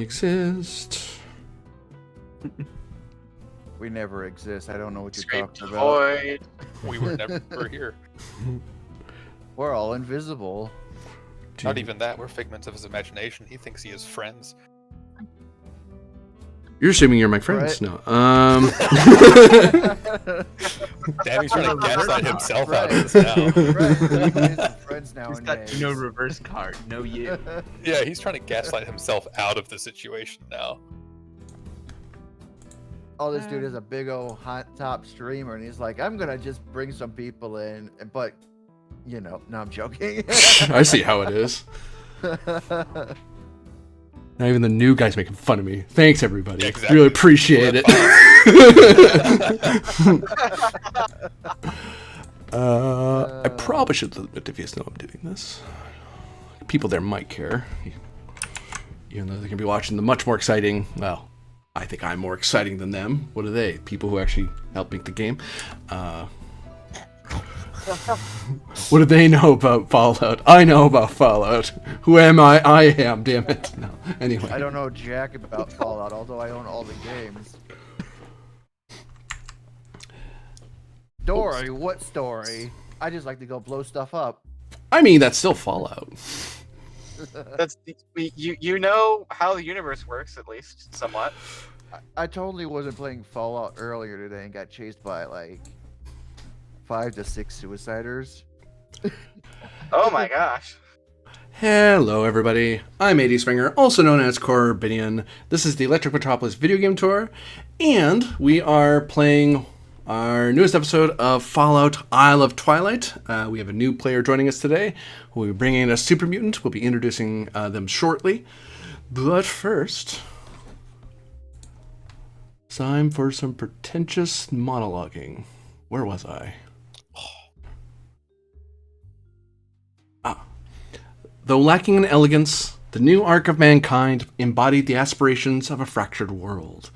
exist. We never exist. I don't know what you're Scrape talking the about. void. We were never here. We're all invisible. Not even that. We're figments of his imagination. He thinks he has friends. You're assuming you're my friends? Right. No. Damn, he's trying to gaslight himself out Right. of this now. Friends He's got nowadays. no reverse card, no you. Yeah, he's trying to gaslight himself out of the situation now. Oh, this dude is a big old hot top streamer, and he's like, I'm gonna just bring some people in, but, you know, no, I'm joking. I see how it is. Not even the new guy's making fun of me. Thanks, everybody. Yeah, exactly. Really appreciate it. I probably should let the Divius know I'm doing this. People there might care. Even though they can be watching the much more exciting, well, I think I'm more exciting than them. What are they? People who actually help make the game. What do they know about Fallout? I know about Fallout. Who am I? I am, damn it. No. Anyway. I don't know jack about Fallout, although I own all the games. Story? What story? I just like to go blow stuff up. I mean, that's still Fallout. That's you know how the universe works, at least somewhat. I totally wasn't playing Fallout earlier today and got chased by like 5 to 6 suiciders. Oh my gosh. Hello, everybody. I'm AD Springer, also known as Corbinian. This is the Electric Metropolis video game tour, and we are playing our newest episode of Fallout Isle of Twilight. We have a new player joining us today. We'll be bringing in a super mutant. We'll be introducing them shortly. But first, time for some pretentious monologuing. Where was I? Though lacking in elegance, the new Ark of Mankind embodied the aspirations of a fractured world.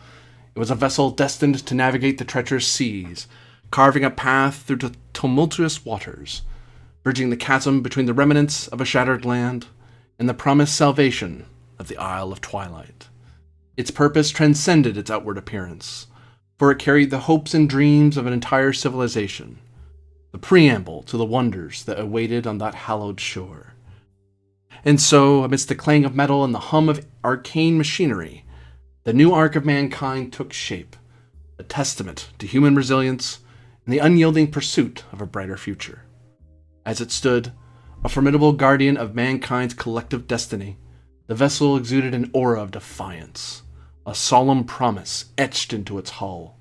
It was a vessel destined to navigate the treacherous seas, carving a path through the tumultuous waters, bridging the chasm between the remnants of a shattered land and the promised salvation of the Isle of Twilight. Its purpose transcended its outward appearance, for it carried the hopes and dreams of an entire civilization, the preamble to the wonders that awaited on that hallowed shore. And so, amidst the clang of metal and the hum of arcane machinery, the new Ark of Mankind took shape, a testament to human resilience and the unyielding pursuit of a brighter future. As it stood, a formidable guardian of mankind's collective destiny, the vessel exuded an aura of defiance, a solemn promise etched into its hull,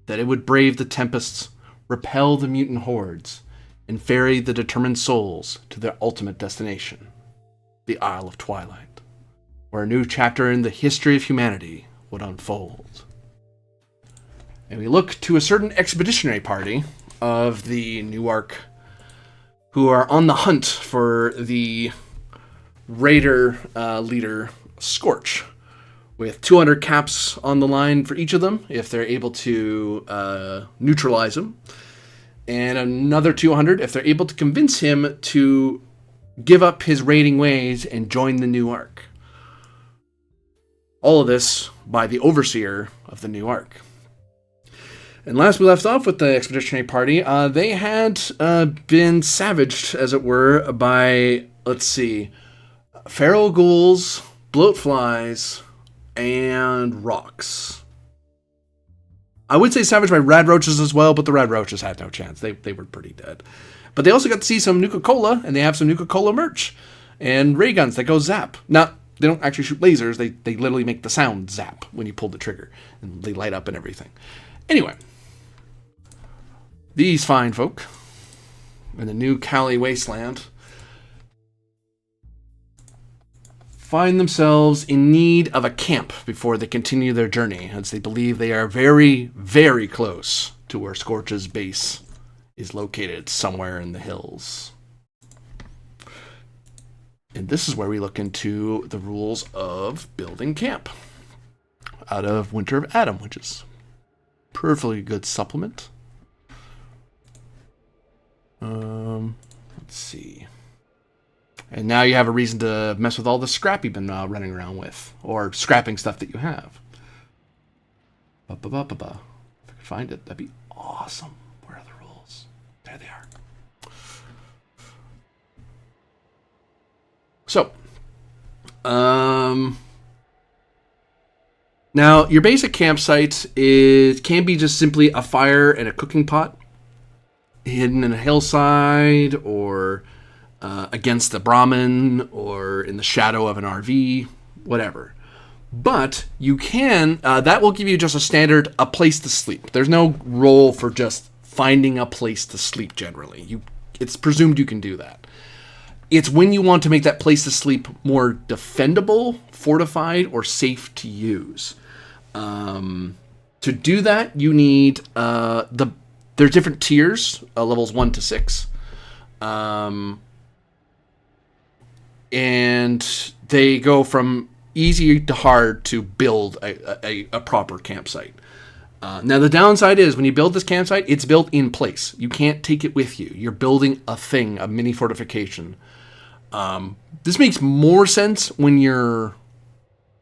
that it would brave the tempests, repel the mutant hordes, and ferry the determined souls to their ultimate destination, the Isle of Twilight, where a new chapter in the history of humanity would unfold. And we look to a certain expeditionary party of the new Ark who are on the hunt for the raider leader Scorch, with 200 caps on the line for each of them if they're able to neutralize him, and another 200 if they're able to convince him to give up his raiding ways and join the new Ark. All of this by the overseer of the new Ark. And last we left off with the expeditionary party, they had been savaged, as it were, by, let's see, feral ghouls, bloatflies, and rocks. I would say savaged by rad roaches as well, but the rad roaches had no chance. They were pretty dead. But they also got to see some Nuka-Cola, and they have some Nuka-Cola merch. And ray guns that go zap. Now, they don't actually shoot lasers, they literally make the sound zap when you pull the trigger. And they light up and everything. Anyway. These fine folk, in the new Cali wasteland, find themselves in need of a camp before they continue their journey, as they believe they are very, very close to where Scorch's base is located somewhere in the hills. And this is where we look into the rules of building camp out of Winter of Adam, which is a perfectly good supplement. Let's see. And now you have a reason to mess with all the scrap you've been running around with, or scrapping stuff that you have. If I could find it, that'd be awesome. Where are the rules? There they are. So, now your basic campsite can be just simply a fire and a cooking pot, hidden in a hillside, or against a Brahmin, or in the shadow of an RV, whatever. But you can, that will give you just a place to sleep. There's no role for just finding a place to sleep generally. It's presumed you can do that. It's when you want to make that place to sleep more defendable, fortified, or safe to use. To do that, you need, there's different tiers, levels 1 to 6. And they go from easy to hard to build a proper campsite. Now, the downside is when you build this campsite, it's built in place. You can't take it with you. You're building a mini fortification. This makes more sense when you're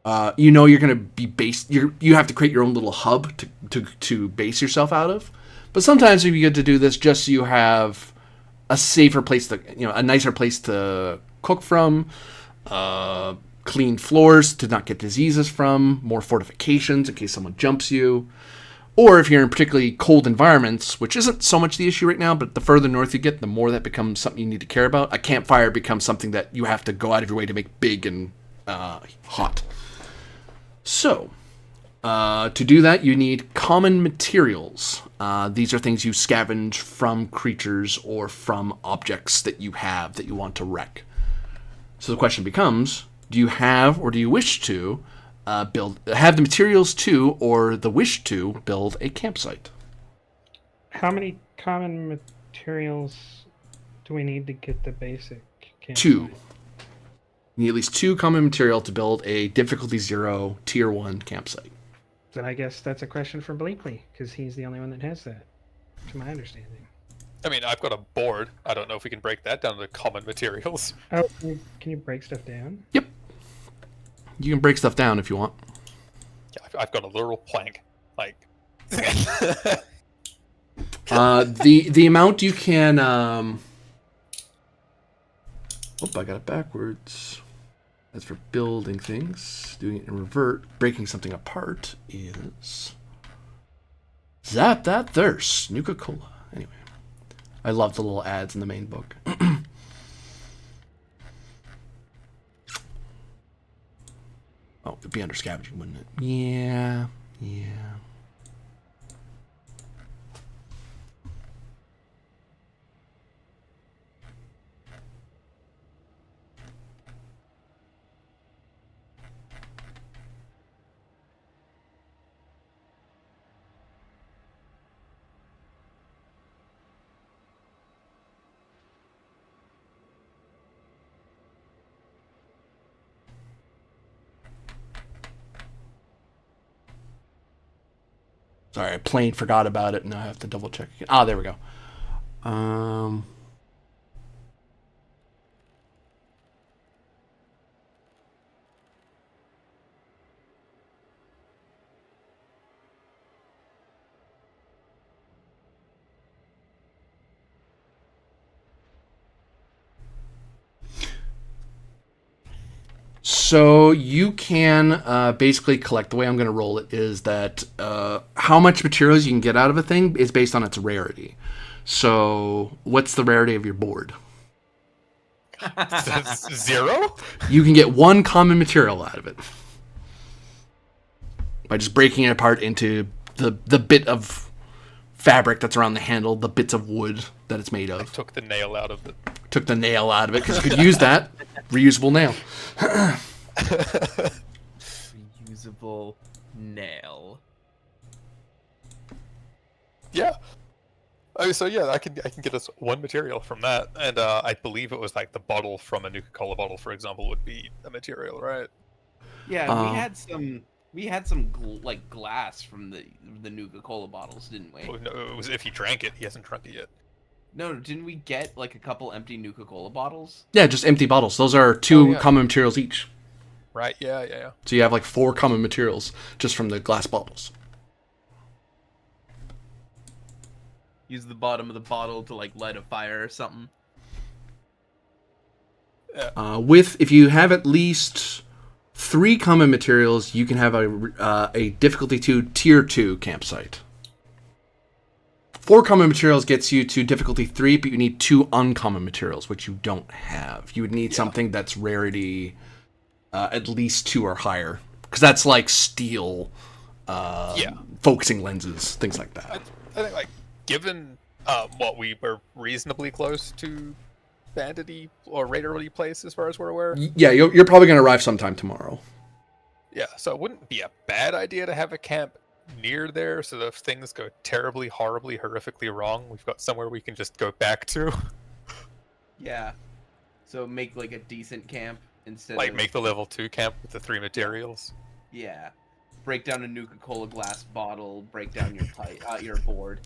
going to be based. You have to create your own little hub to base yourself out of. But sometimes you get to do this just so you have a safer place a nicer place to cook from, clean floors to not get diseases from, more fortifications in case someone jumps you. Or if you're in particularly cold environments, which isn't so much the issue right now, but the further north you get, the more that becomes something you need to care about. A campfire becomes something that you have to go out of your way to make big and hot. So, to do that, you need common materials. These are things you scavenge from creatures or from objects that you have that you want to wreck. So the question becomes, do you have or do you wish to have the materials to or the wish to build a campsite? How many common materials do we need to get the basic campsite? 2. You need at least 2 common material to build a difficulty 0 tier 1 campsite. Then I guess that's a question for Bleakley, because he's the only one that has that, to my understanding. I mean, I've got a board. I don't know if we can break that down to common materials. Oh, can you break stuff down? Yep. You can break stuff down if you want. Yeah, I've got a literal plank. Like, the amount you can. I got it backwards. As for building things, doing it in revert, breaking something apart is Zap That Thirst, Nuka-Cola. Anyway, I love the little ads in the main book. Oh, it'd be under scavenging, wouldn't it? Yeah. Sorry, I plain forgot about it, and I have to double check again. Ah, there we go. So you can basically collect. The way I'm going to roll it is that how much materials you can get out of a thing is based on its rarity. So what's the rarity of your board? 0? You can get 1 common material out of it by just breaking it apart into the bit of fabric that's around the handle, the bits of wood that it's made of. I took the nail out of it. Took the nail out of it because you could use that reusable nail. Reusable nail. Yeah. So yeah, I can get us 1 material from that, and I believe it was like the bottle from a Nuka-Cola bottle, for example, would be a material, right? Yeah, we had some like glass from the Nuka-Cola bottles, didn't we? Oh, no, it was if he drank it. He hasn't drunk it yet. No, didn't we get like a couple empty Nuka-Cola bottles? Yeah, just empty bottles. Those are 2 Oh, yeah. common materials each. Right? Yeah. So you have like 4 common materials just from the glass bottles. Use the bottom of the bottle to like light a fire or something. If you have at least 3 common materials, you can have a difficulty 2 tier 2 campsite. 4 common materials gets you to difficulty 3, but you need 2 uncommon materials, which you don't have. You would need something that's rarity at least 2 or higher, because that's like steel, focusing lenses, things like that. I think, like, given what we were reasonably close to bandity or raiderly place as far as we're aware. Yeah, you're probably going to arrive sometime tomorrow. Yeah, so it wouldn't be a bad idea to have a camp near there, so that if things go terribly, horribly, horrifically wrong, we've got somewhere we can just go back to. Yeah. So make like a decent camp instead Like, of... make the level 2 camp with the 3 materials. Yeah. Break down a Nuka-Cola glass bottle, break down your board.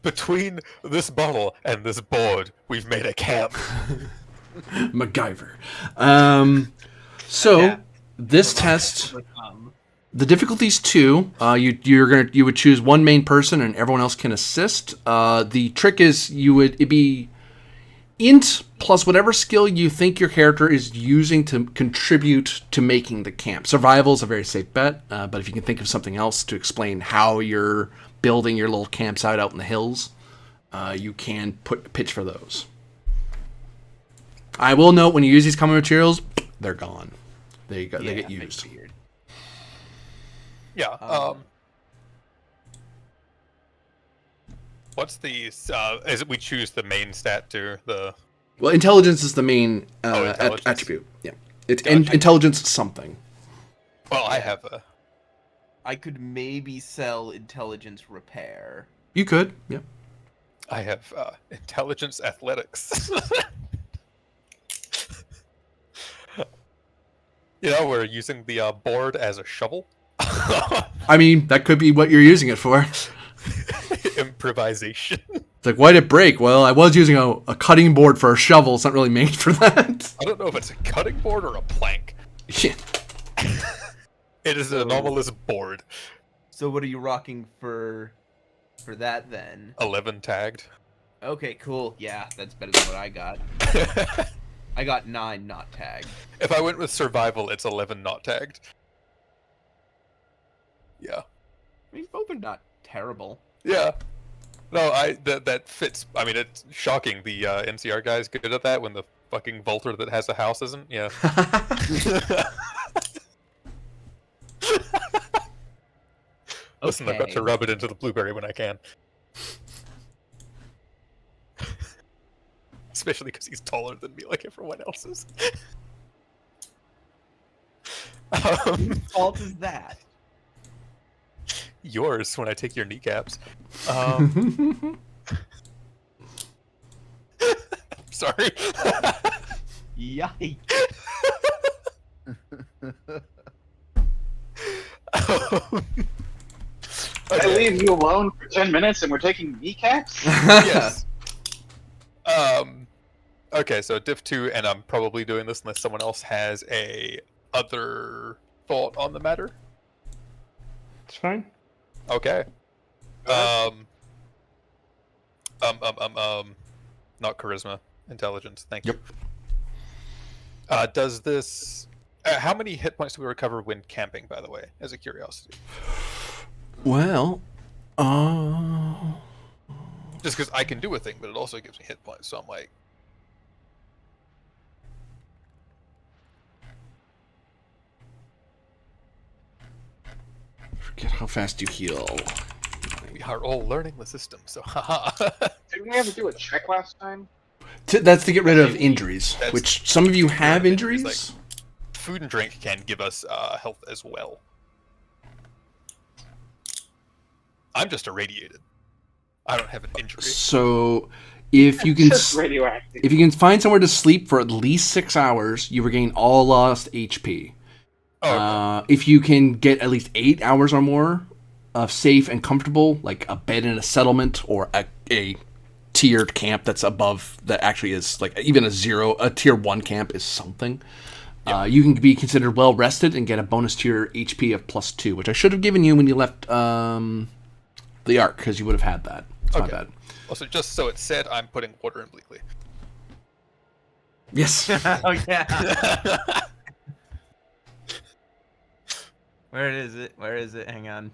Between this bottle and this board, we've made a camp. MacGyver. This test, the difficulty's 2. You would choose 1 main person and everyone else can assist. The trick is it'd be int plus whatever skill you think your character is using to contribute to making the camp. Survival is a very safe bet, but if you can think of something else to explain how you're building your little campsite out in the hills, you can pitch for those. I will note when you use these common materials, they're gone. They get used. Yeah. What's the? Is it we choose the main stat to the? Well, intelligence is the main intelligence. attribute. Yeah, it's Gotcha. intelligence something. Well, I have a. I could maybe sell intelligence repair. You could, yeah. I have intelligence athletics. You know, we're using the board as a shovel. I mean, that could be what you're using it for. Improvisation. It's like, why'd it break? Well, I was using a cutting board for a shovel. It's not really made for that. I don't know if it's a cutting board or a plank. Yeah. It is an anomalous board. So what are you rocking for that then? 11 tagged. Okay, cool. Yeah, that's better than what I got. I got 9 not tagged. If I went with survival, it's 11 not tagged. Yeah. I mean, both are not terrible. Yeah. No, that fits. I mean, it's shocking. The NCR guy's good at that when the fucking Volter that has a house isn't. Yeah. Listen, I've got to rub it into the blueberry when I can. Especially because he's taller than me, like everyone else is. Whose fault is that? Yours when I take your kneecaps. Sorry. Yikes. I leave you alone for 10 minutes and we're taking kneecaps? Yes. Okay, so diff 2, and I'm probably doing this unless someone else has a other thought on the matter. It's fine. Okay. Not charisma, intelligence. Thank you. Yep. Does this? How many hit points do we recover when camping? By the way, as a curiosity. Well, Just because I can do a thing, but it also gives me hit points, so I'm like. forget how fast you heal. We are all learning the system, so haha. Didn't we have to do a check last time? That's to get rid of injuries, That's- which some of you have Yeah, injuries. it's Food and drink can give us health as well. I'm just irradiated. I don't have an injury. So, if you can Just radioactive. if you can find somewhere to sleep for at least 6 hours, you regain all lost HP. Oh, okay. If you can get at least 8 hours or more safe and comfortable, like a bed in a settlement or a tiered camp that's above, that actually is like even a tier 1 camp is something. You can be considered well rested and get a bonus to your HP of +2, which I should have given you when you left the Ark, because you would have had that. It's not bad. Also, just so it's said, I'm putting water in Bleakly. Yes. Oh yeah. Where is it? Where is it? Hang on.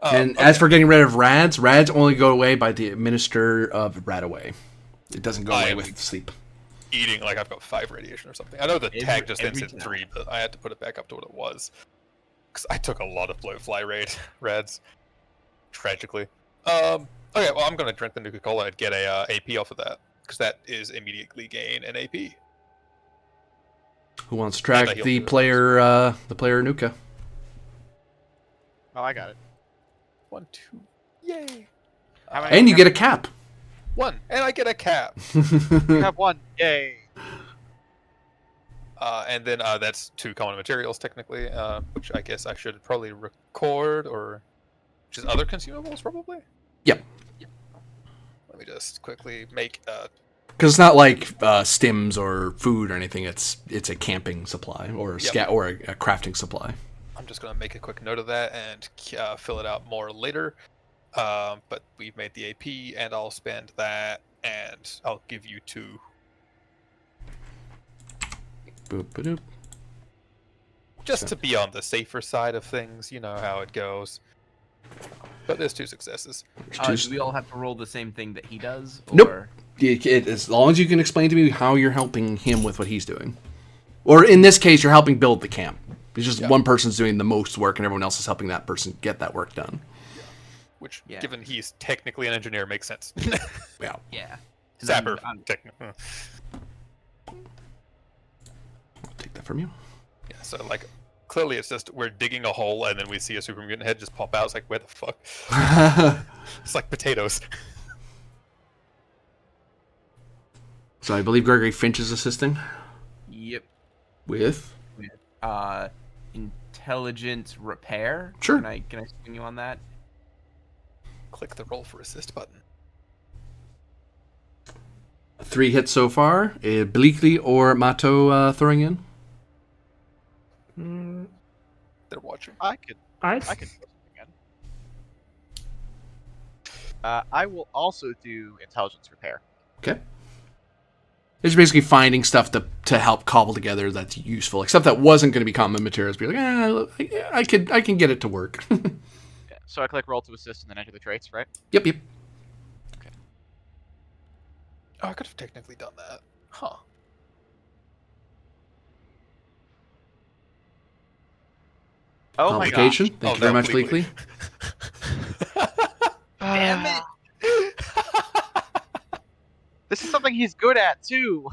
And as for getting rid of rads only go away by the administer of Radaway. It doesn't go away with sleep. Eating like I've got 5 radiation or something. I know the tag just ends every at 3, but I had to put it back up to what it was because I took a lot of blowfly rads, tragically. Okay, well I'm gonna drink the Nuka-Cola and get a AP off of that because that is immediately gain an AP. Who wants to track the player Nuka? Oh, I got it. 1, 2, yay! How many And you do get a cap. 1, and I get a cap. you have? 1. Yay. And then that's 2 common materials technically, which I guess I should probably record, or just other consumables probably. Yep. Let me just quickly make. Because it's not like stims or food or anything. It's a camping supply or a crafting supply. I'm just gonna make a quick note of that and fill it out more later. But we've made the AP, and I'll spend that, and I'll give you 2. Boop-a-doop. Just to be on the safer side of things, you know how it goes. But there's 2 successes. Do we all have to roll the same thing that he does? Or... Nope. As long as you can explain to me how you're helping him with what he's doing. Or in this case, you're helping build the camp. It's just one person's doing the most work and everyone else is helping that person get that work done. Which, given he's technically an engineer, makes sense. Yeah. Yeah. Zapper. I'll take that from you. Yeah, so like clearly it's just we're digging a hole and then we see a super mutant head just pop out. It's like, where the fuck? It's like potatoes. So I believe Gregory Finch is assisting. Yep. With? Intelligence repair. Sure. Can I swing you on that? Click the roll for assist button. 3 hits so far. Bleakly or Mato throwing in? They're watching. I can throw something in. I will also do intelligence repair. Okay. It's basically finding stuff to help cobble together that's useful, like stuff that wasn't going to be common materials. Be like, I can get it to work. Yeah, so I click roll to assist and then enter the traits, right? Yep. Okay. Oh, I could have technically done that. Huh. Oh my Complication. gosh. Thank you very much, Bleakly. Bleakly. Damn it! This is something he's good at too.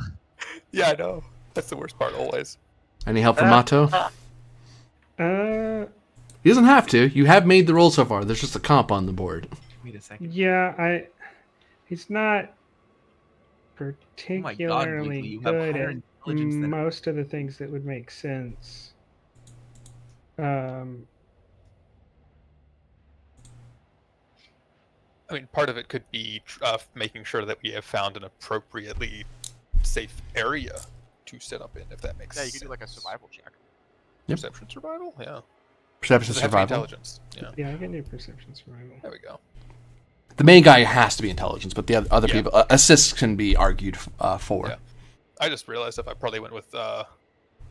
Yeah, I know. That's the worst part always. Any help from Mato? He doesn't have to. You have made the roll so far. There's just a comp on the board. Wait a second. Yeah, he's not Oh my God, particularly Bleakly, you have good higher at intelligence than most of the things that would make sense. I mean, part of it could be making sure that we have found an appropriately safe area to set up in, if that makes Yeah, sense. you can do like a survival check. Yep. Perception survival? Yeah. Perception Does it have to be survival. intelligence? Yeah. Yeah, I can do perception survival. There we go. The main guy has to be intelligence, but the other Yeah. people, assists can be argued for. Yeah. I just realized if I probably went with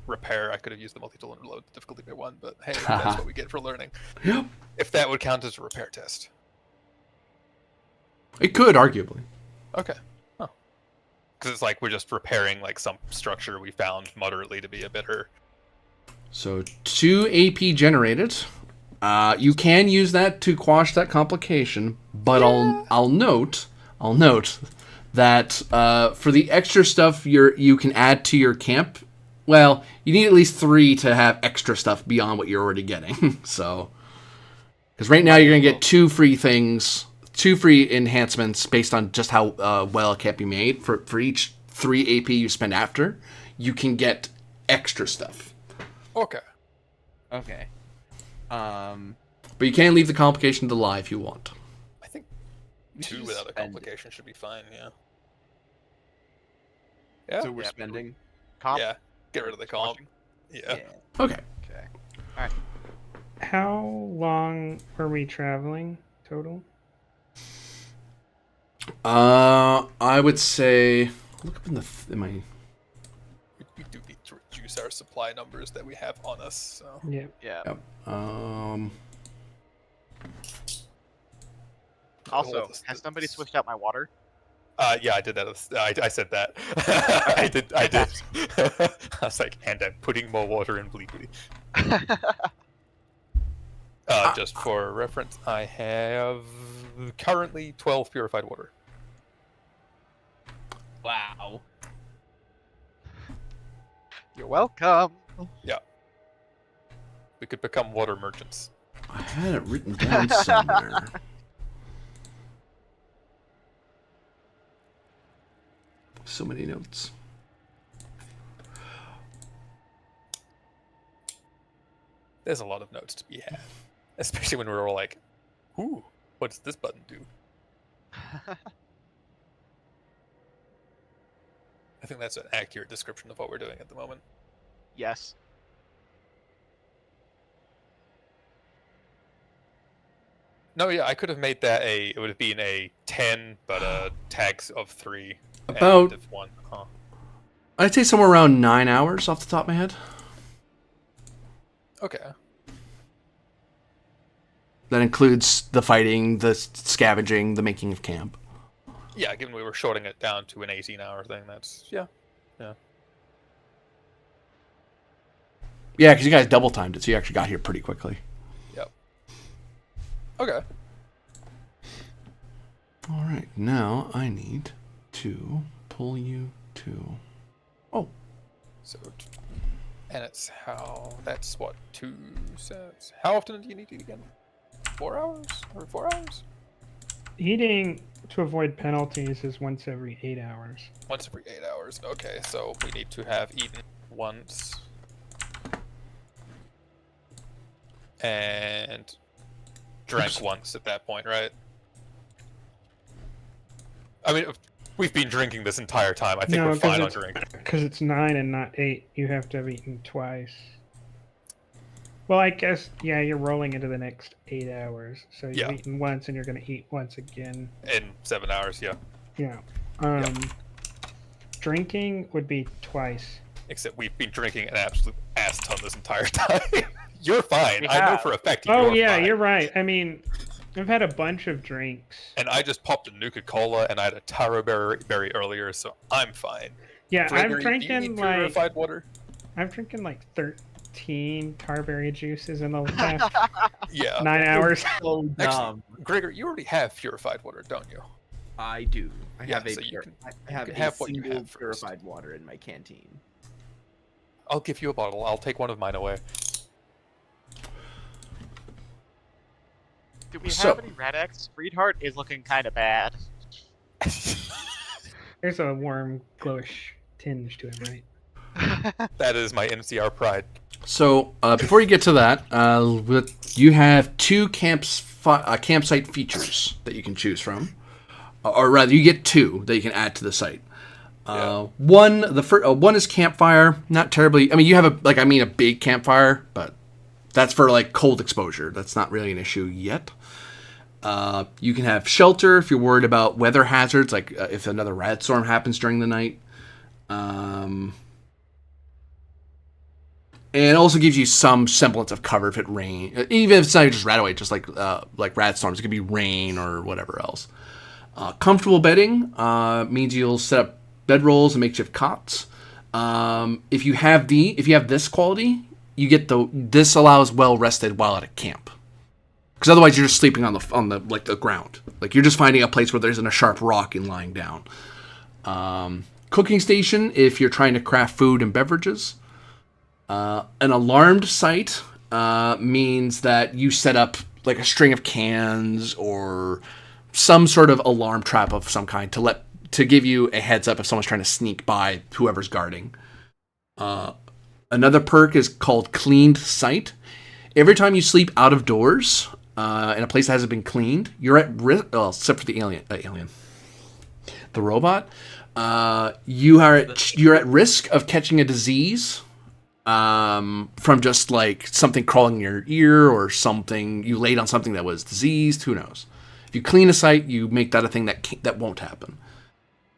repair, I could have used the multi-tool and load the difficulty by 1, but hey, that's what we get for learning. Yep. If that would count as a repair test. It could, arguably. Okay. Oh. Because it's like we're just repairing like some structure we found moderately to be a better. So 2 AP generated. You can use that to quash that complication, but I'll note that for the extra stuff you can add to your camp, well, you need at least 3 to have extra stuff beyond what you're already getting. So, because right now you're gonna get 2 free things, 2 free enhancements based on just how well it can be made. For each 3 AP you spend after, you can get extra stuff. Okay. Okay. But you can leave the complication to lie if you want. I think We should 2 just without a spend it. complication should be fine. Yeah. Yeah. So we're Yeah. spending. Comp? Yeah. Get rid of the comp. Squashing? Yeah. Okay. Okay. How long were we traveling total? I would say look up in in my. We do need to reduce our supply numbers that we have on us. So. Yeah. Yeah. Yep. Also, Hold this- has somebody switched out my water? Yeah, I did that. I said that. I did. I was like, and I'm putting more water in Bleakly. Just for reference, I have currently 12 purified water. Wow. You're welcome. We could become water merchants. I had it written down somewhere. So many notes. There's a lot of notes to be had, especially when we were all like, "Ooh, what does this button do?" I think that's an accurate description of what we're doing at the moment. Yes. No, yeah, I could have made that it would have been a 10, but tags of 3. About- and of 1. Huh. I'd say somewhere around 9 hours off the top of my head. Okay. That includes the fighting, the scavenging, the making of camp. Yeah, given we were shorting it down to an 18-hour thing, that's Yeah, because you guys double timed it, so you actually got here pretty quickly. okay. All right, now I need to pull you to. Oh, So, and that's what 2 sets. How often do you need to eat again? 4 hours or 4 hours? Eating to avoid penalties is once every 8 hours. Once every 8 hours. Okay, so we need to have eaten once. And drank once at that point, right? I mean, we've been drinking this entire time. I think No, we're 'cause fine on it's- drinking. Because it's 9 and not 8. You have to have eaten twice. Well, I guess, yeah, you're rolling into the next 8 hours. So you've Yeah. eaten once and you're going to eat once again. In 7 hours, yeah. Yeah. Drinking would be twice. Except we've been drinking an absolute ass ton this entire time. You're fine. We I know have. for a fact Oh, you're yeah, fine. you're right. I mean, I've had a bunch of drinks. And I just popped a Nuka-Cola and I had a taro berry earlier, so I'm fine. Yeah, Gregory, I'm do you drinking need like purified water? I'm drinking like 13 tarberry juices in the last Yeah. 9 hours. So dumb. Gregory, you already have purified water, don't you? I do. I Yeah, have a so you pur- can- I have can a have what you single have first. purified water in my canteen. I'll give you a bottle. I'll take one of mine away. Do we So- have any Red X? Freedheart is looking kind of bad. There's a warm, glowish tinge to it, right? That is my NCR pride. so before you get to that, you have 2 campsite features that you can choose from, or rather, you get 2 that you can add to the site. One is campfire. Not terribly. I mean, you have a big campfire, but that's for like cold exposure. That's not really an issue yet. You can have shelter if you're worried about weather hazards, like if another rad storm happens during the night. And it also gives you some semblance of cover if it rains. Even if it's not just radaway, just like rad storms, it could be rain or whatever else. Comfortable bedding means you'll set up bedrolls and makeshift cots. If you have this quality, you get this allows well rested while at a camp. Because otherwise you're just sleeping on the ground. Like you're just finding a place where there isn't a sharp rock and lying down. Cooking station if you're trying to craft food and beverages. An alarmed site means that you set up like a string of cans or some sort of alarm trap of some kind to give you a heads up if someone's trying to sneak by whoever's guarding. Another perk is called cleaned site. Every time you sleep out of doors, in a place that hasn't been cleaned, you're at risk. Well, except for the alien, the robot. You're at risk of catching a disease from just like something crawling in your ear or something you laid on something that was diseased. Who knows? If you clean a site, you make that a thing that won't happen.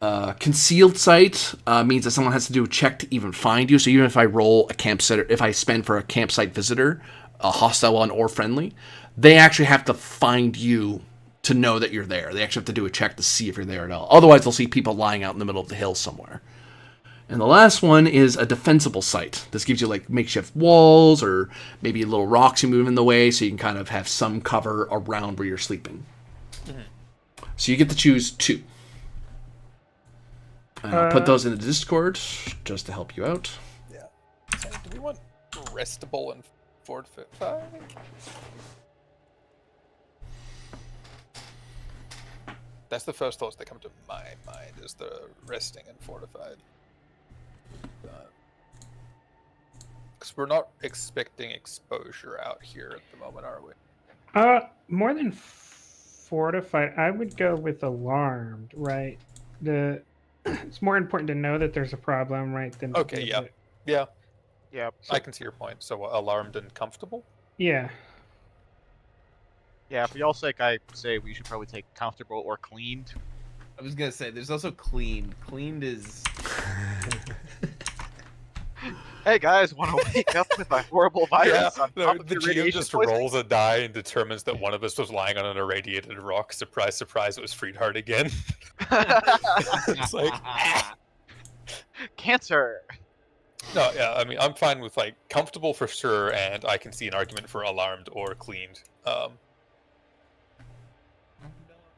Concealed site means that someone has to do a check to even find you. So even if I roll a campsite, if I spend for a campsite visitor, a hostile one or friendly, they actually have to find you to know that you're there. They actually have to do a check to see if you're there at all. Otherwise, they'll see people lying out in the middle of the hill somewhere. And the last one is a defensible site. This gives you like makeshift walls or maybe little rocks you move in the way so you can kind of have some cover around where you're sleeping. Mm-hmm. So you get to choose 2. And I'll put those in the Discord just to help you out. Yeah. So, do we want restable and fortified? That's the first thoughts that come to my mind, is the resting and fortified. Because we're not expecting exposure out here at the moment, are we? More than fortified, I would go with alarmed, right? It's more important to know that there's a problem, right? Than Okay, yeah. Yeah. I can see your point. So alarmed and comfortable? Yeah. Yeah, for y'all's sake, I say we should probably take comfortable or cleaned. I was gonna say, there's also cleaned. Cleaned is... Hey guys, want to wake up with a horrible virus on the top of your GM radiation just poisoning? rolls a die and determines that one of us was lying on an irradiated rock. Surprise, surprise, it was Friedhard again. It's like... Cancer. No, yeah, I mean, I'm fine with, like, comfortable for sure, and I can see an argument for alarmed or cleaned. Oh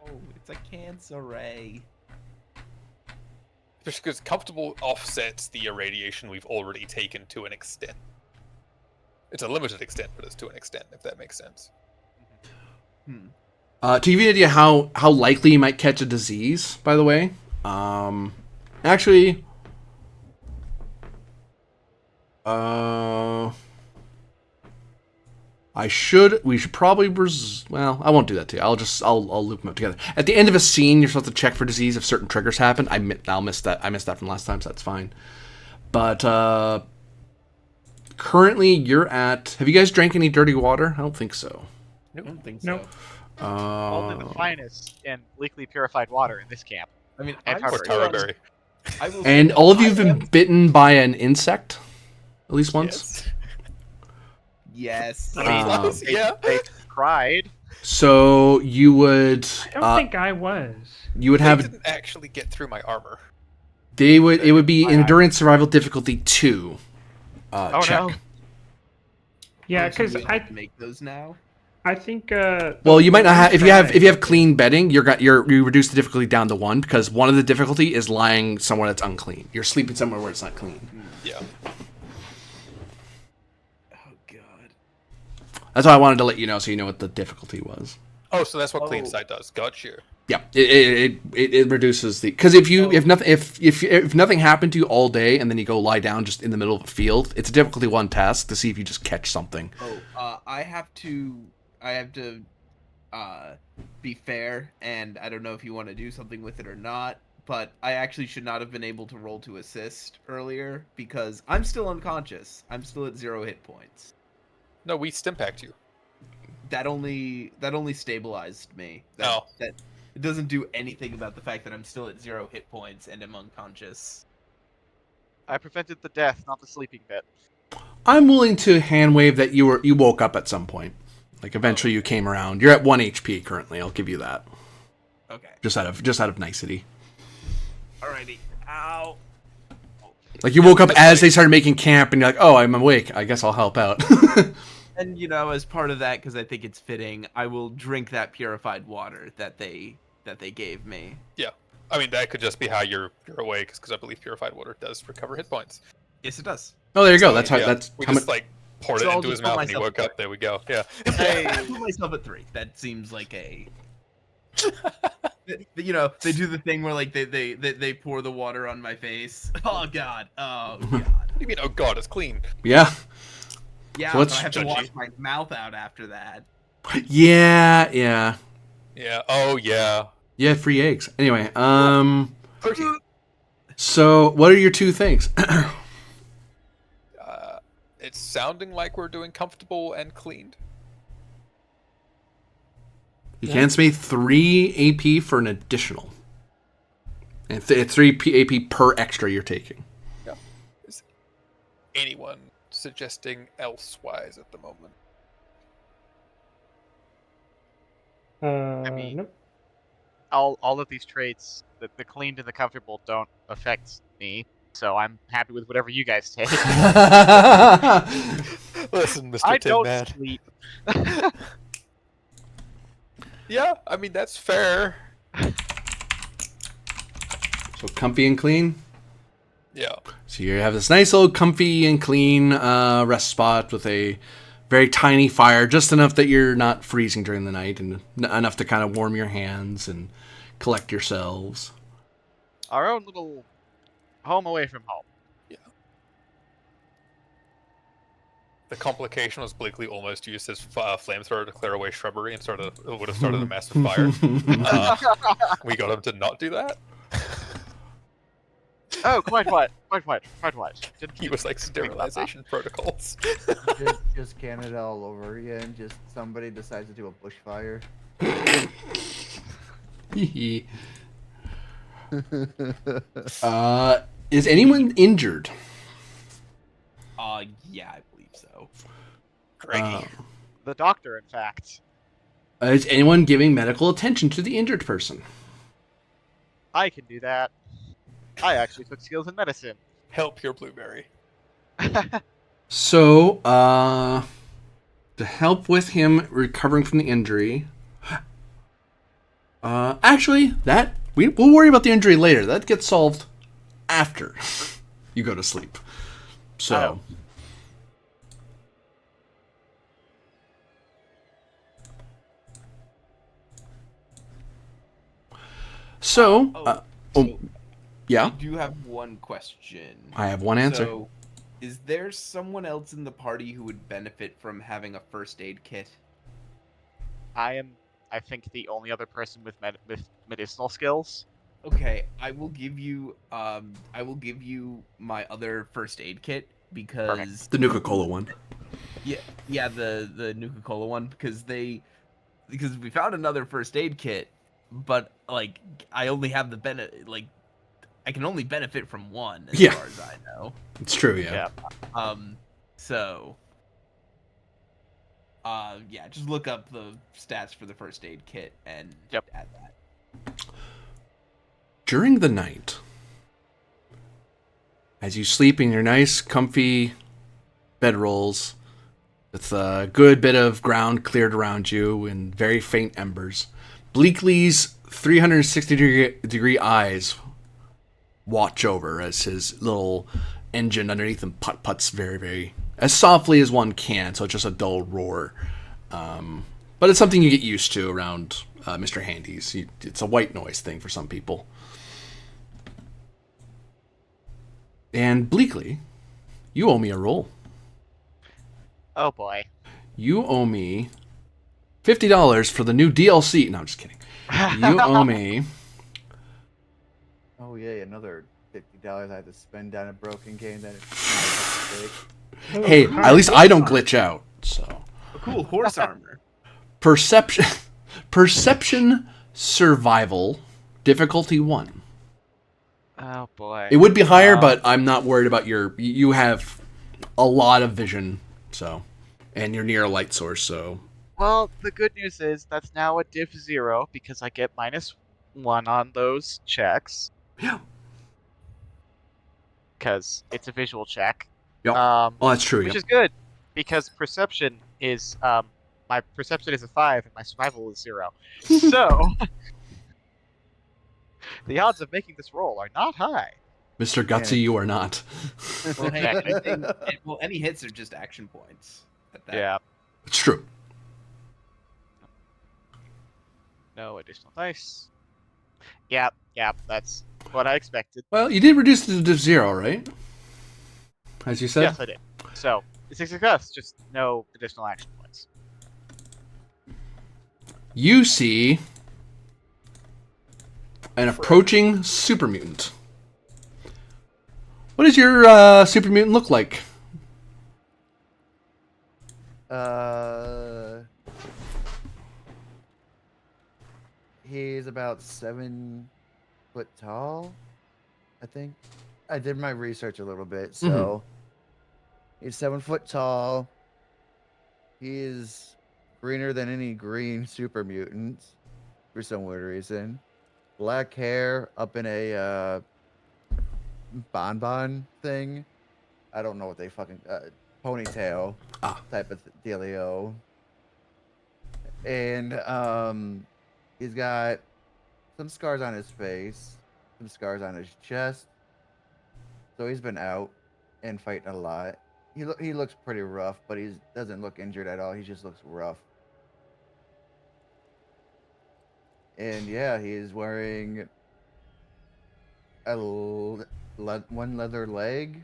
no, it's a cancer ray. Just because comfortable offsets the irradiation we've already taken to an extent. It's a limited extent, but it's to an extent, if that makes sense. To give you an idea how likely you might catch a disease, by the way, actually, we should probably, well, I won't do that to you. I'll loop them up together. At the end of a scene, you're supposed to check for disease if certain triggers happen. I missed that from last time, so that's fine. But, currently you're at, have you guys drank any dirty water? I don't think so. I don't think so. Nope. Only the finest and bleakly purified water in this camp. I mean, And I'm Or Harvard. Taraberry. I will And say all of you have I been bitten by an insect? At least once? Yes. I mean, Uh, they cried. So you would, I don't think I was. you would They have, didn't actually get through my armor. it would be endurance survival difficulty 2 Oh check. no. Yeah, So because we have to make those now. I think. Well, you might not have if you have clean bedding. You reduce the difficulty down to 1 because one of the difficulty is lying somewhere that's unclean. You're sleeping somewhere where it's not clean. Yeah. Oh god. That's why I wanted to let you know so you know what the difficulty was. Oh, so that's what clean Oh. sight does. Gotcha. Yeah, it reduces the because if nothing happened to you all day and then you go lie down just in the middle of a field, it's a difficulty 1 task to see if you just catch something. Oh, I have to be fair, and I don't know if you want to do something with it or not, but I actually should not have been able to roll to assist earlier because I'm still unconscious. I'm still at 0 hit points. No, we stimpacked you. That only stabilized me. Oh. That it doesn't do anything about the fact that I'm still at 0 hit points and am unconscious. I prevented the death, not the sleeping bit. I'm willing to hand wave that you woke up at some point. Like eventually you came around. You're at 1 HP currently. I'll give you that. Okay. Just out of nicety. Alrighty. Ow. Like you woke up as they started making camp, and you're like, "Oh, I'm awake. I guess I'll help out." And as part of that, because I think it's fitting, I will drink that purified water that they gave me. Yeah. I mean, that could just be how you're awake, because I believe purified water does recover hit points. Yes, it does. Oh, there you go. So, That's how. yeah, That's we how just much. like poured So it I'll into just his put mouth and he myself woke up. There we go. Yeah. I put myself at 3. That seems like a. They do the thing where like they pour the water on my face. Oh god. Oh god. What do you mean? Oh god, it's clean. Yeah. Yeah, So but let's I have to judge wash you. my mouth out after that. Yeah, yeah. Yeah. Oh yeah. Yeah, free eggs. Anyway, Protein. so what are your two things? It's sounding like we're doing comfortable and cleaned. You can spend 3 AP for an additional. And 3 AP per extra you're taking. Yeah. Is anyone suggesting elsewise at the moment? mean- Nope. All of these traits, the cleaned and the comfortable, don't affect me, so I'm happy with whatever you guys take. Listen, Mr. I Tin don't Man. sleep. Yeah, I mean that's fair. So comfy and clean. Yeah. So you have this nice little comfy and clean rest spot with a very tiny fire, just enough that you're not freezing during the night, and enough to kind of warm your hands and collect yourselves. Our own little home away from home. The complication was Blakely almost used his flamethrower to clear away shrubbery and would have started a massive fire. We got him to not do that. Oh, quite what? He was like sterilization protocols. Just Canada all over again. Just somebody decides to do a bushfire. Is anyone injured? Yeah, I believe so. Greggy. The doctor, in fact. Is anyone giving medical attention to the injured person? I can do that. I actually took skills in medicine. Help your blueberry. So, to help with him recovering from the injury, actually, we'll worry about the injury later. That gets solved after you go to sleep. So, yeah, I do have one question. I have one answer. So, is there someone else in the party who would benefit from having a first aid kit? I am, I think, the only other person with medicinal skills. Okay, I will give you my other first aid kit because The Nuka-Cola one. yeah, the Nuka-Cola one because we found another first aid kit, but like I only have the I can only benefit from one as far as I know. It's true, yeah. So just look up the stats for the first aid kit and add that. During the night, as you sleep in your nice, comfy bedrolls, with a good bit of ground cleared around you and very faint embers, Bleakley's 360-degree eyes watch over as his little engine underneath him putt-putts very, very, as softly as one can, so it's just a dull roar. But it's something you get used to around Mr. Handy's. It's a white noise thing for some people. And Bleakley, you owe me a roll. Oh boy. You owe me $50 for the new DLC. No, I'm just kidding. You owe me... Oh yeah, another $50 I have to spend on a broken game that Hey, at least I don't glitch out. So A cool horse armor. Perception survival difficulty 1. Oh boy. It would be higher, but I'm not worried about you have a lot of vision, so, and you're near a light source, so. Well, the good news is that's now a diff 0 because I get -1 on those checks. Yeah. Because it's a visual check. Yep. Well, that's true. Which is good because perception is my perception is a 5 and my survival is 0. So the odds of making this roll are not high. Mr. Gutsy, you are not. Well, hey, any hits are just action points. At that. Yeah. It's true. No additional dice. Yeah, that's what I expected. Well, you did reduce it to 0, right? As you said? Yes, I did. So, it's a success, just no additional action points. you see an approaching super mutant. What does your super mutant look like? He's about 7 foot tall, I think. I did my research a little bit, so he's 7 foot tall. He is greener than any green super mutant for some weird reason. Black hair up in a bonbon thing. I don't know what they fucking ponytail type of dealio. And he's got some scars on his face, some scars on his chest. So he's been out and fighting a lot. He looks pretty rough, but he doesn't look injured at all. He just looks rough. And yeah, he's wearing one leather leg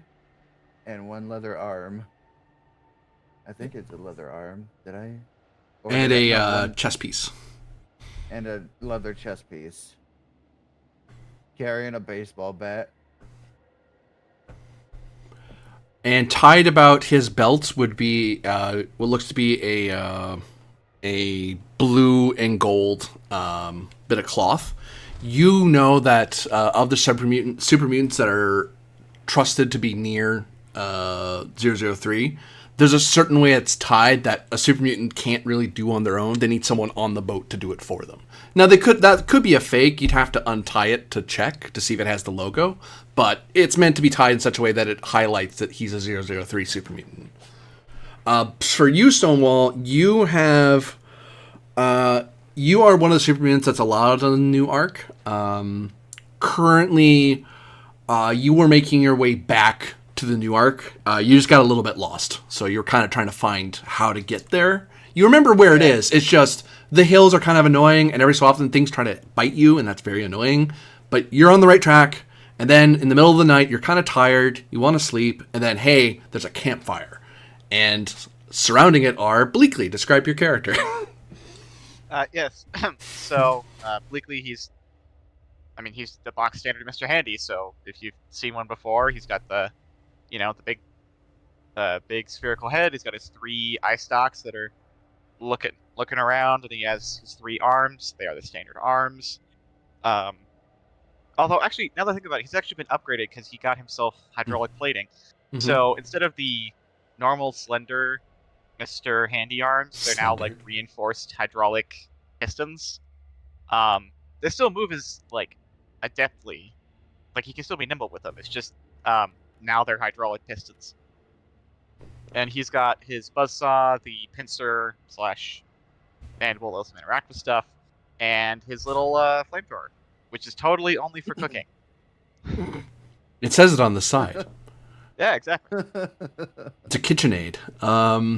and one leather arm. I think it's a leather arm. Did I? Or And did I- a no, one- chest piece. and a leather chest piece. Carrying a baseball bat. And tied about his belt would be what looks to be a blue and gold bit of cloth. You know that of the super mutants that are trusted to be near 003, there's a certain way it's tied that a super mutant can't really do on their own. They need someone on the boat to do it for them. Now that could be a fake. You'd have to untie it to check to see if it has the logo, but it's meant to be tied in such a way that it highlights that he's a 003 super mutant. For you, Stonewall, you have you are one of the super mutants that's allowed on the new arc. Currently, you were making your way back to the new arc. You just got a little bit lost, so you're kind of trying to find how to get there. You remember where it is. It's just the hills are kind of annoying, and every so often things try to bite you, and that's very annoying. But you're on the right track, and then in the middle of the night, you're kind of tired, you want to sleep, and then, hey, there's a campfire. And surrounding it are Bleakley. Describe your character. Yes. So, Bleakley, he's the box standard Mr. Handy. So if you've seen one before, he's got the big spherical head. He's got his 3 eye stalks that are looking around, and he has his 3 arms. They are the standard arms. Although, actually, now that I think about it, he's actually been upgraded because he got himself hydraulic plating. Mhm. So instead of the normal slender Mr. Handy arms, they're now like reinforced hydraulic pistons. They still move as adeptly. Like he can still be nimble with them. It's just now they're hydraulic pistons. And he's got his buzzsaw, the pincer / and will also interact with stuff, and his little flamethrower, which is totally only for cooking. It says it on the side. Yeah, exactly. It's a KitchenAid.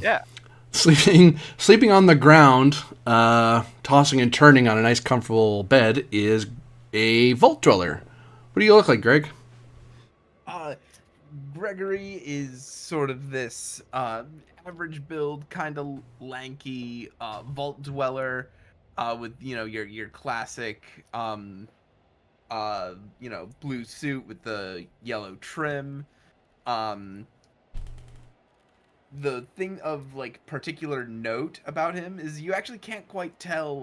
Yeah. Sleeping on the ground, tossing and turning on a nice comfortable bed is a vault dweller. What do you look like, Greg? Gregory is sort of this average build, kind of lanky vault dweller with your classic blue suit with the yellow trim. The thing of particular note about him is you actually can't quite tell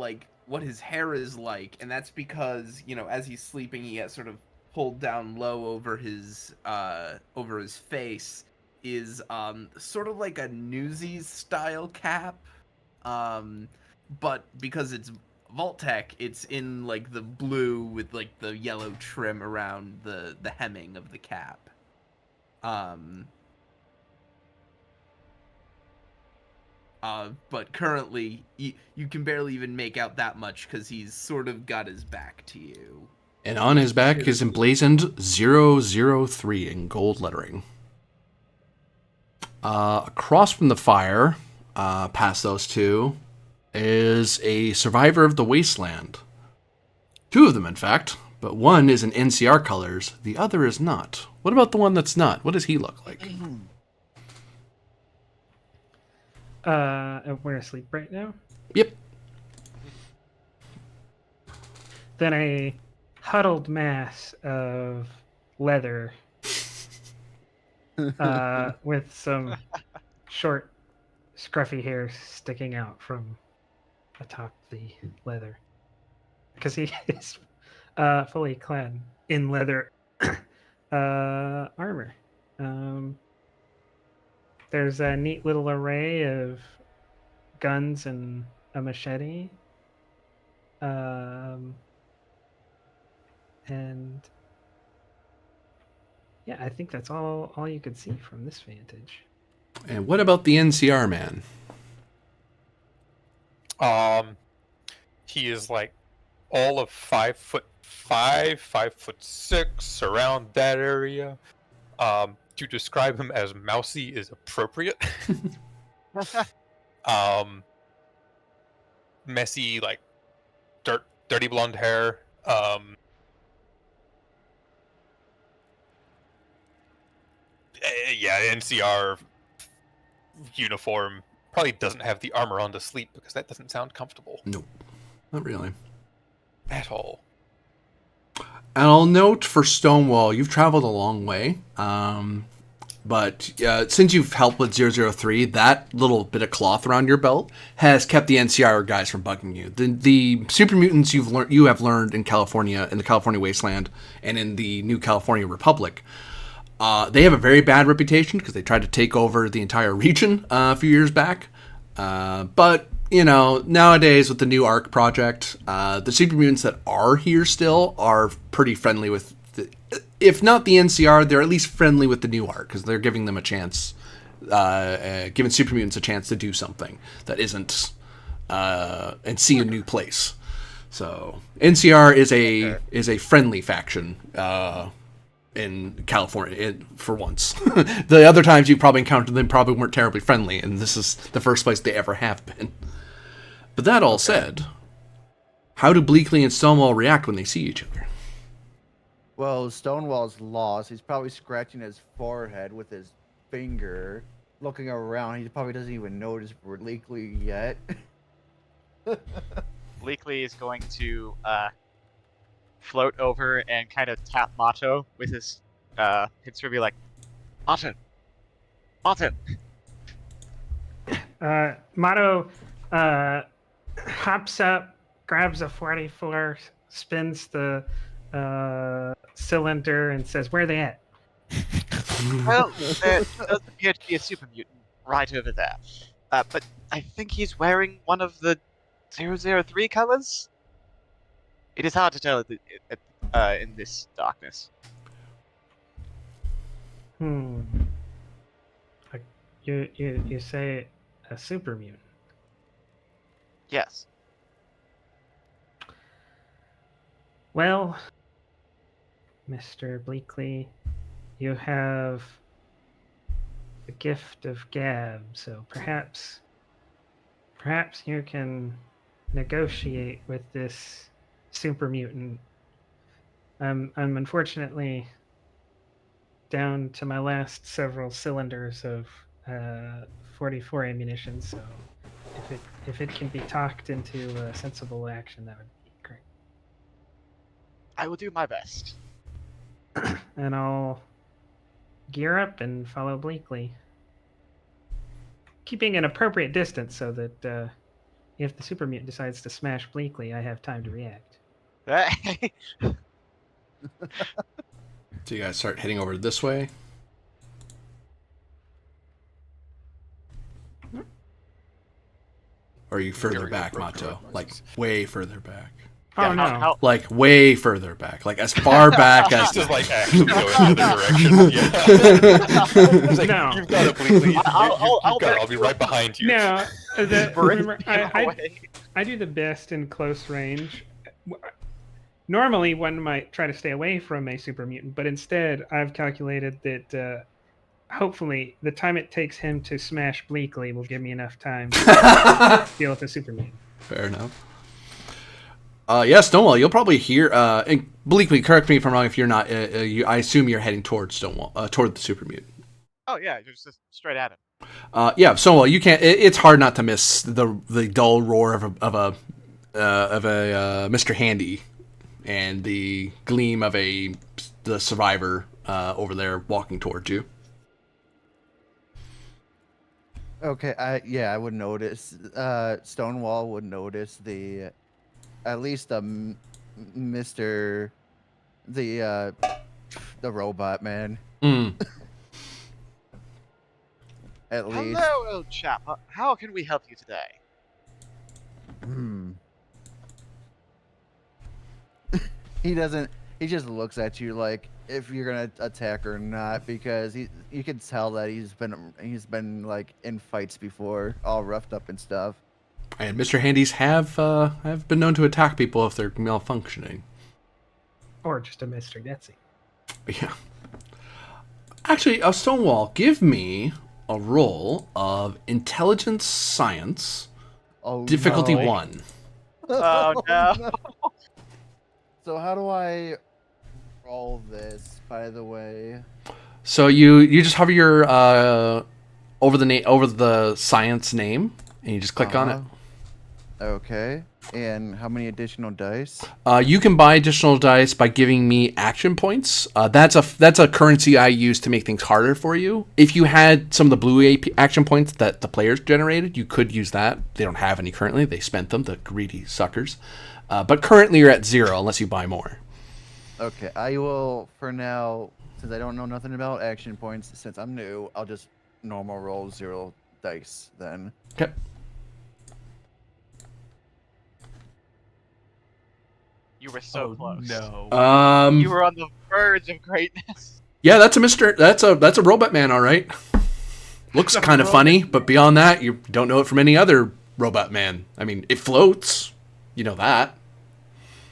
what his hair is like, and that's because as he's sleeping he has sort of pulled down low over his face is sort of like a Newsies style cap, but because it's Vault-Tec, it's in the blue with the yellow trim around the hemming of the cap. But currently you can barely even make out that much because he's sort of got his back to you. And on his back is emblazoned 003 in gold lettering. Across from the fire, past those two, is a survivor of the wasteland. 2 of them, in fact, but one is in NCR colors, the other is not. What about the one that's not? What does he look like? We're asleep right now. Yep. than a huddled mass of leather with some short, scruffy hair sticking out from atop the leather. Because he is fully clad in leather armor. There's a neat little array of guns and a machete. And yeah, I think that's all you could see from this vantage. And what about the NCR man? He is like all of 5'5", 5'6", around that area. To describe him as mousy is appropriate. Messy, like dirty blonde hair. Yeah, NCR uniform. Probably doesn't have the armor on to sleep because that doesn't sound comfortable. Nope, not really. At all. And I'll note for Stonewall, you've traveled a long way. But since you've helped with 003, that little bit of cloth around your belt has kept the NCR guys from bugging you. The super mutants you have learned in California, in the California Wasteland, and in the New California Republic, they have a very bad reputation because they tried to take over the entire region a few years back. But nowadays with the new ARC project, the super mutants that are here still are pretty friendly with. If not the NCR, they're at least friendly with the new ARC because they're giving them a chance, giving super mutants a chance to do something that isn't and see a new place. So NCR is a friendly faction in California for once. The other times you probably encountered them probably weren't terribly friendly, and this is the first place they ever have been. But that all said, how do Bleakley and Stonewall react when they see each other? Well, Stonewall's lost. He's probably scratching his forehead with his finger, looking around. He probably doesn't even notice Bleakley yet. Bleakley is going to float over and kind of tap Mato with his hipster, be like, Mato, Mato. Mato hops up, grabs a 44, spins the cylinder, and says, "Where are they at?" Well, there does appear to be a super mutant right over there. But I think he's wearing one of the 003 colors? It is hard to tell in this darkness. You say a super mutant? Yes. Well, Mr. Bleakley, you have the gift of gab, so perhaps you can negotiate with this super mutant. I'm unfortunately down to my last several cylinders of 44 ammunition, so if it can be talked into a sensible action, that would be great. I will do my best. And I'll gear up and follow Bleakley, keeping an appropriate distance so that if the super mutant decides to smash Bleakley, I have time to react. So you guys start heading over this way. Or are you further back, Mato? Like way further back. Oh no! Like way further back, like as far back as. Just like actually going in the other direction. Yeah. Like, No. You've got it, Bleakley. I'll be right behind you. No, remember, away. I do the best in close range. Normally, one might try to stay away from a super mutant, but instead, I've calculated that hopefully the time it takes him to smash Bleakley will give me enough time to deal with the super mutant. Fair enough. Yeah, Stonewall, you'll probably hear. And Bleakley, correct me if I'm wrong. If you're not, I assume you're heading towards Stonewall, toward the super mutant. Oh yeah, you're just straight at him. Yeah, Stonewall, you can't. It's hard not to miss the dull roar of a Mr. Handy and the gleam of the survivor over there walking towards you. Okay, I would notice. Stonewall would notice at least Mr. the robot man. At least. Hello, old chap. How can we help you today? He doesn't. He just looks at you like if you're gonna attack or not, because you can tell that he's been like in fights before, all roughed up and stuff. And Mr. Handies have been known to attack people if they're malfunctioning. Or just a Mr. Getsy. Yeah. Actually, Stonewall, give me a roll of intelligence science, difficulty no. 1. Oh no. So how do I roll this, by the way? So you just hover your over the science name, and you just click on it. Okay. And how many additional dice? You can buy additional dice by giving me action points. That's a currency I use to make things harder for you. If you had some of the blue action points that the players generated, you could use that. They don't have any currently. They spent them, the greedy suckers. But currently you're at 0 unless you buy more. Okay, I will, for now, since I don't know nothing about action points, since I'm new, I'll just normal roll 0 dice then. Okay. You were so close. No. You were on the verge of greatness. Yeah, that's a robot man, all right. Looks kind of funny, but beyond that, you don't know it from any other robot man. I mean, it floats. You know that.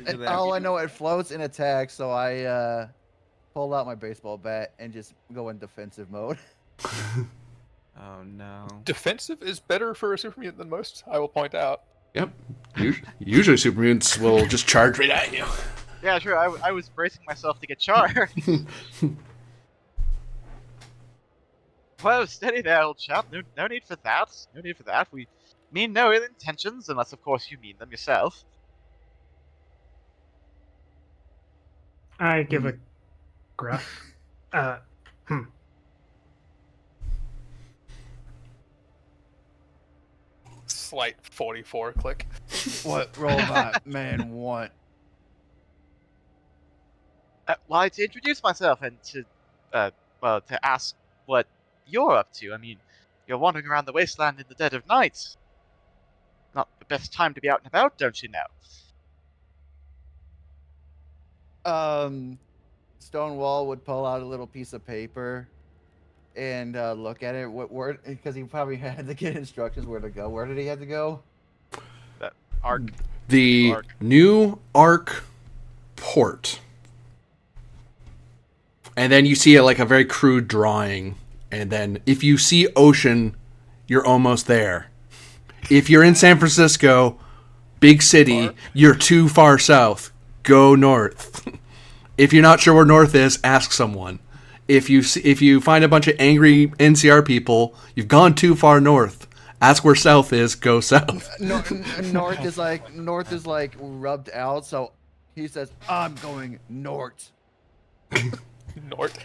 Oh, I know it floats and attacks, so I pull out my baseball bat and just go in defensive mode. Oh no. Defensive is better for a super mutant than most, I will point out. Yep. Usually super mutants will just charge right at you. Yeah, sure. I was bracing myself to get charged. Whoa, steady there, old chap. No need for that. No need for that. We mean no ill intentions, unless, of course, you mean them yourself. I give a gruff. Slight 44 click. What robot man want? Why, to introduce myself and to ask what you're up to. I mean, you're wandering around the wasteland in the dead of night. Not the best time to be out and about, don't you know? Stonewall would pull out a little piece of paper and look at it. What word? Because he probably had to get instructions where to go. Where did he have to go? Arc. The New Arc port. And then you see like a very crude drawing. And then if you see ocean, you're almost there. If you're in San Francisco, big city, you're too far south. Go north. If you're not sure where north is, ask someone. If you find a bunch of angry NCR people, you've gone too far north. Ask where south is. Go south. North is like rubbed out, so he says, "I'm going north." North.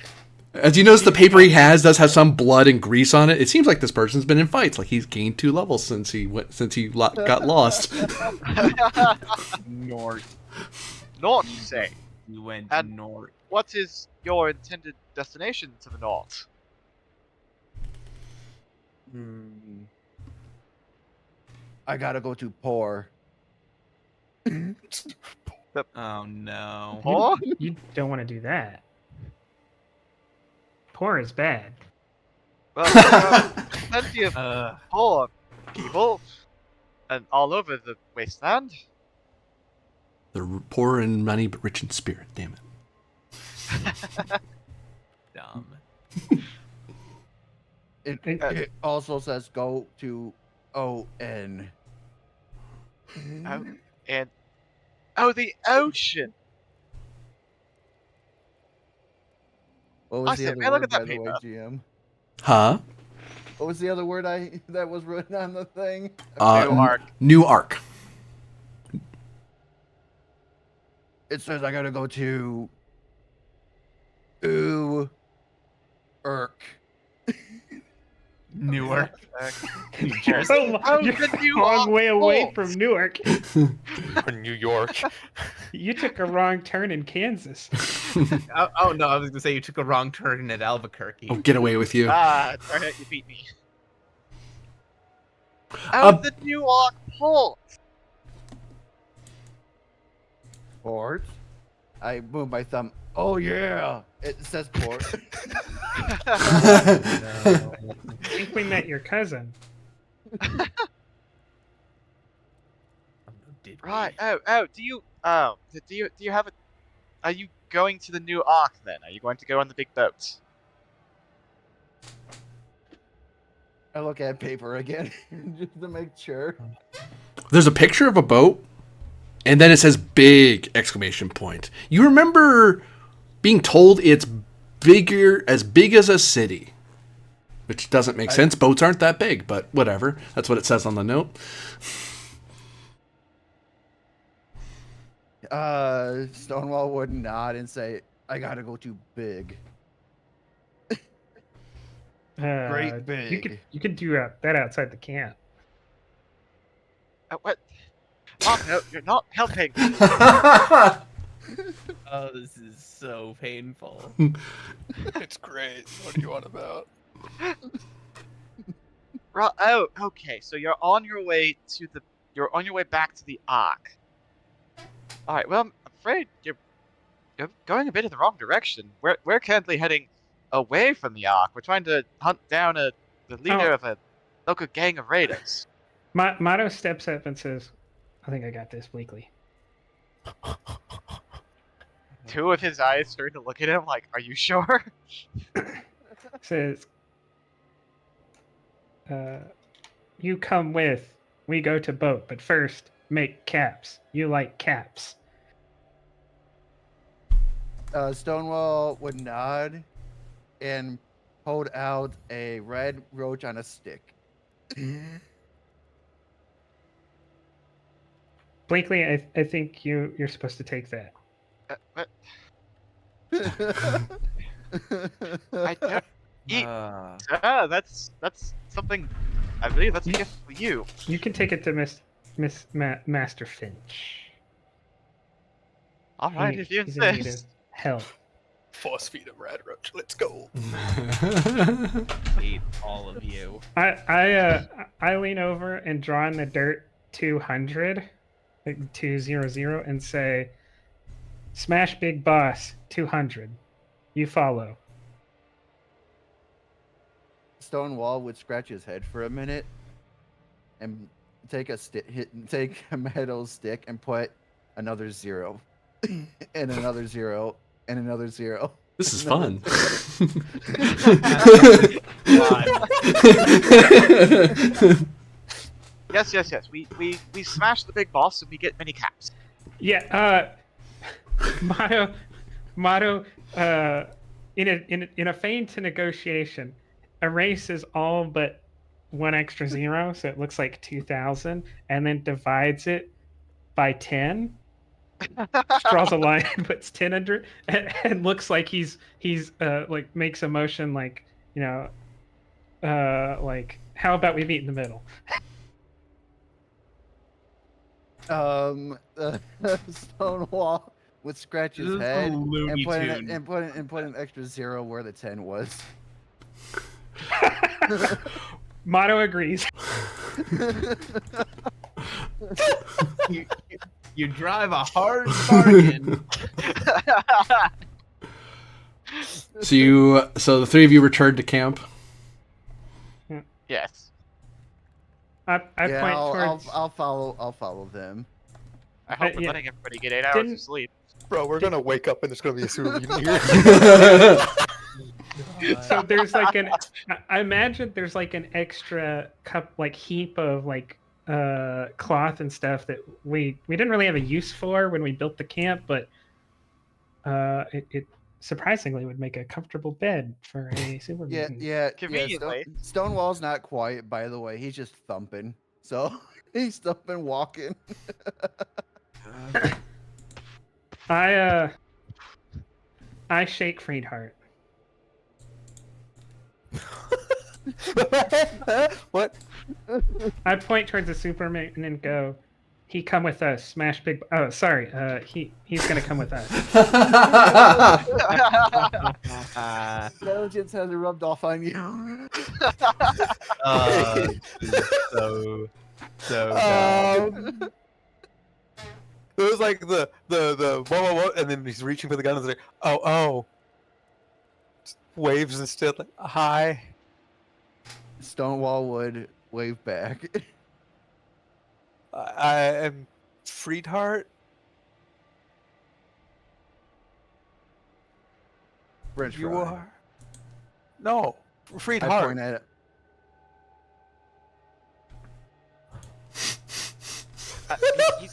As you notice, the paper he has does have some blood and grease on it. It seems like this person's been in fights. Like he's gained 2 levels since he got lost. North. North, you say? You went And- north. What is your intended destination to the north? I gotta go to Poor. Oh no. Or? You don't want to do that. Poor is bad. Well, there are plenty of Uh, poor people, and all over the wasteland. They're poor in money but rich in spirit. Damn it. dumb. It also says go to ON. Oh, and the ocean. What I was the said, other man, look word, at that by the way, paper. GM? Huh? What was the other word that was written on the thing? New arc. New Arc. It says I gotta go to Irk. Newark, New You're Jersey. a you're the a new long way away Oxford. from Newark. Or New York. You took a wrong turn in Kansas. Oh no, I was gonna say you took a wrong turn at Albuquerque. Oh, get away with you. Darn it, you beat me. Oh, the new port. Port. I move my thumb. Oh yeah, it says port. I think we met your cousin. Did we? Right. Oh. Do you have a? Are you going to the new Ark then? Are you going to go on the big boat? I look at paper again just to make sure. There's a picture of a boat, and then it says big exclamation point. You remember being told it's big as a city, which doesn't make sense. Boats aren't that big, but whatever. That's what it says on the note. Stonewall would nod and say, "I gotta go to big." Great big. You could do that outside the camp. What? No, you're not helping. Oh, this is so painful. It's great. What are you on about? Right. Oh, okay. So you're on your way back to the Ark. All right. Well, I'm afraid you're going a bit in the wrong direction. We're currently heading away from the Ark. We're trying to hunt down the leader of a local gang of raiders. Mato steps up and says, "I think I got this, Bleakley." Two of his eyes turn to look at him like, "Are you sure?" Says, "You come with. We go to boat, but first make caps. You like caps." Stonewall would nod and hold out a red roach on a stick. Bleakley, I think you're supposed to take that. But I don't. That's something. I believe that's a gift for you. You can take it to Master Finch. All right, if you He's in need of insist. help. Force feed him, Rad Roach. Let's go. Hate all of you. I lean over and draw in the dirt 200, like 200, and say, "Smash Big Boss 200. You follow." Stonewall would scratch his head for a minute and take a metal stick and put another 0 and another 0 and another 0. This is fun. Yes. We smash the big boss and we get many caps. Yeah, Motto, in a feint to negotiation, erases all but one extra 0, so it looks like 2,000, and then divides it by 10. Draws a line, puts 10 under it, and looks like he's like makes a motion like, like, how about we meet in the middle? Stonewall would scratch his This is head a Looney Tune. and put an extra 0 where the 10 was. Motto agrees. You drive a hard bargain. So the three of you returned to camp. Yes. I point towards. I'll follow them. I hope we're yeah. letting everybody get 8 hours Didn't- of sleep. Bro, we're gonna wake up and there's gonna be a super mutant here. So there's like I imagine there's like an extra heap of cloth and stuff that we didn't really have a use for when we built the camp, but it surprisingly would make a comfortable bed for a super mutant. Yeah. Conveniently. Stonewall's not quiet, by the way. He's just thumping. So he's thumping, walking. I shake Freedheart. What? I point towards the Superman and go, "He come with us. Smash big." Oh, sorry. He's gonna come with us. Intelligence has rubbed off on you. So It was like the whoa, and then he's reaching for the gun and he's like, oh. Waves instead, like, hi. Stonewall would wave back. I am Freedheart. French You fry. are? No, I Freedheart. point at it.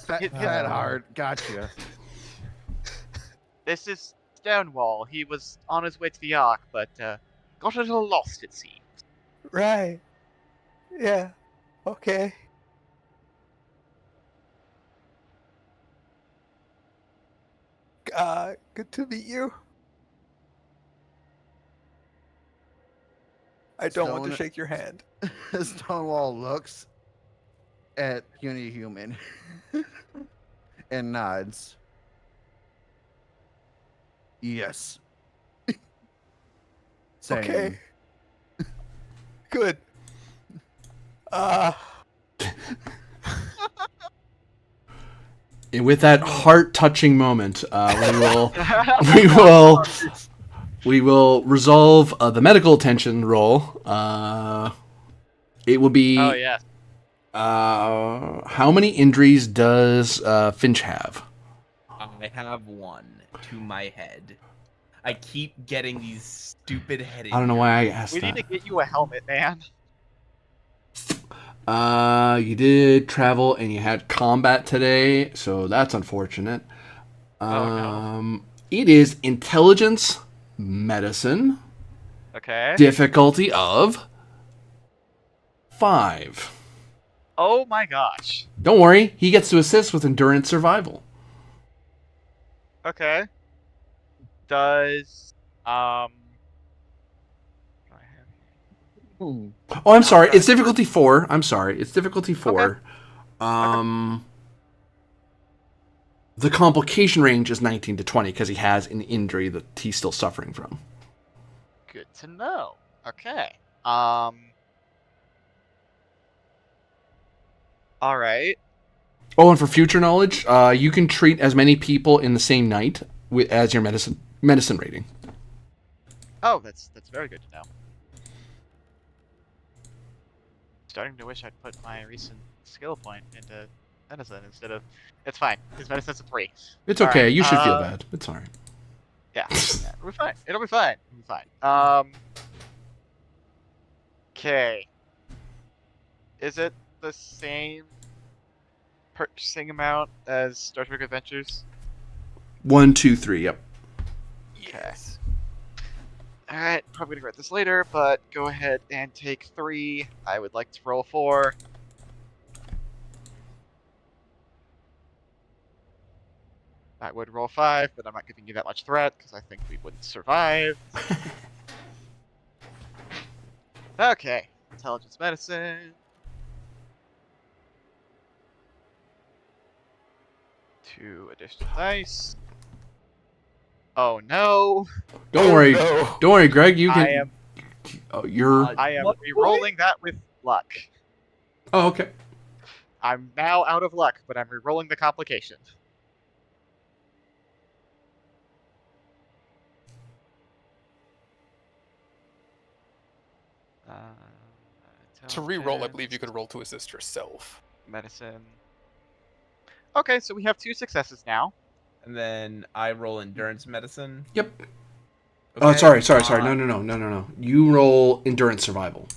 Fat hard. Gotcha. This is Stonewall. He was on his way to the Ark, but got a little lost, it seems. Right. Yeah. Okay. Good to meet you. I don't want to Stone- shake your hand. Stonewall looks at Puny Human and nods. Yes. Same. Okay. Good. And with that heart-touching moment, we will resolve the medical attention roll. It will be. Oh yeah. How many injuries does Finch have? I have one to my head. I keep getting these stupid head injuries. I don't know why I asked We that. need to get you a helmet, man. You did travel and you had combat today, so that's unfortunate. No. It is intelligence, medicine, Okay. difficulty of 5. Oh my gosh. Don't worry, he gets to assist with endurance survival. Okay. Does what do I have here? Hmm. Oh, I'm sorry. It's difficulty 4. I'm sorry. It's difficulty 4. The complication range is 19 to 20 because he has an injury that he's still suffering from. Good to know. Okay. All right. Oh, and for future knowledge, you can treat as many people in the same night as your medicine rating. Oh, that's very good to know. Starting to wish I'd put my recent skill point into medicine instead of. It's fine. His medicine's a 3. It's All okay. right, You should feel bad. It's all right. Yeah, it'll be fine. It'll be fine. It'll be fine. Okay. Is it the same purchasing amount as Star Trek Adventures? 1, 2, 3. Yep. Okay. Alright, probably gonna regret this later, but go ahead and take 3. I would like to roll 4. I would roll 5, but I'm not giving you that much threat because I think we wouldn't survive. Okay, intelligence medicine. 2 additional dice. Oh no! Don't worry. No. Don't worry, Greg. You can. I am I am What? re-rolling that with luck. Oh, okay. I'm now out of luck, but I'm re-rolling the complication. To re-roll, I believe you could roll to assist yourself. Medicine. Okay, so we have 2 successes now. And then I roll endurance medicine. Yep. Okay. Oh, sorry. No. You roll endurance survival.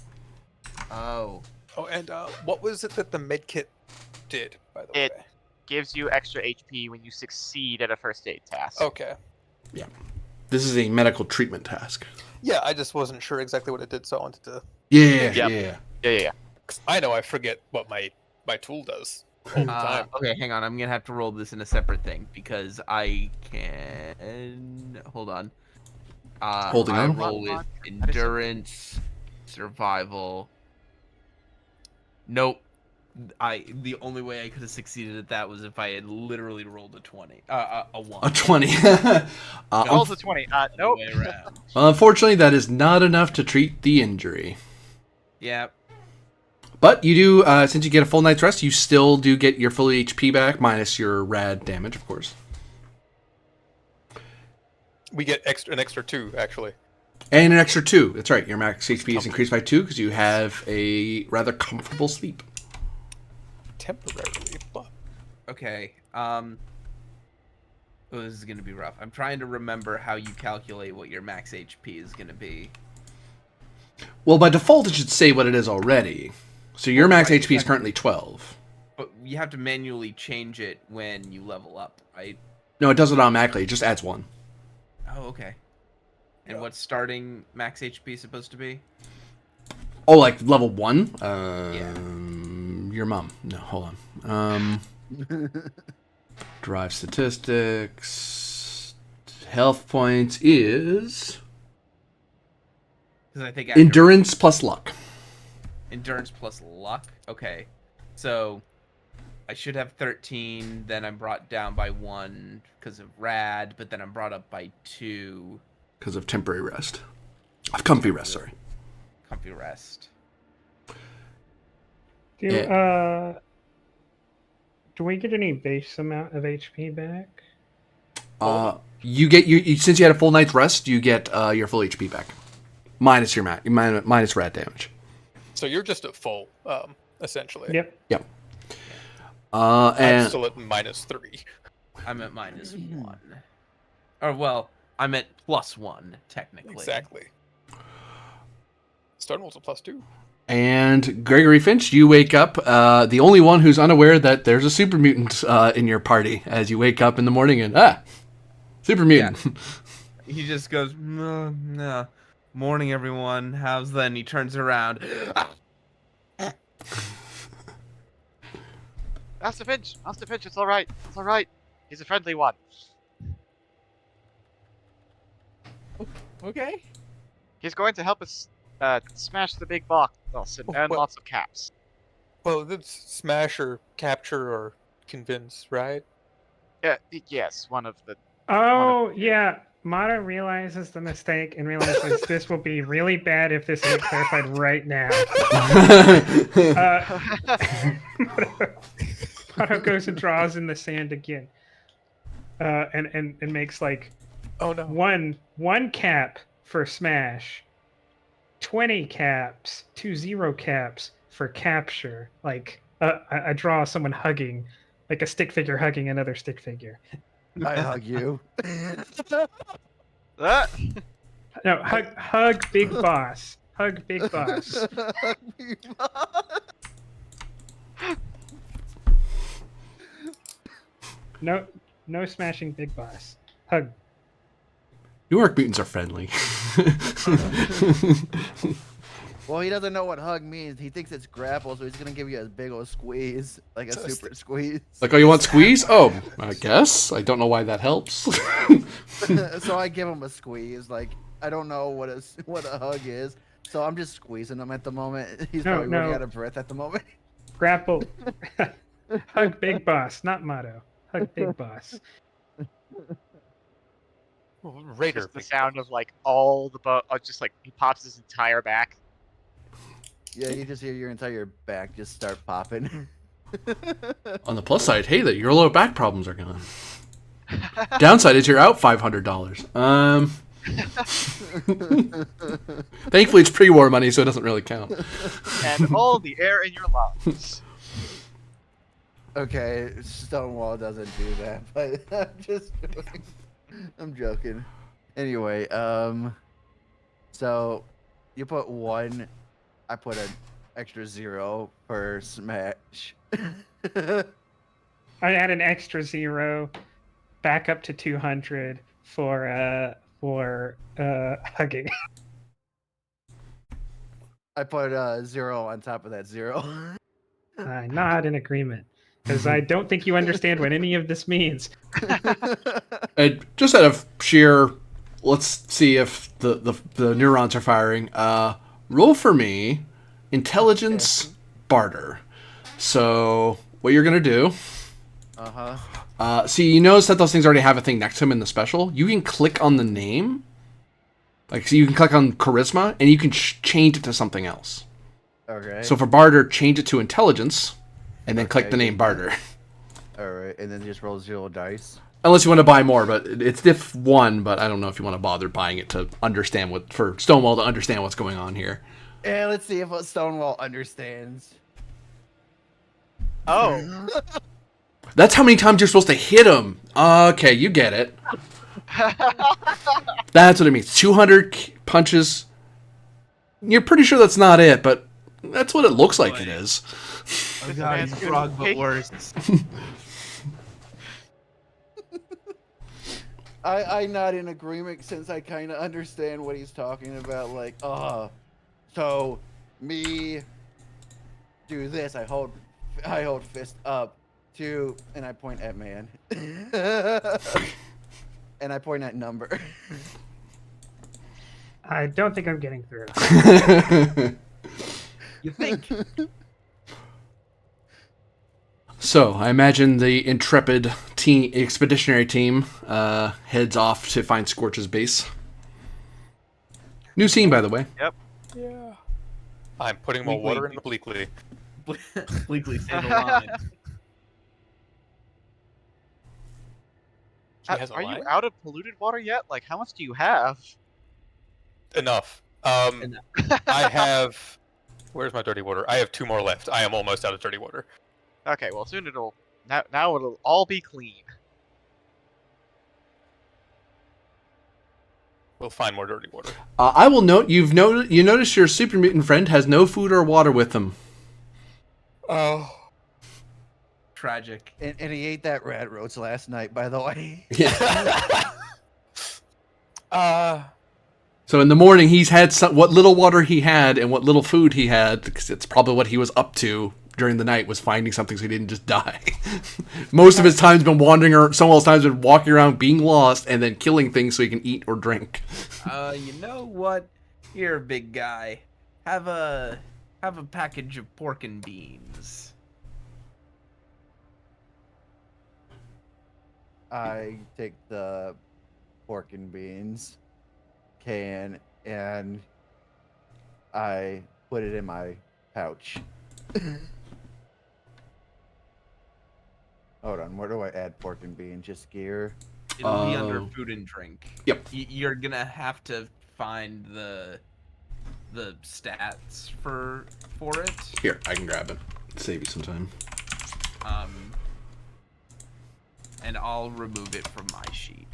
Oh. Oh, and what was it that the med kit did, by the It- way? Gives you extra HP when you succeed at a first aid task. Okay. This is a medical treatment task. Yeah, I just wasn't sure exactly what it did, so I wanted to. Yeah. Yep. Yeah. 'Cause I know I forget what my tool does. all the time. Okay, hang on. I'm gonna have to roll this in a separate thing because I can. Hold on. Holding I on? roll with That is something. endurance, survival. Nope. The only way I could have succeeded at that was if I had literally rolled a 20. A 1. A 20. Rolls a 20. Nope. Way around. Unfortunately, that is not enough to treat the injury. Yep. But you do, since you get a full night's rest, you still do get your full HP back, minus your rad damage, of course. We get an extra 2, actually. And an extra 2. That's right. Your max HP is increased by 2 because you have a rather comfortable sleep. Temporarily, but... Okay. Oh, this is gonna be rough. I'm trying to remember how you calculate what your max HP is gonna be. Well, by default, it should say what it is already. So your max Right, HP is currently 12. But you have to manually change it when you level up, right? No, it does it automatically. It just adds 1. Oh, okay. And what's starting max HP supposed to be? Oh, like level 1? Yeah. Your mom. No, hold on. Drive statistics. Health points is... Because I think after endurance plus luck. endurance plus luck. Okay. So I should have 13, then I'm brought down by 1 because of rad, but then I'm brought up by 2. Because of temporary rest. Of comfy rest, sorry. Comfy rest. Do we get any base amount of HP back? You get since you had a full night's rest, you get your full HP back, minus your minus rad damage. So you're just at full, essentially. Yep. Yep. I'm And still at -3. I'm at -1. Or, well, I'm at +1, technically. Exactly. Stone rolls a +2. and Gregory Finch, you wake up, the only one who's unaware that there's a super mutant in your party. As you wake up in the morning and super mutant. Yeah. He just goes, no. Morning, everyone. How's then? He turns around. Master Finch, it's all right. It's all right. He's a friendly one. Okay. He's going to help us smash the big boss and earn well- lots of caps. Well, that's smash or capture or convince, right? Yes, one of the. Oh, yeah. Mata realizes the mistake and realizes this will be really bad if this isn't clarified right now. Mata goes and draws in the sand again. And makes like Oh no. one cap for smash, 20 caps, 20 caps for capture. Like I draw someone hugging, like a stick figure hugging another stick figure. I hug you. Ah! No, hug big boss. Hug big boss. No smashing big boss. Hug. New York mutants are friendly. Well, he doesn't know what hug means. He thinks it's grapple, so he's gonna give you a big old squeeze, like a super squeeze. Like, oh, you want squeeze? Oh, I guess. I don't know why that helps. So I give him a squeeze. Like, I don't know what a hug is, so I'm just squeezing him at the moment. He's probably running out of breath at the moment. Grapple. Hug big boss, not motto. Hug big boss. Raider. Just the sound of like all the just like he pops his entire back. Yeah, you just hear your entire back just start popping. On the plus side, hey, your lower back problems are gone. Downside is you're out $500. Thankfully, it's pre-war money, so it doesn't really count. And all the air in your lungs. Okay, Stonewall doesn't do that, but I'm joking. Anyway, so you put 1, I put an extra 0 for smash. I add an extra 0 back up to 200 for hugging. I put 0 on top of that 0. Not in agreement. because I don't think you understand what any of this means. And just out of sheer, let's see if the neurons are firing. Roll for me, intelligence barter. So what you're gonna do? See, you notice that those things already have a thing next to them in the special. You can click on the name, like so you can click on charisma, and you can change it to something else. Okay. So for barter, change it to intelligence, and then click the name barter. All right, and then just roll 0 dice. Unless you want to buy more, but it's diff 1, but I don't know if you want to bother buying it to understand for Stonewall to understand what's going on here. Yeah, let's see if Stonewall understands. Oh. That's how many times you're supposed to hit him. Okay, you get it. That's what it means. 200 punches. You're pretty sure that's not it, but that's what it looks like it is. Oh god, he's frog, but worse. I'm not in agreement since I kind of understand what he's talking about. Like, so me do this. I hold fist up to, and I point at man, and I point at number. I don't think I'm getting through. You think? So, I imagine the intrepid expeditionary team heads off to find Scorch's base. New scene, by the way. Yep. Yeah. I'm putting more water in the Bleakly. Bleakly, stay the line. He has a Are line? you out of polluted water yet? Like, how much do you have? Enough. I have... Where's my dirty water? I have 2 more left. I am almost out of dirty water. Okay, well, soon it'll... Now it'll all be clean. We'll find more dirty water. I will note you notice your super mutant friend has no food or water with him. Oh. Tragic. And he ate that rat roach last night, by the way. Yeah. Uh, So in the morning, he's had what little water he had and what little food he had, because it's probably what he was up to during the night, was finding something so he didn't just die. Most of his time's been wandering, or Stonewall's time's been walking around being lost and then killing things so he can eat or drink. You know what? Here, big guy. Have a package of pork and beans. I take the pork and beans can and I put it in my pouch. Hold on, where do I add pork and beans? Just gear. It'll be under food and drink. Yep. You're gonna have to find the stats for it. Here, I can grab it. Save you some time. And I'll remove it from my sheet.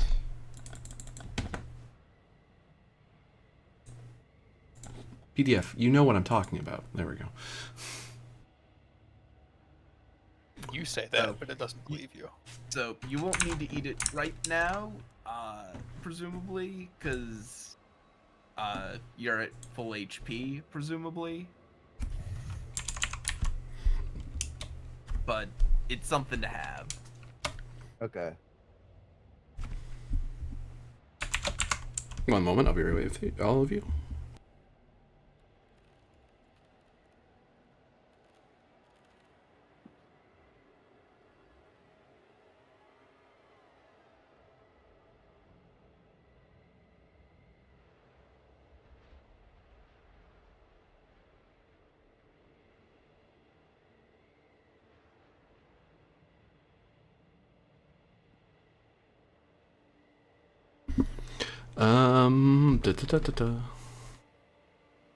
PDF, you know what I'm talking about. There we go. you say that, but it doesn't believe you. So you won't need to eat it right now, presumably, because you're at full HP, presumably. But it's something to have. Okay. One moment, I'll be right with you, all of you.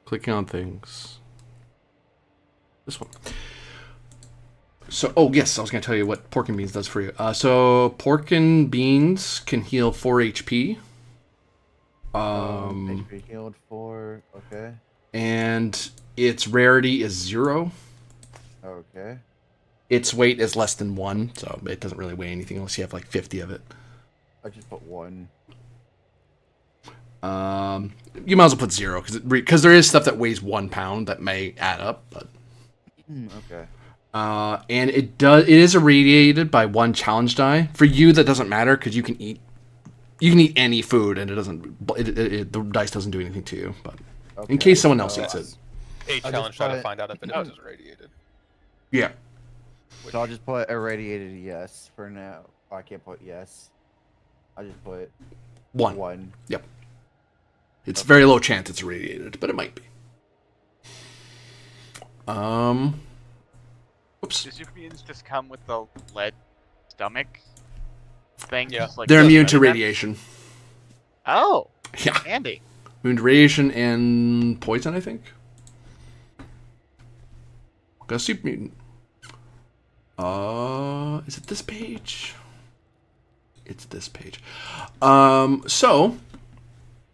Clicking on things. This one. So, oh yes, I was going to tell you what pork and beans does for you. So, pork and beans can heal 4 HP. HP healed 4. Okay. And its rarity is 0. Okay. Its weight is less than 1, so it doesn't really weigh anything unless you have like 50 of it. I just put 1. You might as well put 0 because there is stuff that weighs 1 pound that may add up. But Okay. And it is irradiated by 1 challenge die. For you, that doesn't matter because you can eat any food, and the dice doesn't do anything to you. But in case someone else eats it, A challenge try to find out if it is irradiated. yeah. So I'll just put irradiated yes for now. Oh, I can't put yes. I'll just put 1. Yep. It's very low chance it's irradiated, but it might be. Oops. Do super mutants just come with the lead stomach thing? Yeah. Just like They're the immune to medicine? radiation. Oh, Yeah. handy. Immune to radiation and poison, I think. Got a super mutant. Is it this page? It's this page. So,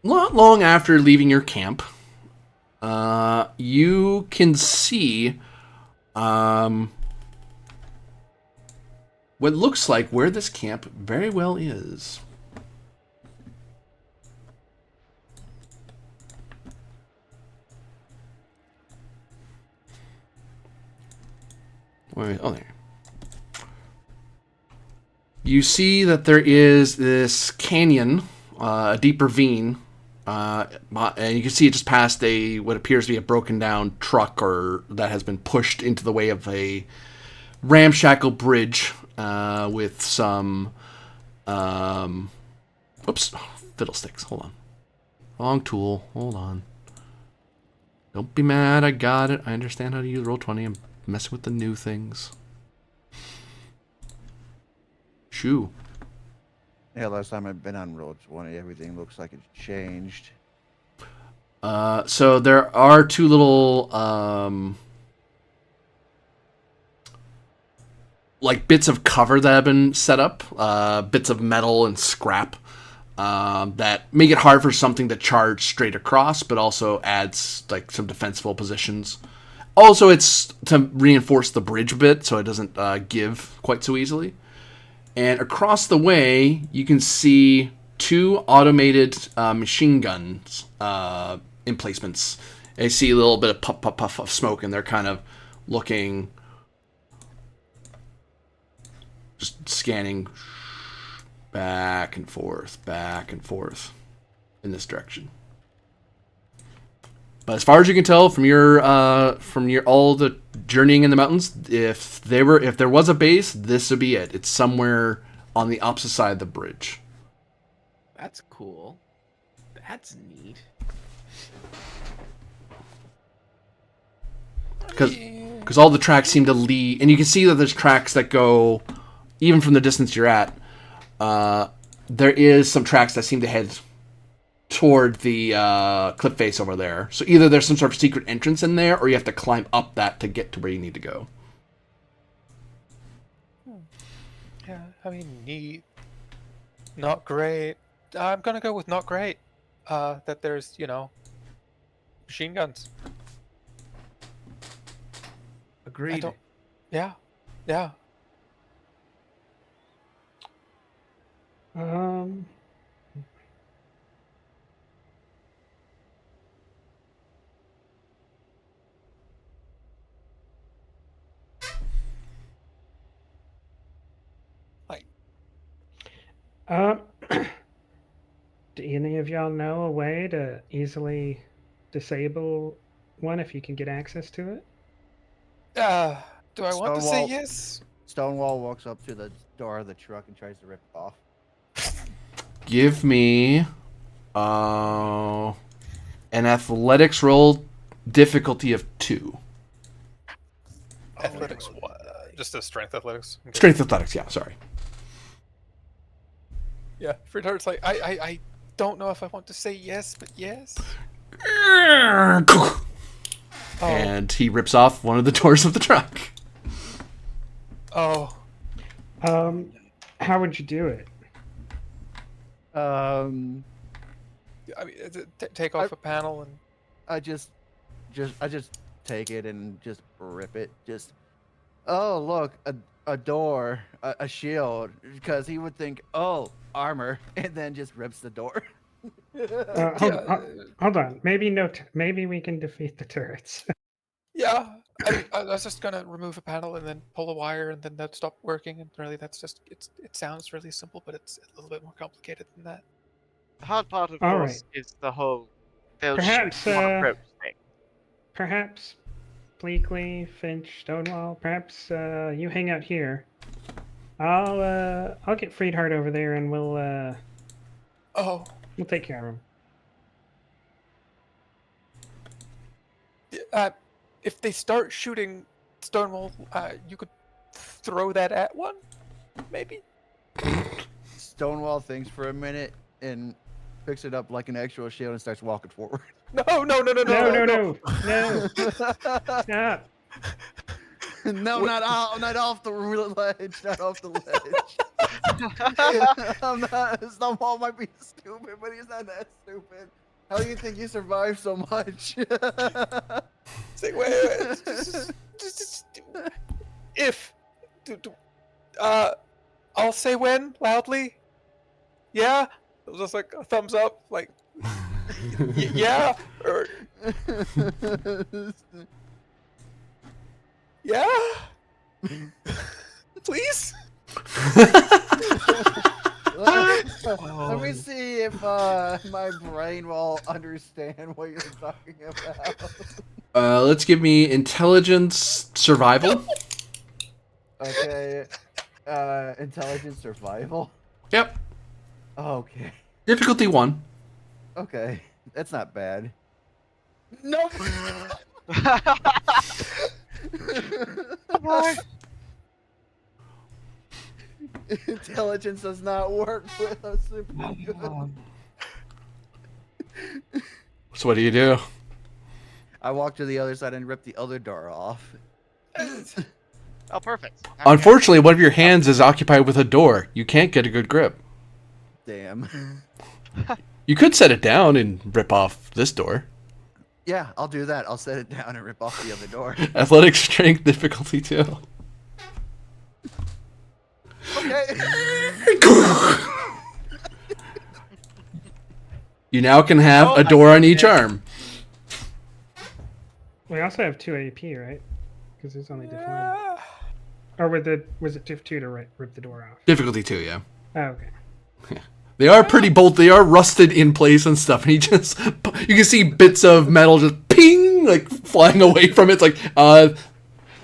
not long after leaving your camp, you can see, what looks like where this camp very well is. Wait, oh, there. You see that there is this canyon, a deep ravine, and you can see it just past what appears to be a broken down truck that has been pushed into the way of a ramshackle bridge with some, oops, fiddlesticks, hold on. Wrong tool, hold on. Don't be mad, I got it. I understand how to use Roll20. I'm messing with the new things. Shoo. Yeah, last time I've been on Roll20, everything looks like it's changed. So there are 2 little like bits of cover that have been set up, bits of metal and scrap that make it hard for something to charge straight across, but also adds like some defensible positions. Also, it's to reinforce the bridge a bit so it doesn't give quite so easily. And across the way, you can see 2 automated machine guns emplacements. I see a little bit of puff, puff, puff of smoke, and they're kind of looking, just scanning back and forth in this direction. But as far as you can tell from your all the journeying in the mountains, if there was a base, this would be it. It's somewhere on the opposite side of the bridge. That's cool. That's neat. Because all the tracks seem to lead, and you can see that there's tracks that go even from the distance you're at. There is some tracks that seem to head toward the cliff face over there. So either there's some sort of secret entrance in there, or you have to climb up that to get to where you need to go. Yeah, I mean, neat. Not great. I'm gonna go with not great. That there's, machine guns. Agreed. Yeah. Do any of y'all know a way to easily disable one if you can get access to it? Do I want to say Stonewall. yes? Stonewall walks up to the door of the truck and tries to rip it off. Give me an athletics roll, difficulty of 2. Athletics, what? Just a strength athletics? Okay. Strength athletics, yeah, sorry. Yeah, Freetart's like, I don't know if I want to say yes, but yes. And he rips off one of the doors of the truck. Oh. How would you do it? I mean, take off a panel and... I just take it and just rip it. Just, oh look, a door, a shield, because he would think, oh, armor, and then just rips the door. Hold on. Maybe maybe we can defeat the turrets. Yeah, I was just gonna remove a panel and then pull a wire and then that stopped working. And really, that's just it sounds really simple, but it's a little bit more complicated than that. The hard part, of All course, is the whole they'll Perhaps, shoot you on approach thing. Perhaps Bleakley, Finch, Stonewall, perhaps you hang out here. I'll get Friedhart over there and we'll take care of him. If they start shooting Stonewall, you could throw that at one, maybe. Stonewall thinks for a minute and picks it up like an actual shield and starts walking forward. No. No. Stop. No, not off the ledge. Not off the ledge. I'm not. Stonewall might be stupid, but he's not that stupid. How do you think you survived so much? Say, wait. I'll say when loudly. Yeah, it was just like a thumbs up, like yeah, or yeah, please. Let me see if my brain will understand what you're talking about. Let's give me intelligence survival. Okay. Intelligence survival. Yep. Okay. Difficulty 1. Okay. That's not bad. Nope. Intelligence does not work with a superhuman. So what do you do? I walk to the other side and rip the other door off. Oh, perfect. Unfortunately, one of your hands is occupied with a door. You can't get a good grip. Damn. You could set it down and rip off this door. Yeah, I'll do that. I'll set it down and rip off the other door. Athletic strength difficulty 2. Okay. You now can have a door on each arm. We also have 2 AP, right? Because there's only different. Or was it diff 2 to rip the door off? Difficulty 2, yeah. Oh, okay. They are pretty bold. They are rusted in place and stuff. And you can see bits of metal just ping, like flying away from it. It's like,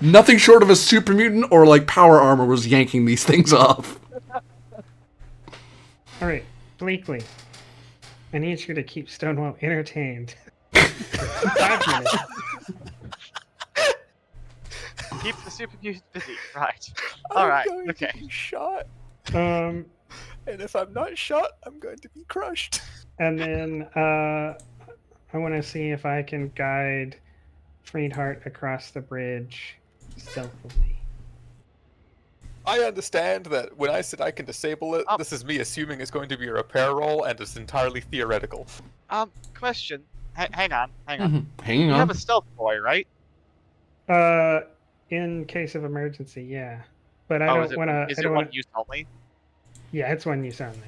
nothing short of a super mutant or like power armor was yanking these things off. All right, Bleakley, I need you to keep Stonewall entertained. For 5 minutes. Keep the super mutant busy. Right. All right. Okay. To be shot. And if I'm not shot, I'm going to be crushed. And then I want to see if I can guide Friedhart across the bridge stealthily. I understand that when I said I can disable it, this is me assuming it's going to be a repair roll, and it's entirely theoretical. Question. Hang on. Hanging You on. have a stealth boy, right? In case of emergency, yeah. But I Oh, don't want to. Is it one use only? Yeah, it's one use only.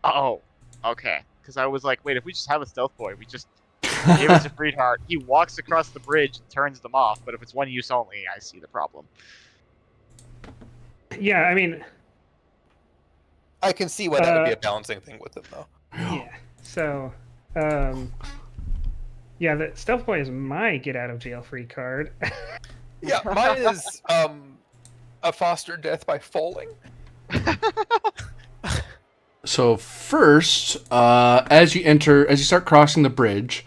Oh, okay. Because I was like, wait, if we just have a stealth boy, we just give it to Friedhart. He walks across the bridge and turns them off. But if it's one use only, I see the problem. Yeah, I mean, I can see why that would be a balancing thing with it, though. yeah. So, yeah, the stealth boy is my get out of jail free card. Yeah, mine is a foster death by falling. So first, as you start crossing the bridge,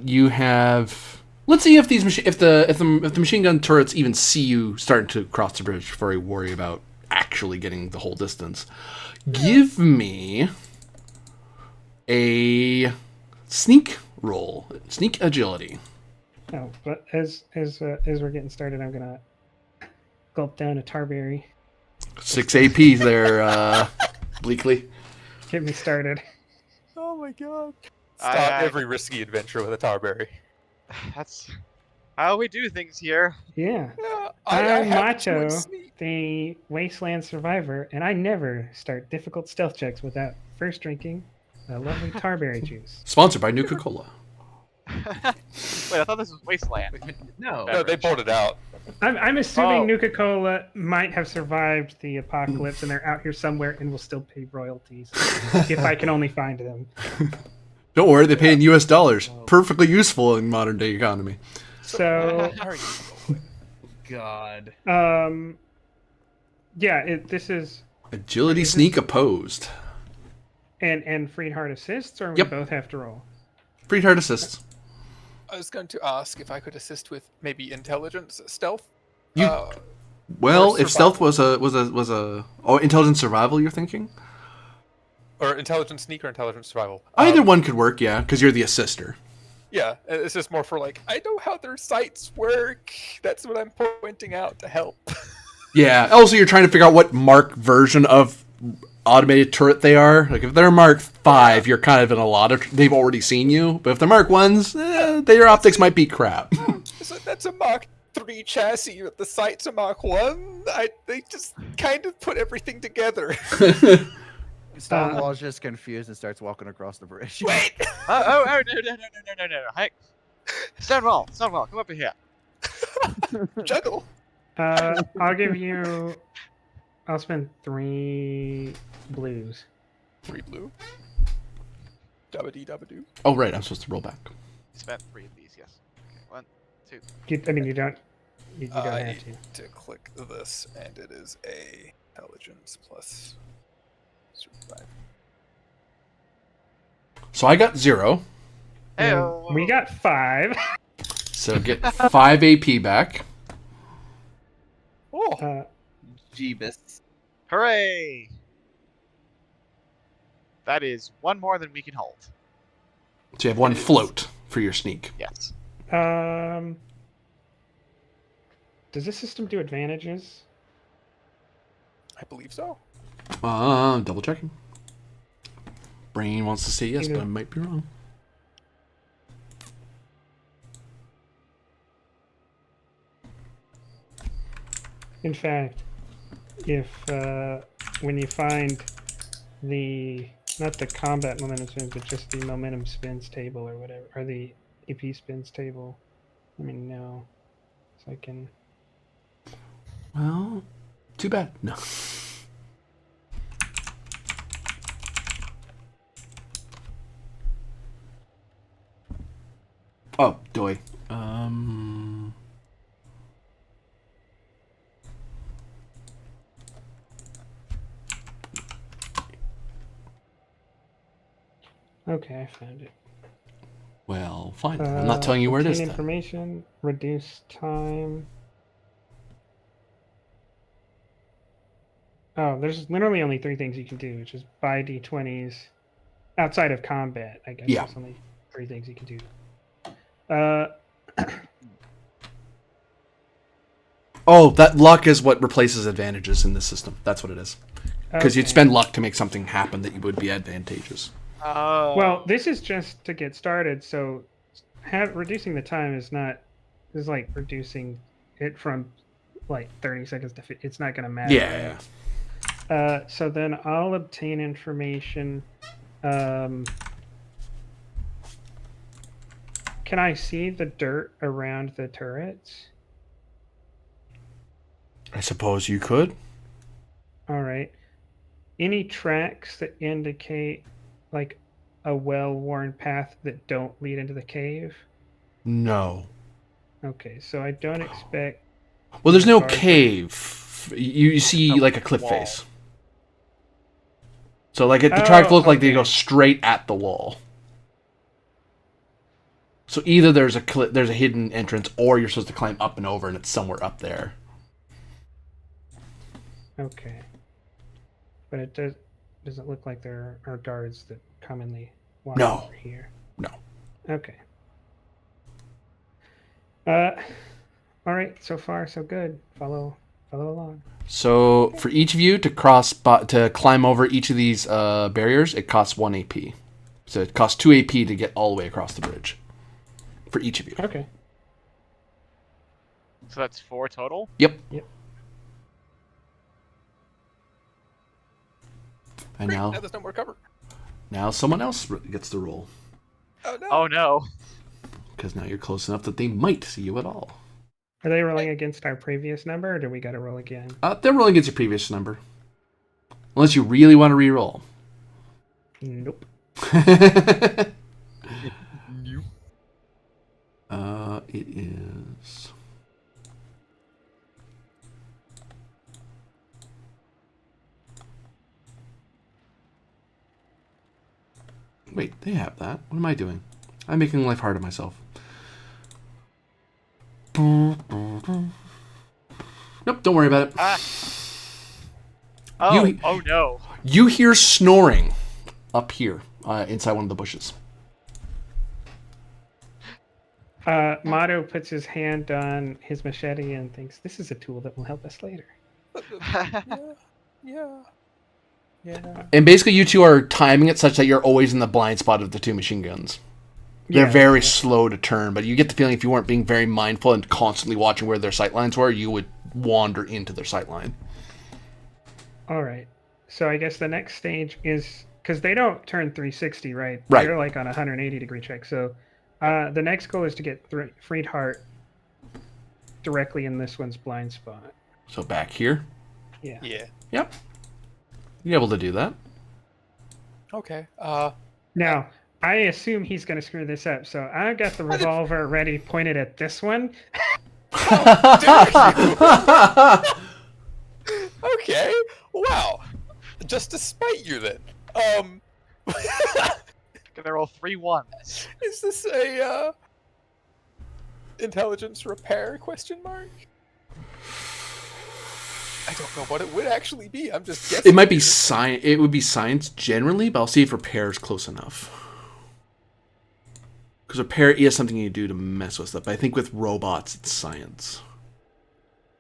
you have. Let's see if if the machine gun turrets even see you starting to cross the bridge before you worry about actually getting the whole distance. Give me a sneak roll, sneak agility. Oh, but as we're getting started, I'm gonna gulp down a tarberry. 6 AP there, Bleakley. Get me started. Oh my god. Start every risky adventure with a tarberry. That's how we do things here. Yeah. Yeah, I'm Macho, the Wasteland Survivor, and I never start difficult stealth checks without first drinking a lovely tarberry juice. Sponsored by Nuka-Cola. Wait, I thought this was Wasteland. No. No, they pulled it out. I'm assuming Oh. Nuka-Cola might have survived the apocalypse and they're out here somewhere and will still pay royalties if I can only find them. Don't worry, they pay in US dollars. Perfectly useful in modern day economy. So, God. yeah, this is Agility Is this- sneak opposed. and Freed Heart assists, or we Yep. both have to roll. Free hard assists. I was going to ask if I could assist with maybe intelligence, stealth. You- Uh, Well, Or if stealth was a intelligent survival, you're thinking? or intelligence sneak or intelligence survival. Either one could work, yeah, because you're the assister. Yeah, it's just more for like, I know how their sites work. That's what I'm pointing out to help. Yeah. Also, you're trying to figure out what Mark version of automated turret they are. Like, if they're Mark 5, you're kind of in a lot of... They've already seen you. But if they're Mark 1s, their optics might be crap. So that's a Mark 3 chassis, but the site's a Mark 1. They just kind of put everything together. Stonewall's just confused and starts walking across the bridge. Wait! Oh, no. Hey, Stonewall, come over here. Juggle! I'll give you. I'll spend 3 blues. 3 blue. Dabba-dee-dabba-doo. Oh, right. I'm supposed to roll back. Spent 3 of these, yes. Okay, 1, 2. I mean, you don't. You don't I have need to. to click this, and it is a intelligence plus survival. So I got 0. And we got 5. So get 5 AP back. Oh, Jeebus. Hooray! That is 1 more than we can hold. So you have 1 float for your sneak. Yes. Does this system do advantages? I believe so. Double checking. Brain wants to say yes, but I might be wrong. In fact, if when you find not the combat momentum spins, but just the momentum spins table or whatever, or the AP spins table, let me know so I can. Well, too bad. No. Oh, doy. Okay, I found it. Well, fine. I'm not telling you where it is. Obtain Then. information, reduce time. Oh, there's literally only 3 things you can do, which is buy d20s outside of combat. I guess Yeah. there's only 3 things you can do. Oh, that luck is what replaces advantages in this system. That's what it is. Because you'd Okay. spend luck to make something happen that would be advantageous. Oh. Well, this is just to get started, so reducing the time is like reducing it from like 30 seconds to it's not going to matter. Yeah. So then I'll obtain information. Can I see the dirt around the turrets? I suppose you could. All right. Any tracks that indicate like a well-worn path that don't lead into the cave? No. Okay, so I don't expect. Well, there's no Guard. cave. You see A like a cliff wall. face. So like the tracks look like they okay. go straight at the wall. So either there's a hidden entrance, or you're supposed to climb up and over, and it's somewhere up there. Okay. But it doesn't look like there are guards that commonly walk No. over here. No. Okay. All right. So far, so good. Follow along. So for each of you to to climb over each of these barriers, it costs 1 AP. So it costs 2 AP to get all the way across the bridge. For each of you. Okay. So that's 4 total? Yep. Yep. And Great, now there's no more cover. someone else gets the roll. Oh no. Oh no. because now you're close enough that they might see you at all. Are they rolling against our previous number, or do we got to roll again? They're rolling against your previous number. Unless you really want to re-roll. Nope. It is... Wait, they have that. What am I doing? I'm making life hard on myself. Nope, don't worry about it. Oh no. You hear snoring up here, inside one of the bushes. Mato puts his hand on his machete and thinks, this is a tool that will help us later. Yeah. And basically, you two are timing it such that you're always in the blind spot of the two machine guns. They're Yeah, very slow to turn, but you get the feeling if you weren't being very mindful and constantly watching where their sight lines were, you would wander into their sight line. All right. So I guess the next stage is, because they don't turn 360, right? Right. They're like on a 180-degree check. So the next goal is to get Friedhart directly in this one's blind spot. So back here. Yeah. Yeah. Yep. You're able to do that. Okay. Now, I assume he's going to screw this up, so I've got the revolver ready, pointed at this one. Okay. Wow. Just to spite you then. Gonna roll 3 ones. Is this a intelligence repair question mark? I don't know what it would actually be. I'm just guessing. It might be science. It would be science generally, but I'll see if repair is close enough. Because repair is something you do to mess with stuff. But I think with robots, it's science.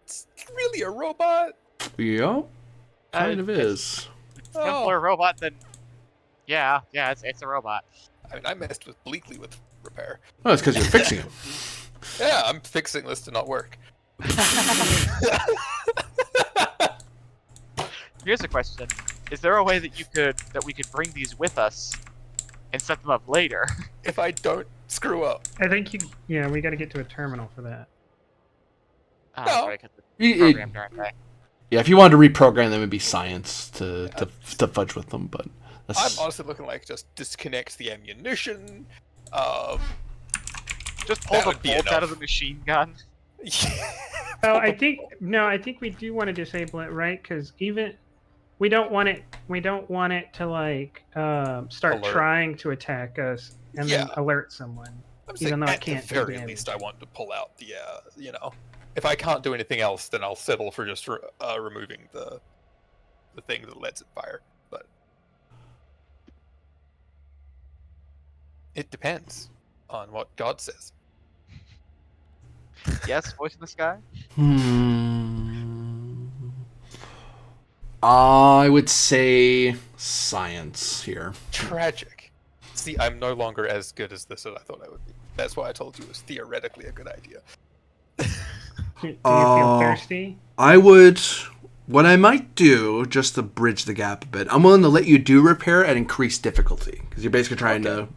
It's really a robot? Yep. Kind of It's is. simpler robot than. Yeah, it's a robot. I mean, I messed with Bleakly with repair. Oh, it's because you're fixing it. Yeah, I'm fixing this to not work. Here's a question: is there a way that we could bring these with us and set them up later? If I don't screw up. I think we got to get to a terminal for that. Oh, right, 'cause it's It- programmed, aren't they? Yeah, if you wanted to reprogram them, it'd be science to fudge with them. But that's... I'm honestly looking like just disconnect the ammunition. Just pull That the would be bolt out of enough. the machine gun. Oh, I think we do want to disable it, right? Because we don't want it to like start Alert. trying to attack us and then Yeah. alert someone. I'm Even saying though it at the can't do very damage. least, I want to pull out the, if I can't do anything else, then I'll settle for just removing the thing that lets it fire. But it depends on what God says. Yes, voice in the sky. I would say science here. Tragic. See, I'm no longer as good as this as I thought I would be. That's why I told you it was theoretically a good idea. Do you feel thirsty? I would... What I might do, just to bridge the gap a bit, I'm willing to let you do repair at increased difficulty. Because you're basically trying to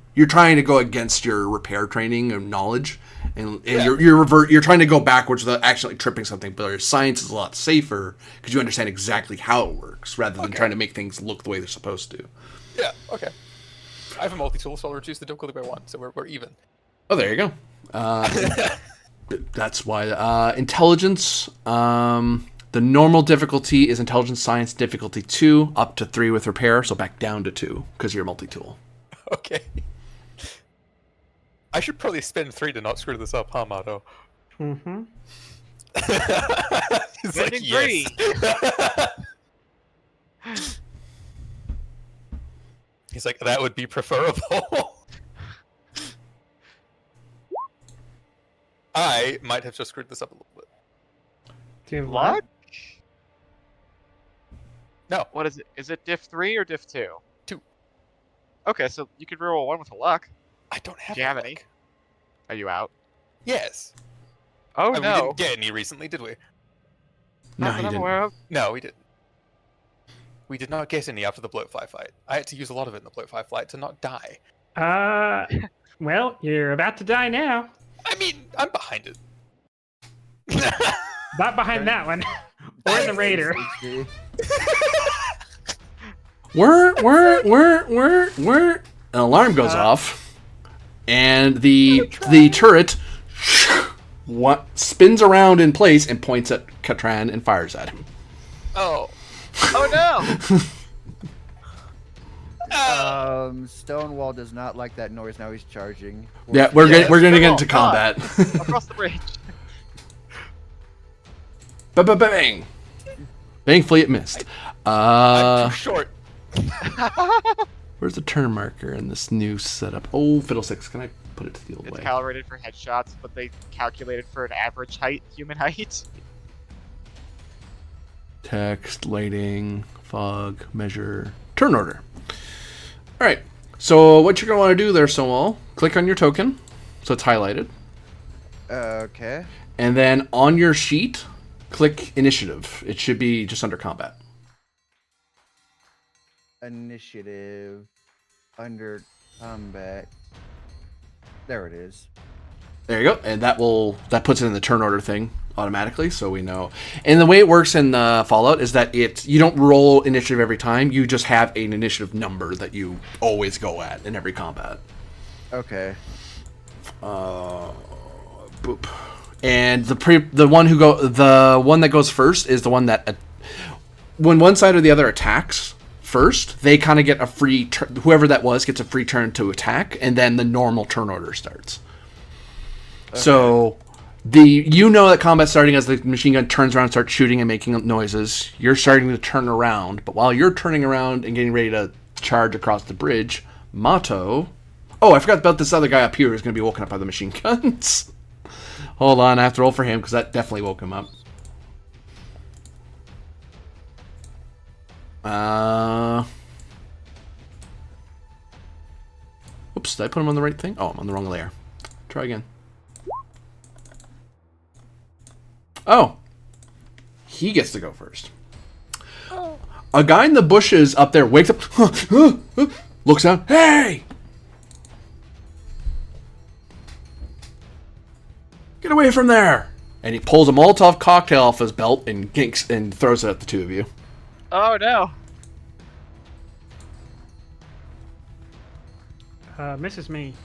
go against your repair training and knowledge. And you're trying to go backwards without actually tripping something. But your science is a lot safer because you understand exactly how it works rather than trying to make things look the way they're supposed to. Yeah, okay. I have a multi-tool, so I'll reduce the difficulty by 1, so we're even. Oh, there you go. That's why. Intelligence. The normal difficulty is intelligence science difficulty 2, up to 3 with repair, so back down to 2 because you're multi-tool. Okay. I should probably spend 3 to not screw this up, huh, Mato? Mm-hmm. He's Spending yes. He's like, that would be preferable. I might have just screwed this up a little bit. Do you have Luck? No. What is it? Is it diff 3 or diff 2? 2. Okay, so you could roll 1 with a luck. I don't have Do you have luck. any? Are you out? Yes. Oh We no! didn't get any recently, did we? No, Not he that I'm didn't. aware of. No, we didn't. We did not get any after the bloatfly fight. I had to use a lot of it in the bloatfly fight to not die. Well, you're about to die now. I mean, I'm behind it. Not behind that one. Or the raider. HD. An alarm goes off, and the turret spins around in place and points at Katran and fires at him. Oh. Oh no! Stonewall does not like that noise. Now he's charging. Yeah, we're gonna get into combat. Across the bridge. Bang! Thankfully, it missed. I'm too short. Where's the turn marker in this new setup? Oh, fiddlesticks! Can I put it to the old It's way? calibrated for headshots, but they calculated for an average height, human height. Text, lighting, fog, measure, turn order. All right. So what you're gonna want to do there, Stonewall? Click on your token, so it's highlighted, Okay. and then on your sheet, click initiative. It should be just under combat. Initiative under combat. There it is. There you go, and that puts it in the turn order thing automatically, so we know. And the way it works in Fallout is that you don't roll initiative every time. You just have an initiative number that you always go at in every combat. Okay. Boop. And the one that goes first is the one that when one side or the other attacks first, they kind of get a free whoever that was gets a free turn to attack, and then the normal turn order starts. Okay. So you know that combat's starting as the machine gun turns around and starts shooting and making noises. You're starting to turn around, but while you're turning around and getting ready to charge across the bridge, Mato... Oh, I forgot about this other guy up here who's going to be woken up by the machine guns. Hold on, I have to roll for him because that definitely woke him up. Oops, did I put him on the right thing? Oh, I'm on the wrong layer. Try again. Oh. He gets to go first. A guy in the bushes up there wakes up, looks down, hey! Get away from there! And he pulls a Molotov cocktail off his belt and ginks and throws it at the two of you. Oh no! Misses me.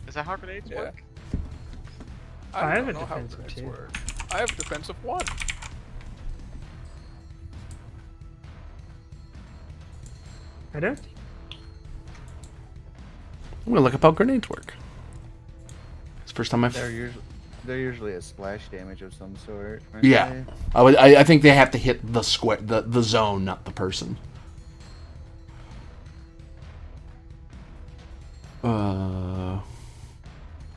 Is that how grenades Yeah. work? I have don't a know how defensive grenades too. work. I have a defensive 1. I don't. I'm gonna look up how grenades work. It's the first time I've... They're usually a splash damage of some sort. aren't Yeah. they? I think they have to hit the square, the zone, not the person.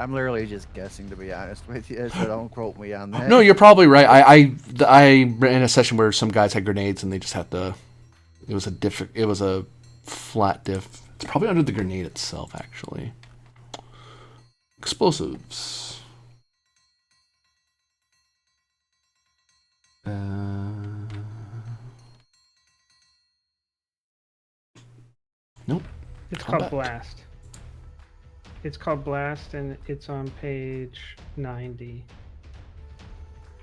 I'm literally just guessing, to be honest with you, so don't quote me on that. No, you're probably right. I ran a session where some guys had grenades and they just had to. It was a flat diff. It's probably under the grenade itself, actually. Explosives. Nope. It's Combat. called Blast. It's called Blast, and it's on page 90.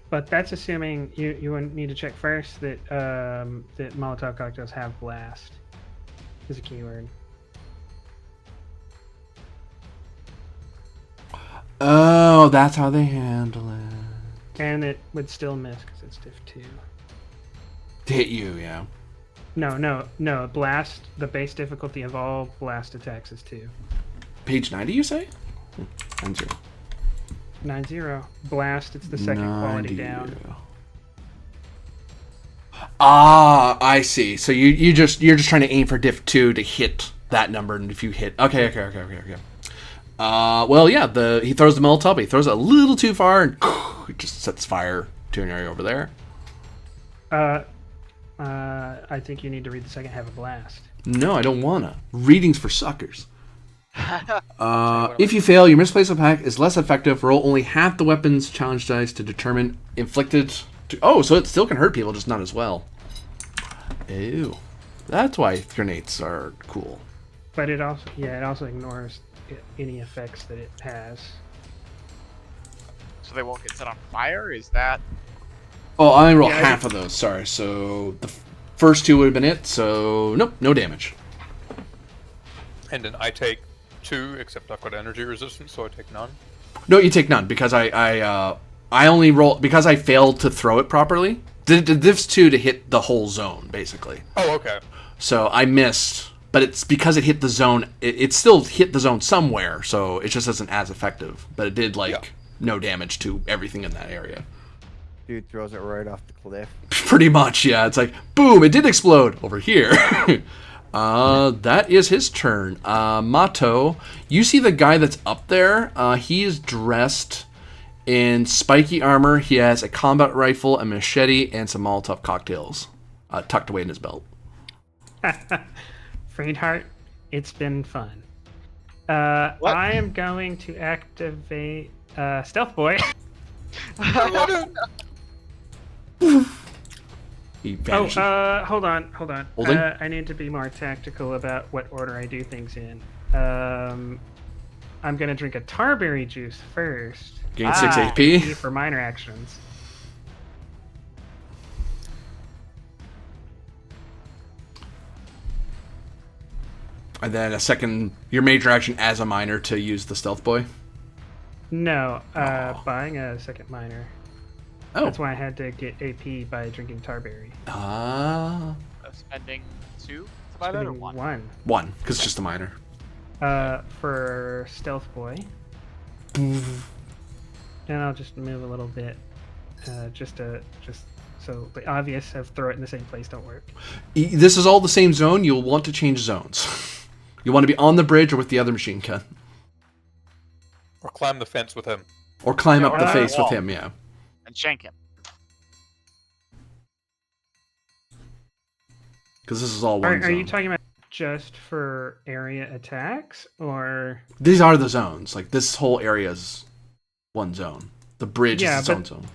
But that's assuming you would need to check first that that Molotov cocktails have Blast is a keyword. Oh, that's how they handle it. And it would still miss because it's diff 2. To hit you, yeah. No. Blast, the base difficulty of all blast attacks is 2. Page 90, you say? 90. 9-0. Blast, it's the second quality down. Ah, I see. So you're just trying to aim for diff 2 to hit that number, and if you hit... Okay. Well, yeah, he throws the Molotov, but he throws it a little too far, and it just sets fire to an area over there. I think you need to read the second half of Blast. No, I don't wanna. Reading's for suckers. If you fail, your misplaced attack is less effective. Roll only half the weapon's challenge dice to determine inflicted... Oh, so it still can hurt people, just not as well. Ew. That's why grenades are cool. But it also ignores any effects that it has. So they won't get set on fire? Is that... Oh, I only roll Yeah, I half of those. Sorry. So the first 2 would have been it. So nope, no damage. And then I take 2, except I've got energy resistance, so I take none. No, you take none because I only roll because I failed to throw it properly. The div's 2 to hit the whole zone basically. Oh, okay. So I missed, but it's because it hit the zone. It still hit the zone somewhere, so it just isn't as effective. But it did no damage to everything in that area. Dude throws it right off the cliff. Pretty much, yeah. It's like, boom, it did explode over here. That is his turn. Mato, you see the guy that's up there. He is dressed in spiky armor. He has a combat rifle, a machete, and some Molotov cocktails tucked away in his belt. Freedheart, it's been fun. What? I am going to activate Stealth Boy. He vanishes. Hold on. Holding? I need to be more tactical about what order I do things in. I'm gonna drink a tarberry juice first. Gain 6 AP AP. for minor actions. And then a second, your major action as a minor to use the stealth boy. No, Aw. buying a second minor. Oh. That's why I had to get AP by drinking tarberry. Ah. spending 2 to buy that, or Spending 1? 1, because it's just a minor. For Stealth Boy. And I'll just move a little bit, just so the obvious of throw it in the same place don't work. This is all the same zone. You'll want to change zones. You want to be on the bridge or with the other machine gun. Or climb the fence with him. Or climb up the or face with wall. him, yeah. And shank him. Because this is all one Are zone. you talking about just for area attacks, or? These are the zones. Like, this whole area is one zone. The bridge Yeah, is its own but- zone.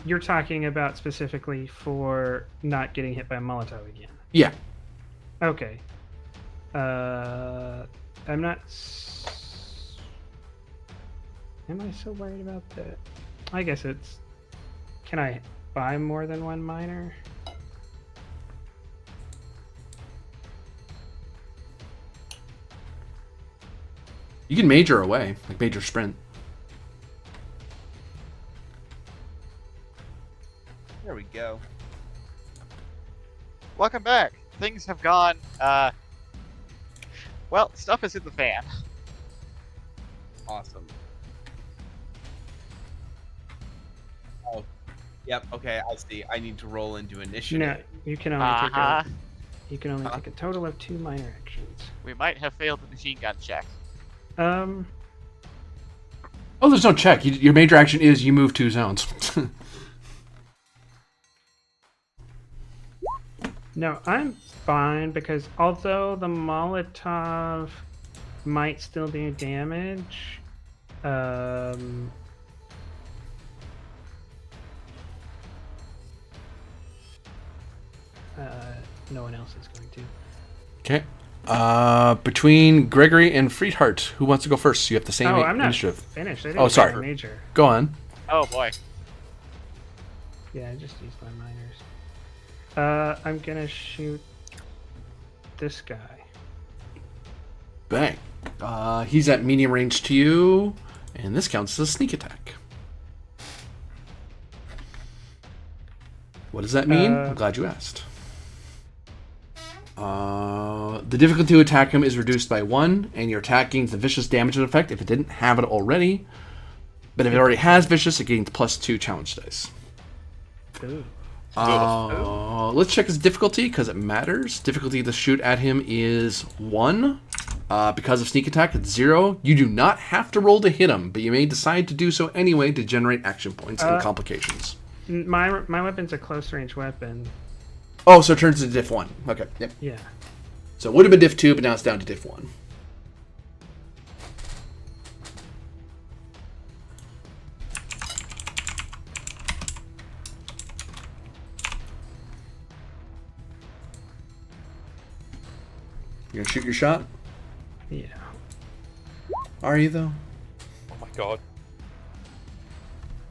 You're talking about specifically for not getting hit by a Molotov again. Yeah. Okay. I'm not. Am I so worried about that? I guess it's. Can I buy more than one minor? You can major away. Like, major sprint. There we go. Welcome back. Things have gone, well, stuff is in the fan. Awesome. Oh, yep. Okay, I see. I need to roll into initiative. No, you can only Uh-huh. take a total of 2 minor actions. We might have failed the machine gun check. Oh, there's no check. Your major action is you move 2 zones. No, I'm fine because although the Molotov might still do damage, no one else is going to. Okay. Between Gregory and Friedhart, who wants to go first? You have the same I'm not initiative. finished. I Oh, didn't get sorry. my major. Go on. Oh boy. Yeah, I just used my minors. I'm gonna shoot this guy. Bang. He's at medium range to you, and this counts as a sneak attack. What does that mean? I'm glad you asked. The difficulty to attack him is reduced by 1, and your attack gains the vicious damage effect if it didn't have it already. But if it already has vicious, it gains +2 challenge dice. Ooh. Let's check his difficulty because it matters. Difficulty to shoot at him is 1. Because of sneak attack, it's 0. You do not have to roll to hit him, but you may decide to do so anyway to generate action points and complications. My weapon's a close range weapon. Oh, so it turns into diff 1. Okay, yep. Yeah. So it would have been diff 2, but now it's down to diff 1. You gonna shoot your shot? Yeah. Are you though? Oh my god.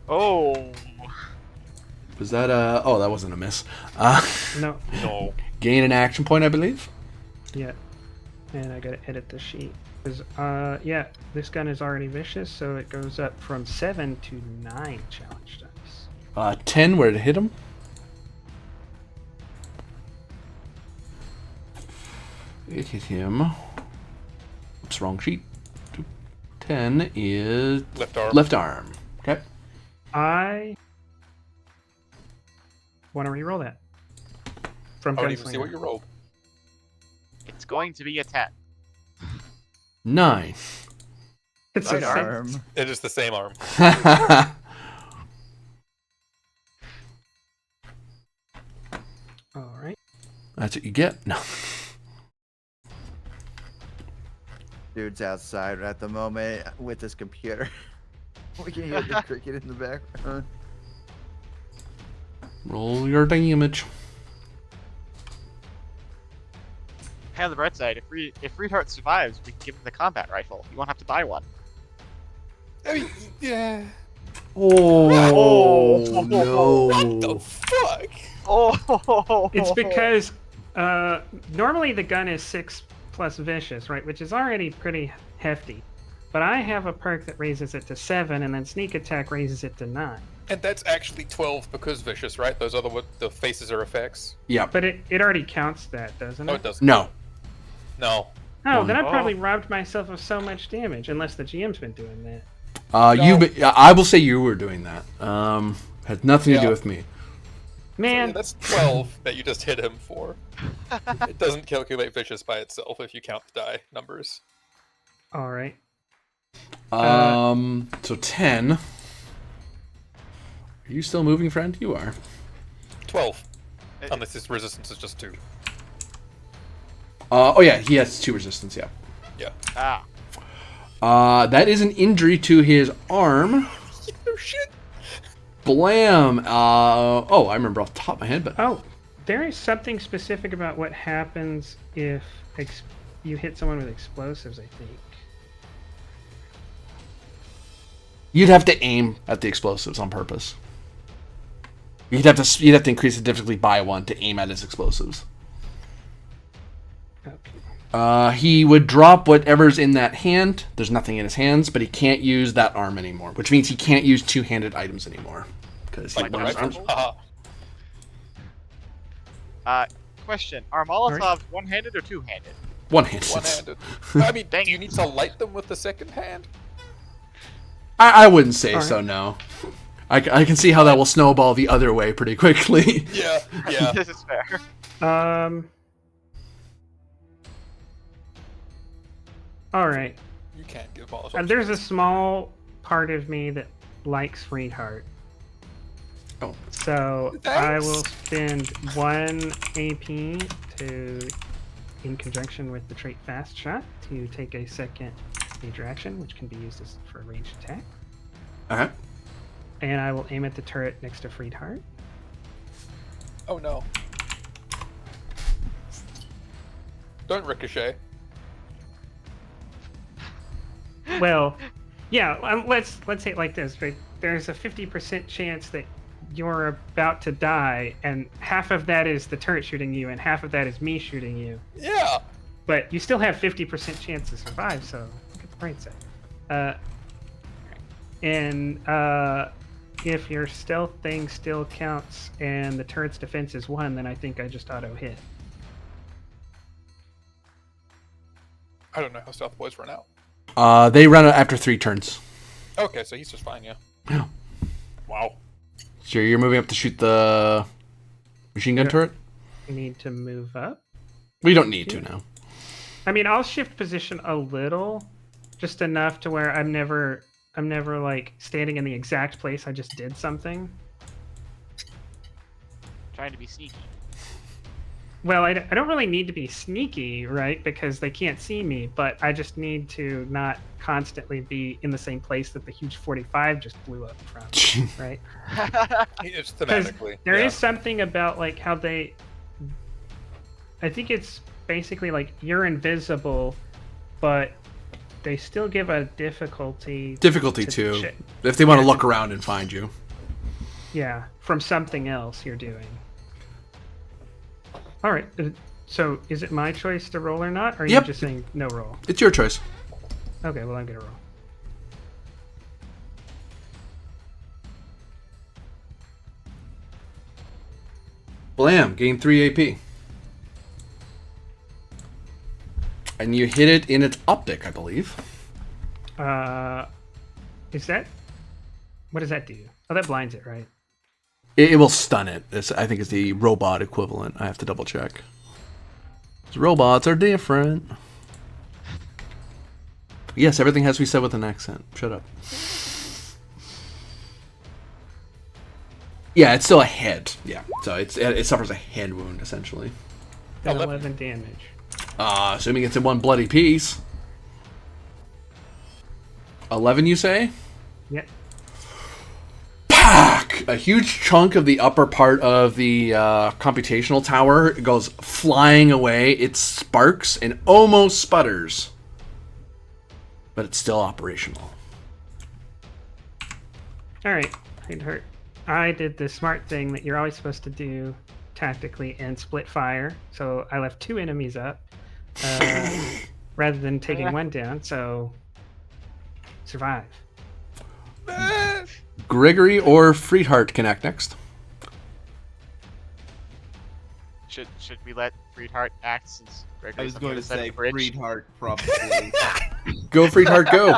Oh. Was that oh, that wasn't a miss. No. No. Gain an action point, I believe. Yeah. And I gotta edit the sheet. Cause yeah, this gun is already vicious, so it goes up from 7 to 9 challenge dice. 10. Where to hit him? It hit him. Oops, wrong sheet. 10 is Left arm. left arm. Okay. I want to re-roll that. From I don't even see Gunslinger. what you rolled. It's going to be a 10. 9. It's Right a 6. arm. It is the same arm. All right. That's what you get. No. Dude's outside at the moment with his computer. We can hear the cricket in the background. Roll your damage. Hey, on the bright side, if Reedheart survives, we can give him the combat rifle. You won't have to buy one. I mean, yeah. Oh, Oh. no. What the fuck? Oh. It's because normally the gun is 6 plus vicious, right? Which is already pretty hefty. But I have a perk that raises it to 7, and then sneak attack raises it to 9. And that's actually 12 because vicious, right? Those other the faces are effects. Yeah. But it already counts that, doesn't No, it? it doesn't. No. No. Oh, then I Oh. probably robbed myself of so much damage, unless the GM's been doing that. I will say you were doing that. Had nothing to do Yeah. with me. So, Man, yeah, that's 12 that you just hit him for. It doesn't calculate vicious by itself if you count the die numbers. all right. So 10. Are you still moving, friend? You are. 12. Unless his resistance is just 2. Oh yeah, he has 2 resistance. Yeah. Yeah. That is an injury to his arm. Oh shit. Blam. Oh, I remember off the top of my head, but Oh, there is something specific about what happens if you hit someone with explosives, I think. you'd have to aim at the explosives on purpose. You'd have to increase the difficulty by 1 to aim at his explosives. Okay. He would drop whatever's in that hand. There's nothing in his hands, but he can't use that arm anymore, which means he can't use 2-handed items anymore. Because Like one of his arms. Haha. Question: Are Molotovs one-handed or two-handed? One-handed. One-handed. I mean, Dang do you it. need to light them with the second hand? I wouldn't say Alright. so, no. I can see how that will snowball the other way pretty quickly. Yeah. Yeah. This is fair. All right. You can't give Molotov. There's a small part of me that likes Freedheart. Oh. So I will spend 1 AP in conjunction with the trait Fast Shot, to take a second major action, which can be used for a ranged attack. Okay. And I will aim at the turret next to Freedheart. Oh no. Don't ricochet. Well, yeah. Let's say it like this, right? There's a 50% chance that you're about to die, and half of that is the turret shooting you, and half of that is me shooting you. Yeah. But you still have 50% chance to survive, so look at the bright side. If your stealth thing still counts and the turret's defense is 1, then I think I just auto hit. I don't know how South Boys run out. They run it after 3 turns. Okay, so he's just fine, yeah. Yeah. Wow. So you're moving up to shoot the machine gun turret? You need to move up. We don't need to now. I mean, I'll shift position a little, just enough to where I'm never like standing in the exact place I just did something. Trying to be sneaky. Well, I don't really need to be sneaky, right? Because they can't see me, but I just need to not constantly be in the same place that the huge 45 just blew up from, right? It's Because thematically. there yeah. is something about like how I think it's basically like you're invisible, but they still give a difficulty. Difficulty to 2. check. If they want to Yeah, look around and find you. Yeah, from something else you're doing. All right. So is it my choice to roll or not? Or are Yep. you just saying no roll? It's your choice. Okay, well I'm gonna roll. Blam, gain 3 AP. And you hit it in its optic, I believe. Is that? What does that do? Oh, that blinds it, right? It will stun it. I think it's the robot equivalent. I have to double check. Robots are different. Yes, everything has to be said with an accent. Shut up. Yeah, it's still a head. Yeah, so it suffers a head wound essentially. 11 damage. Assuming it's in one bloody piece. 11, you say? Yep. Pack! A huge chunk of the upper part of the computational tower goes flying away. It sparks and almost sputters. But it's still operational. Alright, it hurt. I did the smart thing that you're always supposed to do tactically and split fire. So I left 2 enemies up rather than taking one down. So survive. Gregory or Friedhart can act next. Should we let Friedhart act since I Gregory's was on going the to other side of say the bridge? Friedhart, probably. Go, Friedhart, go!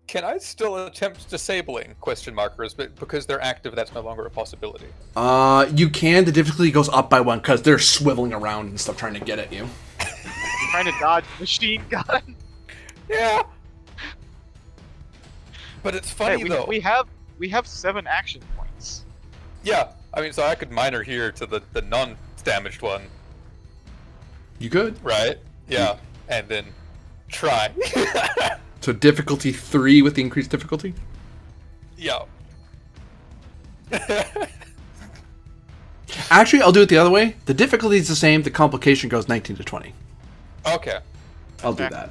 Can I still attempt disabling question markers, but because they're active, that's no longer a possibility? You can. The difficulty goes up by 1 because they're swiveling around and stuff trying to get at you. Trying to dodge machine gun. Yeah. But it's funny Hey, though. we have 7 action points. Yeah, I mean, so I could minor here to the non-damaged one, You could. right? Yeah, and then try. So difficulty 3 with the increased difficulty? Yeah. Actually, I'll do it the other way. The difficulty is the same. The complication goes 19 to 20. Okay. I'll do Okay. that.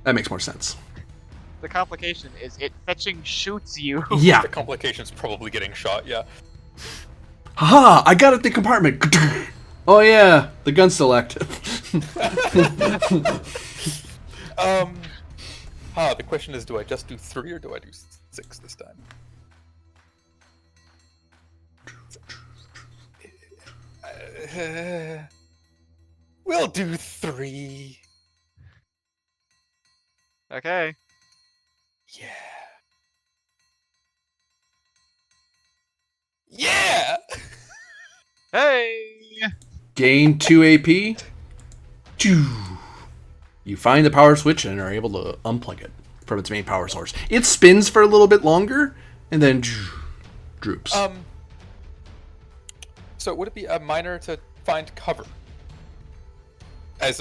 That makes more sense. The complication is it fetching shoots you. Yeah. The complication's probably getting shot, yeah. Haha! I got it. The compartment. Oh yeah, the gun's still active. The question is, do I just do 3 or do I do 6 this time? We'll do 3. Okay. Yeah. Yeah! Hey! Gain 2 AP. Choo. You find the power switch and are able to unplug it from its main power source. It spins for a little bit longer and then droops. So would it be a minor to find cover?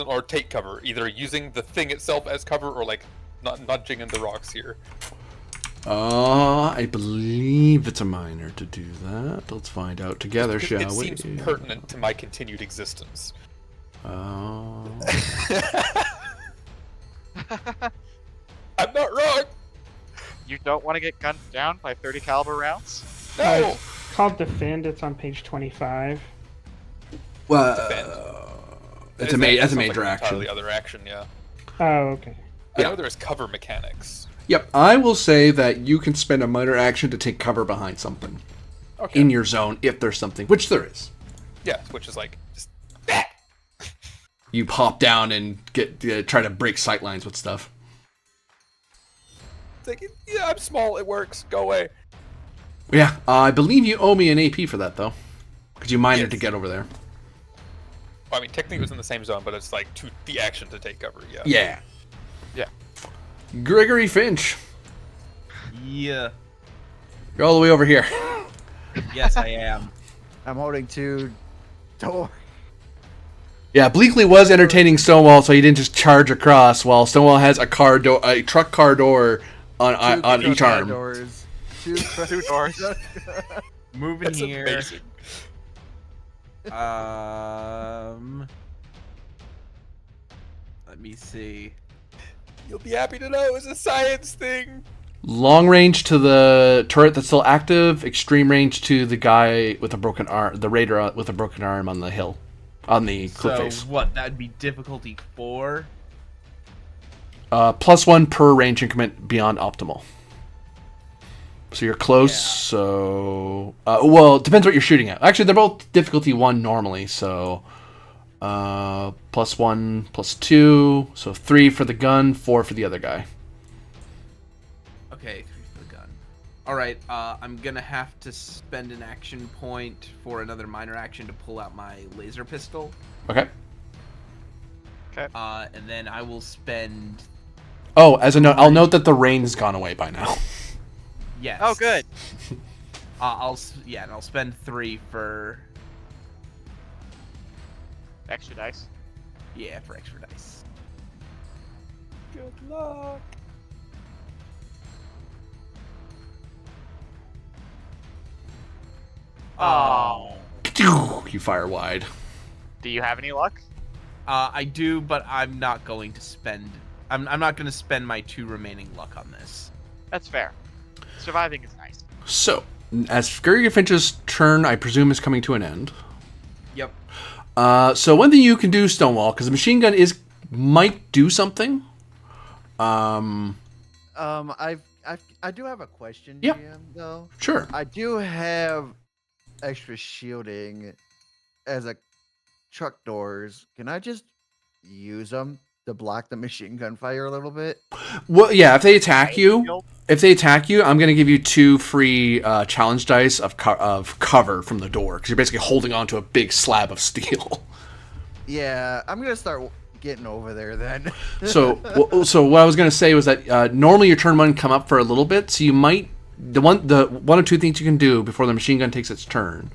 Or take cover, either using the thing itself as cover or like nudging in the rocks here. I believe it's a minor to do that. Let's find out together, shall It we? seems pertinent to my continued existence. Oh. I'm not wrong! Oh. You don't want to get gunned down by 30 caliber rounds? No! It's called Defend. It's on page 25. Well, that's a major action. Entirely other action, yeah. Oh, okay. I Yeah. know there's cover mechanics. Yep, I will say that you can spend a minor action to take cover behind something Okay. in your zone if there's something, which there is. Yeah, which is like just You pop down and try to break sightlines with stuff. it's like, yeah, I'm small, it works, go away. Yeah, I believe you owe me an AP for that though, because you minored to Yes. get over there. Well, I mean, technically it was in the same zone, but it's like the action to take cover, yeah. Yeah. Yeah. Gregory Finch, Yeah. you're all the way over here. Yes, I am. I'm holding 2 doors. Yeah, Bleakley was entertaining Stonewall, so he didn't just charge across. While Stonewall has a truck car door on each arm. Doors. 2 2 doors. Moving That's here. amazing. Let me see. You'll be happy to know it's a science thing. Long range to the turret that's still active. Extreme range to the guy with a broken arm, the raider with a broken arm on the hill, on the cliff So face. what? That'd be difficulty 4. +1 per range increment beyond optimal. So you're close. Yeah. So well, it depends what you're shooting at. Actually, they're both difficulty 1 normally. So +1, +2. So 3 for the gun, 4 for the other guy. Okay, 3 for the gun. All right. I'm gonna have to spend an action point for another minor action to pull out my laser pistol. Okay. And then I will spend. Oh, as a note, I'll note that the rain's gone away by now. Yes. Oh, good. And I'll spend 3 for Extra dice. for extra dice. Good luck. Oh. You fire wide. Do you have any luck? I do, but I'm not going to spend. I'm not going to spend my 2 remaining luck on this. That's fair. Surviving is nice. So, as Scurry Finch's turn, I presume, is coming to an end. Yep. So one thing you can do, Stonewall, because the machine gun might do something. I do have a question, Yeah. GM, though. Sure. I do have extra shielding as a truck doors. Can I just use them to block the machine gun fire a little bit? Well, yeah. If they attack you, Shield? I'm going to give you 2 free challenge dice of cover from the door, because you're basically holding onto a big slab of steel. Yeah, I'm gonna start getting over there then. So what I was going to say was that normally your turn 1 come up for a little bit, so you might the one or two things you can do before the machine gun takes its turn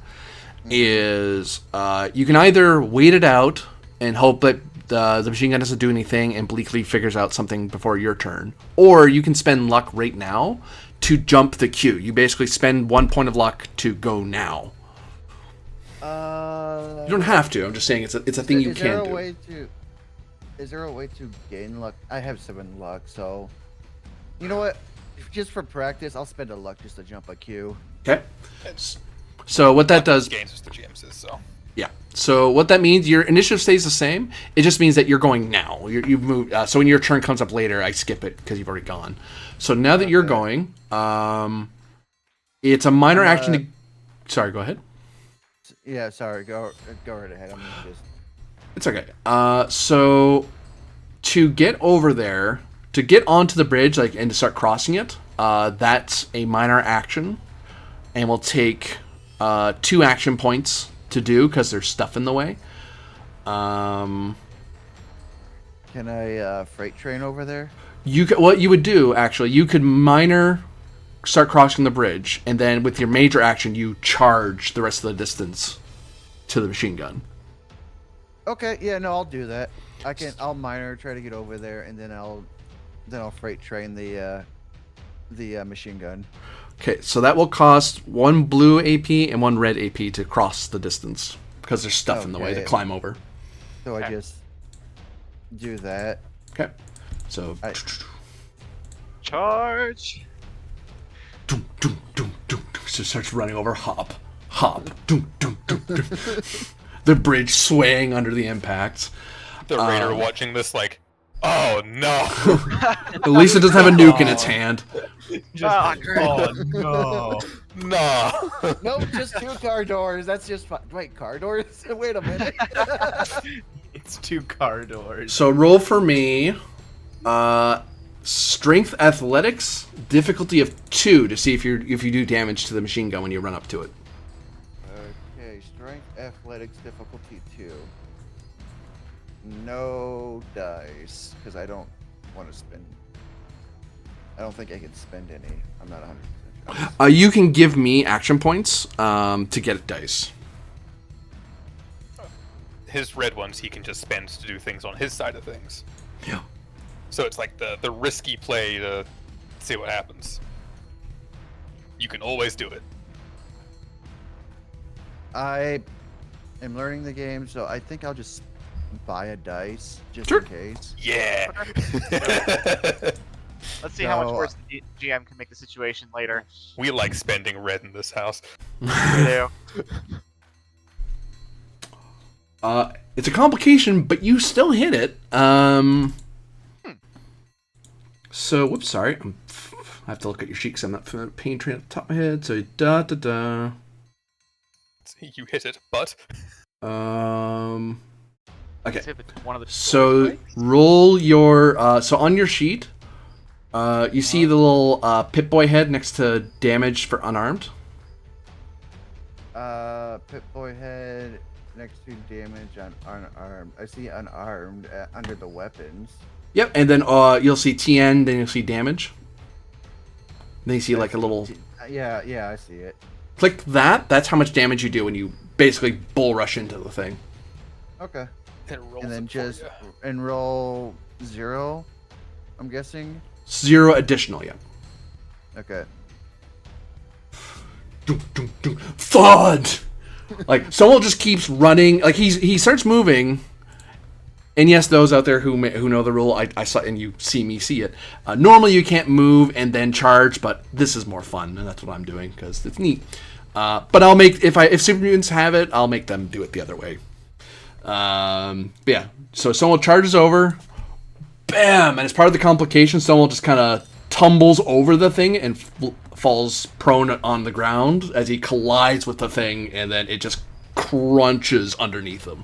is you can either wait it out and hope that the machine gun doesn't do anything and Bleakley figures out something before your turn, or you can spend luck right now to jump the queue. You basically spend 1 point of luck to go now. You don't have to. I'm just saying it's a thing you can do. Is there a way to gain luck? I have 7 luck, so you know what? Just for practice, I'll spend a luck just to jump a queue. Okay. So what that does, Games is the GM's is, so. yeah. So what that means, your initiative stays the same. It just means that you're going now. You've moved. So when your turn comes up later, I skip it because you've already gone. So now that you're going, it's a minor action to. Sorry, go ahead. Yeah, sorry. Go right ahead. I'm just. It's okay. So to get over there, to get onto the bridge, and to start crossing it, that's a minor action, and will take 2 action points to do because there's stuff in the way. Can I freight train over there? What you would do, actually, you could start crossing the bridge, and then with your major action, you charge the rest of the distance to the machine gun. Okay, yeah, no, I'll do that. I'll minor try to get over there, and then I'll freight train the machine gun. Okay, so that will cost 1 blue AP and 1 red AP to cross the distance because there's stuff in the way to Okay. climb over. So Okay. I just do that. Okay, so Charge. doom, doom, doom, doom, doom. So it starts running over. Hop, doom, doom, doom, doom. The bridge swaying under the impact. The raider watching this like, oh no. At least it doesn't have a nuke in its hand. Great. Oh no. No. Nope, just 2 car doors. That's just fine. Wait, car doors? Wait a minute. It's 2 car doors. So roll for me. Strength athletics, difficulty of 2 to see if you do damage to the machine gun when you run up to it. Okay, strength athletics difficulty 2. No dice, because I don't want to spend. I don't think I can spend any. I'm not 100%. You can give me action points to get dice. His red ones he can just spend to do things on his side of things. Yeah. So it's like the risky play to see what happens. You can always do it. I am learning the game, so I think I'll just buy a dice just Sure. in case. Yeah. Let's see how much So, worse the GM can make the situation later. We like spending red in this house. We do. It's a complication, but you still hit it. So, whoops, sorry. I have to look at your sheet because I'm not familiar with pain train at the top of my head. So, da-da-da. You hit it, but Okay. Is it one of the So, choice breaks? roll your... so, on your sheet, you see the little Pip-Boy head next to damage for unarmed. Pip-Boy head next to damage on unarmed. I see unarmed under the weapons. Yep, and then you'll see TN, then you'll see damage. Then you see like a little... Yeah, I see it. Click that. That's how much damage you do when you basically bull rush into the thing. Okay. it rolls And then it for just ya. enroll 0, I'm guessing. 0 additional, yeah. Okay. Thud! Like, someone just keeps running. Like, he starts moving. And yes, those out there who know the rule, I saw, and you see me see it. Normally, you can't move and then charge, but this is more fun, and that's what I'm doing because it's neat. But I'll make if super mutants have it, I'll make them do it the other way. But yeah, so someone charges over, bam, and as part of the complication, someone just kind of tumbles over the thing and falls prone on the ground as he collides with the thing, and then it just crunches underneath him.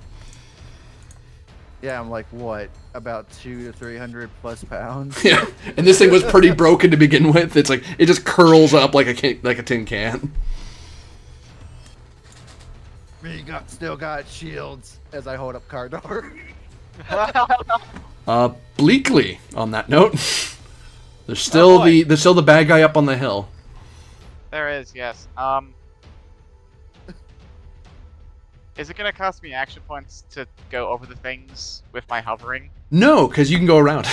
Yeah, I'm like, what? About 200 to 300 plus pounds? Yeah, and this thing was pretty broken to begin with. It's like it just curls up like a tin can. Me still got shields as I hold up Cardor. Bleakly. On that note, there's still the bad guy up on the hill. There is, yes. Is it gonna cost me action points to go over the things with my hovering? No, because you can go around.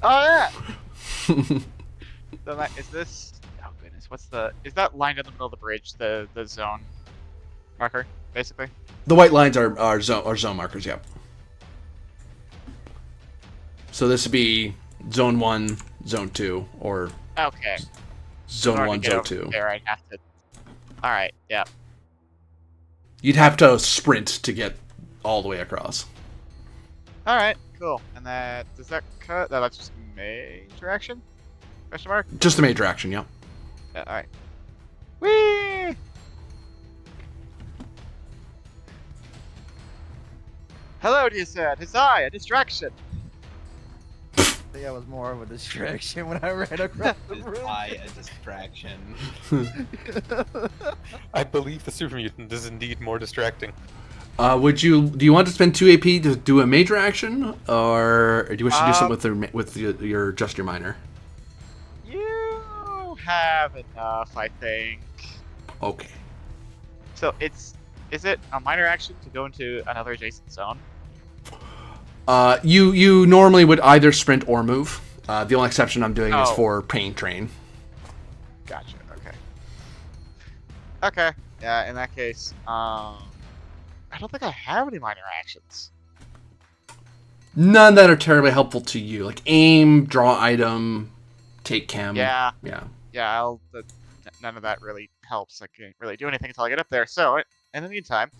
Oh yeah. So is this? Oh goodness, is that lined in the middle of the bridge? The zone marker, basically. The white lines are zone markers. Yep. So this would be zone 1, zone 2, or Okay. zone In order 1, to get zone over 2. There, I'd have to. All right. Yeah. You'd have to sprint to get all the way across. All right. Cool. And does that cut? No, that's just major action. Question mark. Just the major action. Yep. Yeah. All right. Whee! Hello, dear sir. Tis I, a distraction. I think I was more of a distraction when I ran across the Is room. I a distraction? I believe the super mutant is indeed more distracting. Do you want to spend 2 AP to do a major action, or do you wish to do something with your just your minor? You have enough, I think. Okay. So is it a minor action to go into another adjacent zone? You normally would either sprint or move. The only exception I'm doing is Oh. for pain train. Gotcha. Okay. Okay. Yeah. In that case, I don't think I have any minor actions. None that are terribly helpful to you, like aim, draw item, take chem. Yeah. Yeah. Yeah. None of that really helps. I can't really do anything until I get up there. So in the meantime,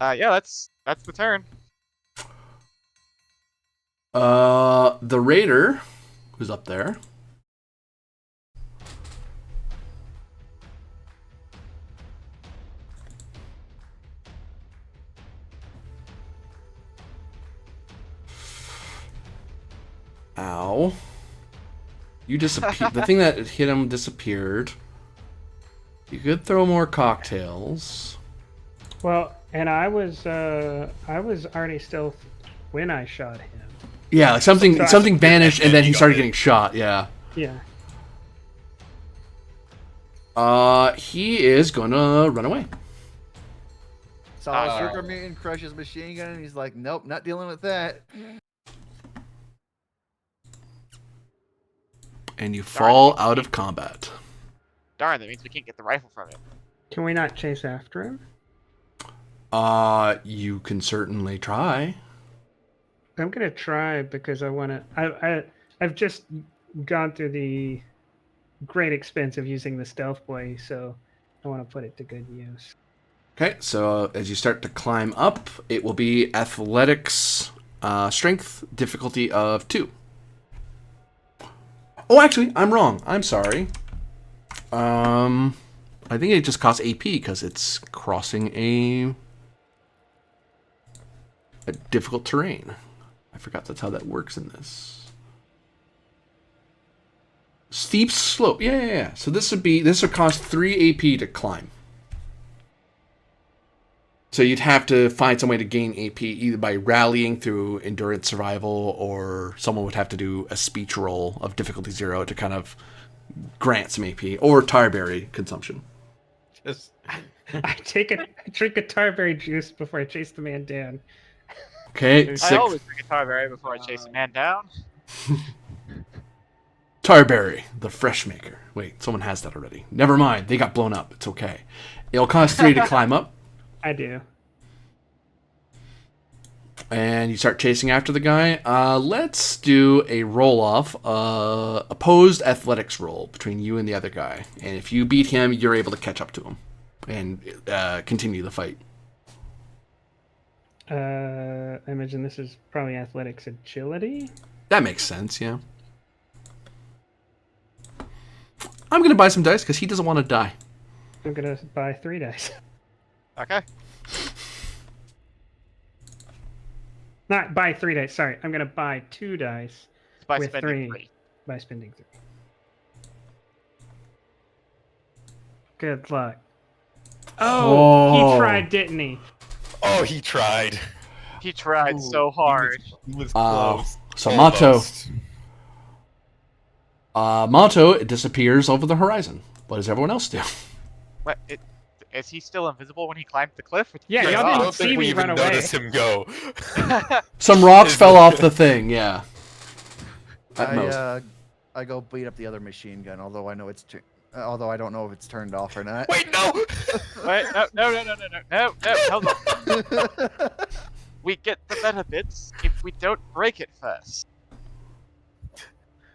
yeah, that's the turn. The raider, who's up there. Ow. You disappeared. The thing that hit him disappeared. You could throw more cocktails. Well, and I was already stealth when I shot him. Yeah, like something vanished and then he started getting shot, yeah. Yeah. He is gonna run away. Saw a Alright. super mutant crush his machine gun, and he's like, nope, not dealing with that. And you fall out of combat. Darn, that means we can't get the rifle from it. Can we not chase after him? You can certainly try. I'm gonna try because I want to. I've just gone through the great expense of using the stealth boy, so I want to put it to good use. Okay, so as you start to climb up, it will be athletics, strength, difficulty of 2. Oh, actually, I'm wrong. I'm sorry. I think it just costs AP because it's crossing a difficult terrain. I forgot that's how that works in this. Steep slope. Yeah. So this would cost 3 AP to climb. So you'd have to find some way to gain AP either by rallying through endurance survival, or someone would have to do a speech roll of difficulty 0 to kind of grant some AP, or tarberry consumption. Just I drink a tarberry juice before I chase the man down. Okay, I always drink a tarberry before I chase a man down. Tarberry, the fresh maker. Wait, someone has that already. Never mind, they got blown up. It's okay. It'll cost 3 to climb up. I do. And you start chasing after the guy. Let's do a roll-off, opposed athletics roll between you and the other guy. And if you beat him, you're able to catch up to him and continue the fight. I imagine this is probably athletics agility. That makes sense, yeah. I'm going to buy some dice because he doesn't want to die. I'm gonna buy 3 dice. Okay. Not buy 3 dice. Sorry, I'm gonna buy 2 dice By with spending 3. 3. By spending 3. Good luck. Oh, he tried, didn't he? Oh, he tried. He tried so hard. He was close. So Almost. Mato, it disappears over the horizon. What does everyone else do? What? Is he still invisible when he climbed the cliff? Yeah, I y'all don't didn't think see we me even run away. noticed him go. Some rocks fell off the thing, yeah. At most. I go beat up the other machine gun, although I know although I don't know if it's turned off or not. Wait, no! Wait, no, hold on. We get the benefits if we don't break it first.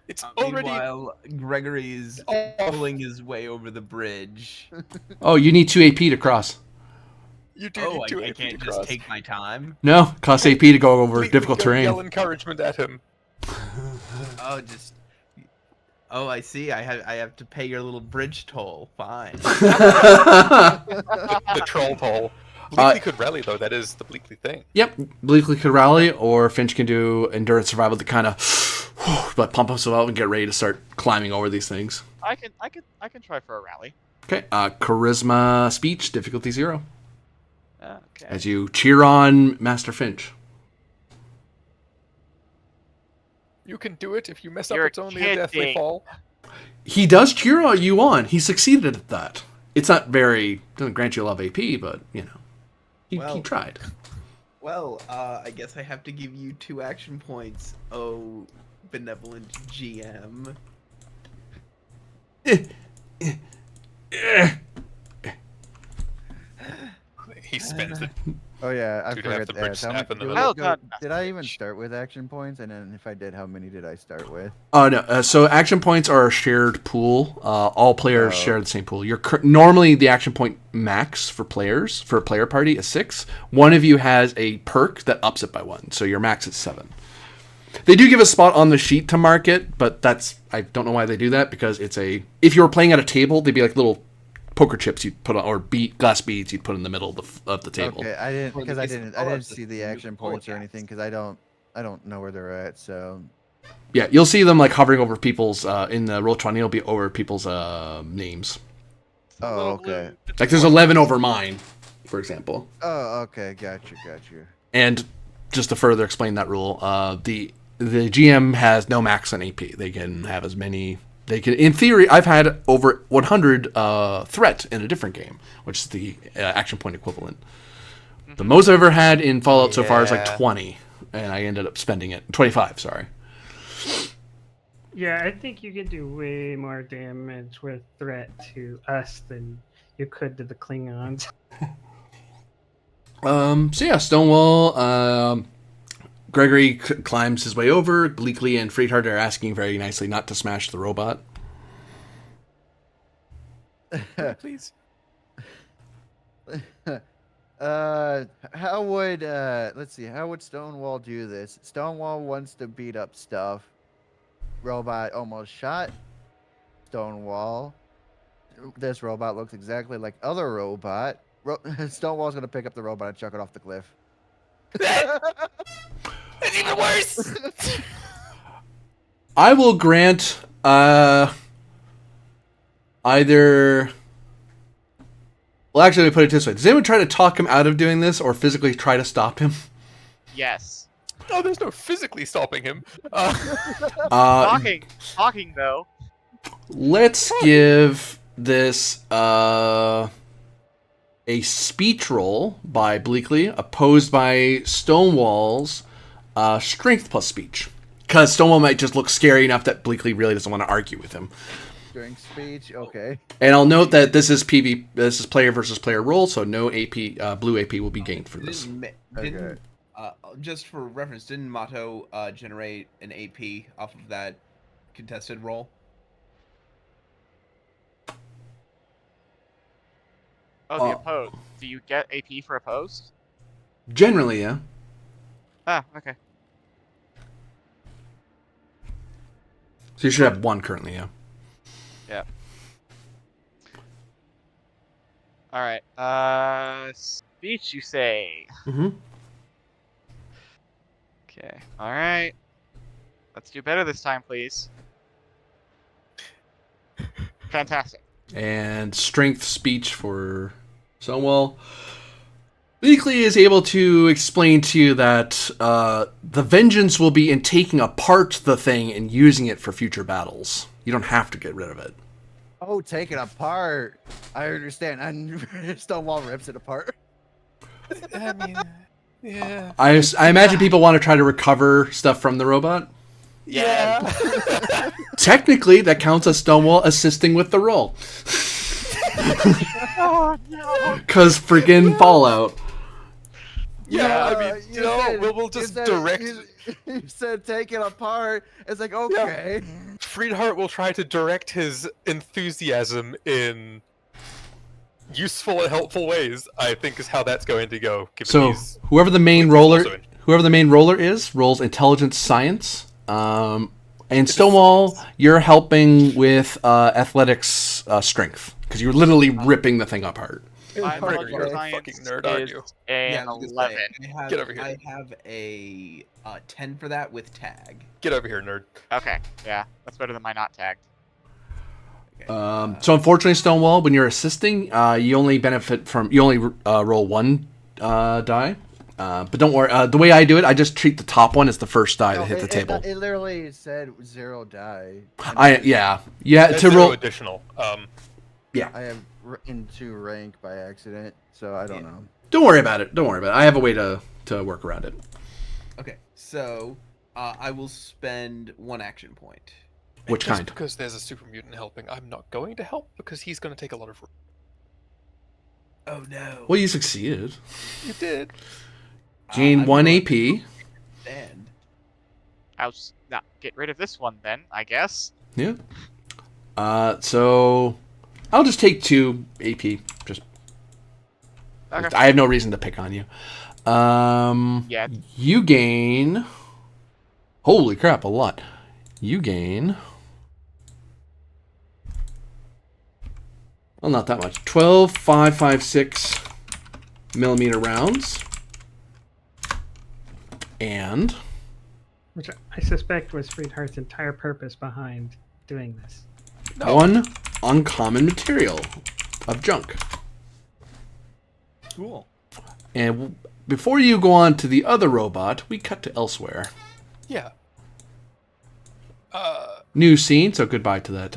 It's already... Meanwhile, Gregory is pulling his way over the bridge. Oh, you need 2 AP to cross. You do Oh, need to I AP can't to just cross. take my time. No, costs AP to go over Please, difficult go terrain. Yell encouragement at him. Oh, just. Oh, I see. I have to pay your little bridge toll. Fine. The troll toll. Bleakley could rally, though. That is the Bleakley thing. Yep, Bleakley could rally, or Finch can do endurance survival to kind of but pump himself up and get ready to start climbing over these things. I can try for a rally. Okay, charisma speech, difficulty 0. Okay. As you cheer on Master Finch. You can do it. If you mess up, You're it's only a deathly kidding. fall. He does cheer you on. He succeeded at that. It's not doesn't grant you a lot of AP, but, you know, he tried. Well, I guess I have to give you 2 action points. Oh, benevolent GM. He spends it. Oh yeah, I You'd have forgot the to bridge ask. How snap many, in the middle. Well done, did I even start with action points? And then if I did, how many did I start with? Oh, no. So action points are a shared pool. All players Oh. share the same pool. Normally, the action point max for players, for a player party, is 6. One of you has a perk that ups it by 1. So your max is 7. They do give a spot on the sheet to mark it, but I don't know why they do that, because if you were playing at a table, they'd be like little poker chips you'd put on, or glass beads you'd put in the middle of the table. Okay, I didn't For the because I case of didn't Scorch, see the it's action new points or Holocaust. anything because I don't know where they're at. So Yeah, you'll see them like hovering over people's in the Roll20. It'll be over people's names. oh Little okay. blue- Like there's 11 over mine, for example. Oh okay, got you. And just to further explain that rule, the GM has no max on AP. They can have as many. They can, in theory, I've had over 100 threat in a different game, which is the action point equivalent. The most I've ever had in Fallout so far is like Yeah. 20, and I ended up spending it. 25, sorry. Yeah, I think you can do way more damage with threat to us than you could to the Klingons. So yeah, Stonewall. Gregory climbs his way over. Bleakley and Freethard are asking very nicely not to smash the robot. Please. How would let's see, how would Stonewall do this? Stonewall wants to beat up stuff. Robot almost shot Stonewall. This robot looks exactly like other robot. Stonewall's gonna pick up the robot and chuck it off the cliff. It's even worse. I will grant either. Well, actually, let me put it this way: does anyone try to talk him out of doing this, or physically try to stop him? Yes. No, there's no physically stopping him. Talking though. Let's give this a speech roll by Bleakley, opposed by Stonewall's strength plus speech. Because Stonewall might just look scary enough that Bleakley really doesn't want to argue with him. During speech, okay. And I'll note that this is This is player versus player roll, so no AP, blue AP will be gained for this. Okay. Just for reference, didn't Mato generate an AP off of that contested roll? Oh, the opposed. Do you get AP for opposed? Generally, yeah. Ah, okay. So you should have one currently, yeah. Yeah. Alright, speech you say. Mm-hmm. Okay, alright. Let's do better this time, please. Fantastic. And strength speech for Stonewall. Bleakley is able to explain to you that the vengeance will be in taking apart the thing and using it for future battles. You don't have to get rid of it. Oh, take it apart. I understand. And Stonewall rips it apart. I mean, yeah. I imagine people want to try to recover stuff from the robot. Yeah. Technically, that counts as Stonewall assisting with the roll. Oh, no. Because friggin' Fallout. Yeah, I mean, you said- we'll you just said- direct. You said take it apart. It's like, okay. Friedhart will try to direct his enthusiasm in useful and helpful ways. I think is how that's going to go. Given So he's whoever the main also in- roller is, rolls intelligence science. And Stonewall, you're helping with athletics strength because you're literally ripping the thing apart. My Gregor, you're a science fucking nerd, aren't is you? an I was gonna 11. say, Get over here. I have a 10 for that with tag. Get over here, nerd. Okay, yeah, that's better than my not tagged. Okay. So unfortunately, Stonewall, when you're assisting, you only roll one die. But don't worry. The way I do it, I just treat the top one as the first die No, that hit the table. It literally said 0 die. Yeah. That's To zero roll. additional. I have into rank by accident, so I don't know. Don't worry about it. I have a way to work around it. Okay, so I will spend one action point. Which just kind? Because there's a super mutant helping, I'm not going to help because he's going to take a lot of. Oh no. Well, you succeeded. You did. Gain I'm 1 going AP. to stand. I'll not get rid of this one then, I guess. Yeah. So I'll just take 2 AP. Just Okay. I have no reason to pick on you. Yeah. You gain. Holy crap! A lot. You gain. Well, not that much. 12 5.56 millimeter rounds. And Which I suspect was Friedhart's entire purpose behind doing this. No. 1 uncommon material of junk. Cool. And before you go on to the other robot, we cut to elsewhere. Yeah. New scene, so goodbye to that.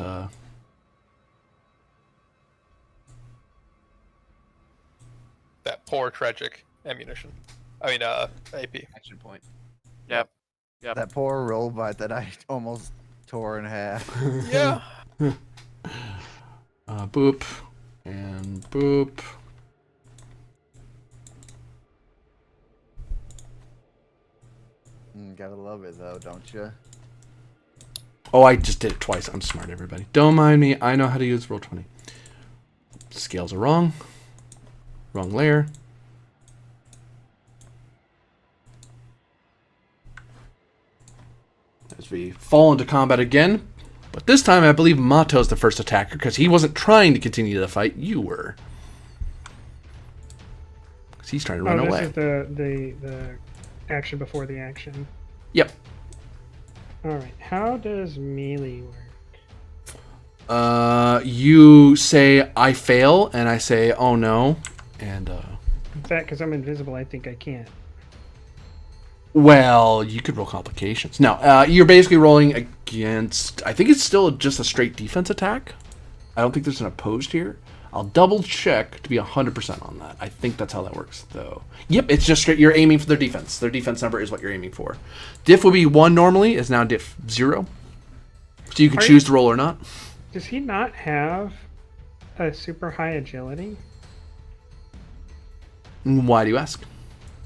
That poor tragic ammunition. I mean, AP. Action point. Yep. That poor robot that I almost tore in half. Yeah. Boop. And boop. Gotta love it though, don't you? Oh, I just did it twice. I'm smart, everybody. Don't mind me. I know how to use Roll20. Scales are wrong. Wrong layer. As we fall into combat again. But this time, I believe Mato's the first attacker because he wasn't trying to continue the fight. You were. Because he's trying to run away. This is the action before the action. Yep. All right. How does melee work? You say, I fail, and I say, oh no. And, In fact, because I'm invisible, I think I can't. well, you could roll complications. No, you're basically rolling against, I think it's still just a straight defense attack. I don't think there's an opposed here. I'll double check to be 100% on that. I think that's how that works, though. Yep, it's just straight. You're aiming for their defense. Their defense number is what you're aiming for. Diff would be 1 normally, is now diff 0. So you can choose to roll or not. Does he not have a super high agility? Why do you ask?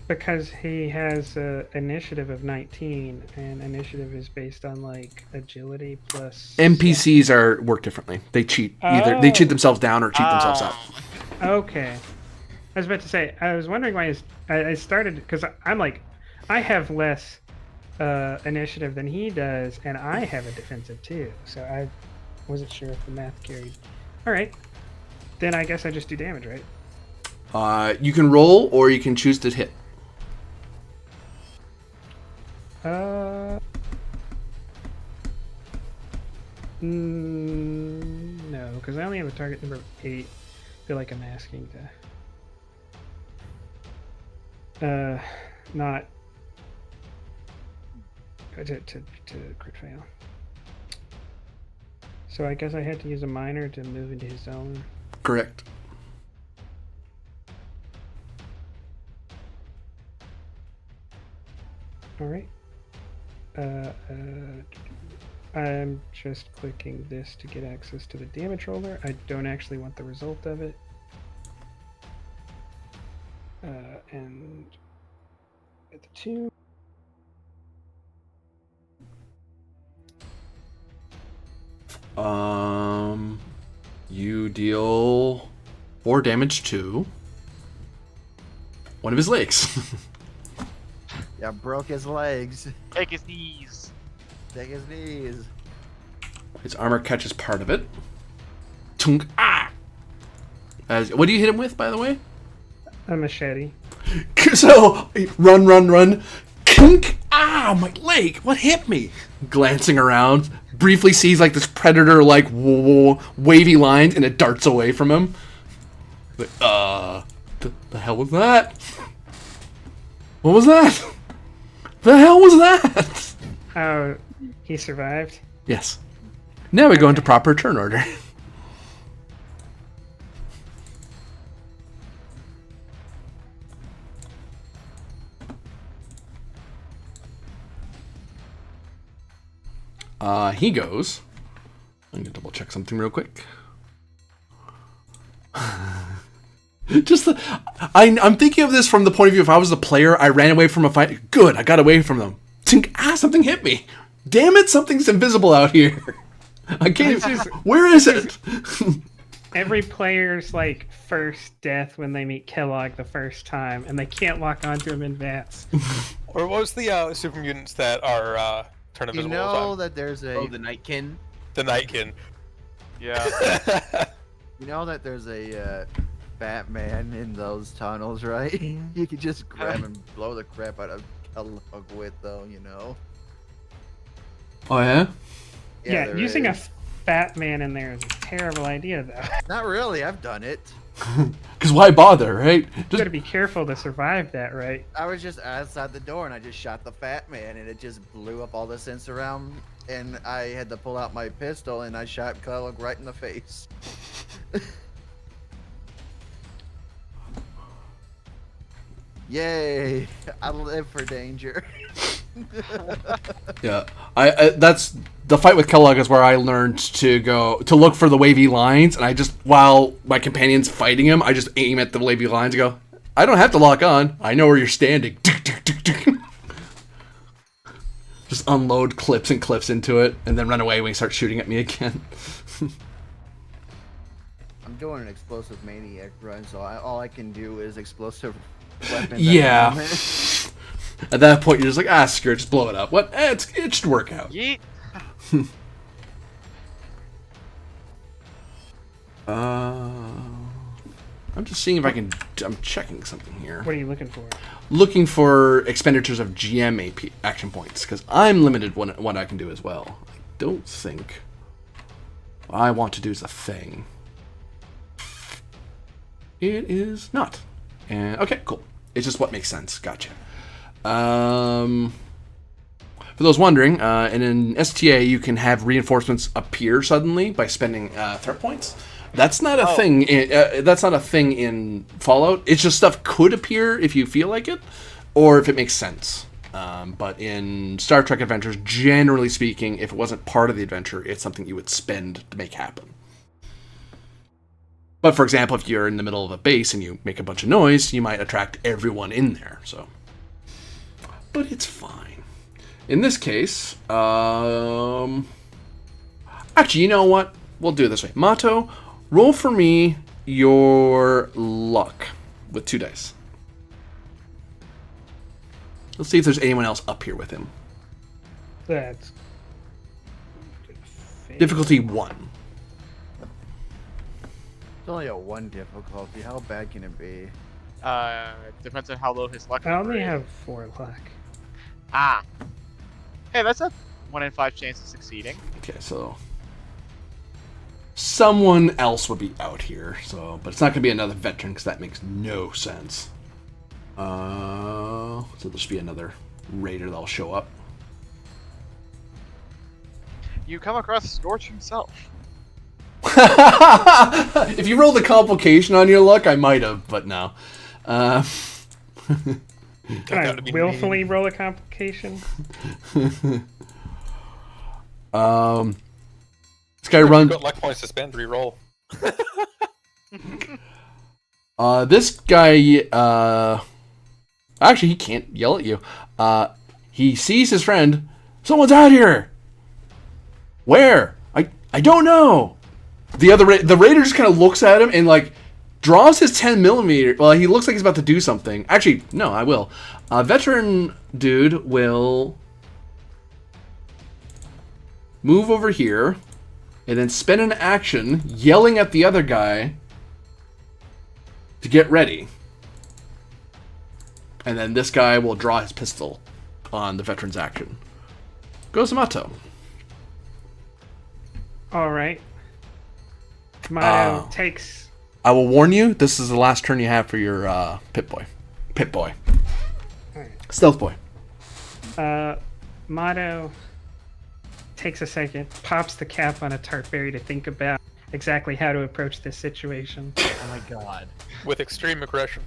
Because he has a initiative of 19, and initiative is based on like agility plus. NPCs work differently. They cheat. Either they cheat themselves down or cheat themselves up. Okay. I was about to say, I was wondering why I started, because I'm like, I have less initiative than he does, and I have a defensive too. So I wasn't sure if the math carried. All right. Then I guess I just do damage, right? You can roll or you can choose to hit. No, because I only have a target number of 8. I feel like I'm asking to not to crit fail. So I guess I had to use a minor to move into his zone. Correct. All right. I'm just clicking this to get access to the damage roller. I don't actually want the result of it. And at the 2. You deal 4 damage to one of his legs. Yeah, broke his legs. Take his knees. Take his knees. His armor catches part of it. Tunk, ah! What do you hit him with, by the way? A machete. So, run. Kink! Ah, my leg! What hit me? Glancing around, briefly sees like this predator, like wavy lines, and it darts away from him. Like, the hell was that? What was that? The hell was that? Oh, he survived? Yes. Now we go into proper turn order. He goes. I'm gonna double check something real quick. I'm thinking of this from the point of view if I was the player, I ran away from a fight. Good, I got away from them. Something hit me. Damn it, something's invisible out here. I can't. Where is it? Every player's like first death when they meet Kellogg the first time, and they can't lock onto him in advance. Or what was the super mutants that are turn You invisible all know the time? that there's a. Oh, the Nightkin. The Nightkin. Yeah. You know that there's a Batman in those tunnels, right? You could just grab and blow the crap out of Kellogg with, though. You know. Oh yeah. Yeah, there using a is. fat man in there is a terrible idea, though. Not really. I've done it. Because why bother, right? You gotta be careful to survive that, right? I was just outside the door and I just shot the fat man and it just blew up all the sense around. And I had to pull out my pistol and I shot Kellogg right in the face. Yay! I live for danger. Yeah, I that's the fight with Kellogg is where I learned to look for the wavy lines, and I just while my companion's fighting him, I just aim at the wavy lines and go. I don't have to lock on. I know where you're standing. Just unload clips and clips into it, and then run away when he starts shooting at me again. I'm doing an explosive maniac run, so all I can do is explosive weapons. Yeah. At the moment. At that point, you're just like, screw it, just blow it up. What? It should work out. Yeet. I'm just seeing if I can. I'm checking something here. What are you looking for? Looking for expenditures of GM AP action points, because I'm limited what I can do as well. I don't think what I want to do is a thing. It is not. And okay, cool. It's just what makes sense. Gotcha. For those wondering, in an STA, you can have reinforcements appear suddenly by spending threat points. That's not a thing. That's not a thing in Fallout. It's just stuff could appear if you feel like it, or if it makes sense. But in Star Trek adventures, generally speaking, if it wasn't part of the adventure, it's something you would spend to make happen. But for example, if you're in the middle of a base and you make a bunch of noise, you might attract everyone in there. So, but it's fine. In this case, actually, you know what? We'll do it this way. Mato, roll for me your luck with 2 dice. Let's see if there's anyone else up here with him. That's Difficulty 1. It's only a 1 difficulty. How bad can it be? Depends on how low his luck. I only is. have 4 luck. Ah. Hey, that's a 1 in 5 chance of succeeding. Okay, so someone else would be out here. So, but it's not gonna be another veteran because that makes no sense. So there'll just be another raider that'll show up. You come across Scorch himself. If you rolled a complication on your luck, I might have, but no. Can That I would be willfully roll a complication? This guy runs. Got luck points to spend. Reroll. This guy. Actually, he can't yell at you. He sees his friend. Someone's out here. Where? I don't know. The raider just kind of looks at him and like draws his 10mm. Well, he looks like he's about to do something. Actually, no, I will. Veteran dude will move over here and then spend an action yelling at the other guy to get ready. And then this guy will draw his pistol on the veteran's action. Goes Mato. All right. Mato takes. I will warn you, this is the last turn you have for your Pip-Boy. Pip-Boy. Alright. Stealth Boy. Mato takes a second, pops the cap on a tart berry to think about exactly how to approach this situation. Oh my god. With extreme aggression.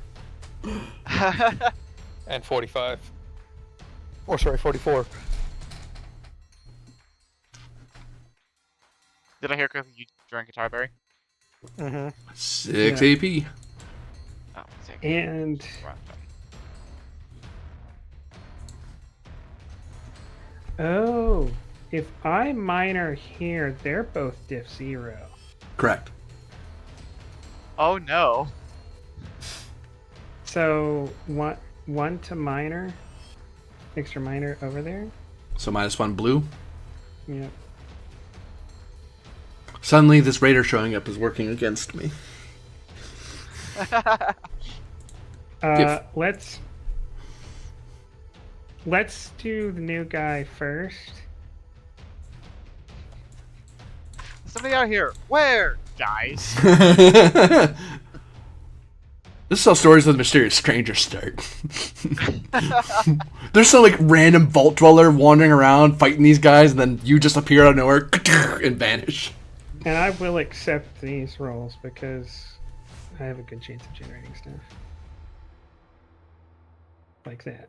And 45. Or sorry, 44. Did I hear correctly you drank a tarberry? Mm-hmm. 6 Yeah. AP. Oh, sick. And Right. oh, if I minor here, they're both diff 0. Correct. Oh no. So one to minor, extra minor over there. So -1 blue. Yeah. Suddenly, this raider showing up is working against me. Let's do the new guy first. Somebody out here. Where, guys? This is how stories of the mysterious stranger start. There's some like random vault dweller wandering around fighting these guys, and then you just appear out of nowhere and vanish. And I will accept these rolls because I have a good chance of generating stuff. Like that.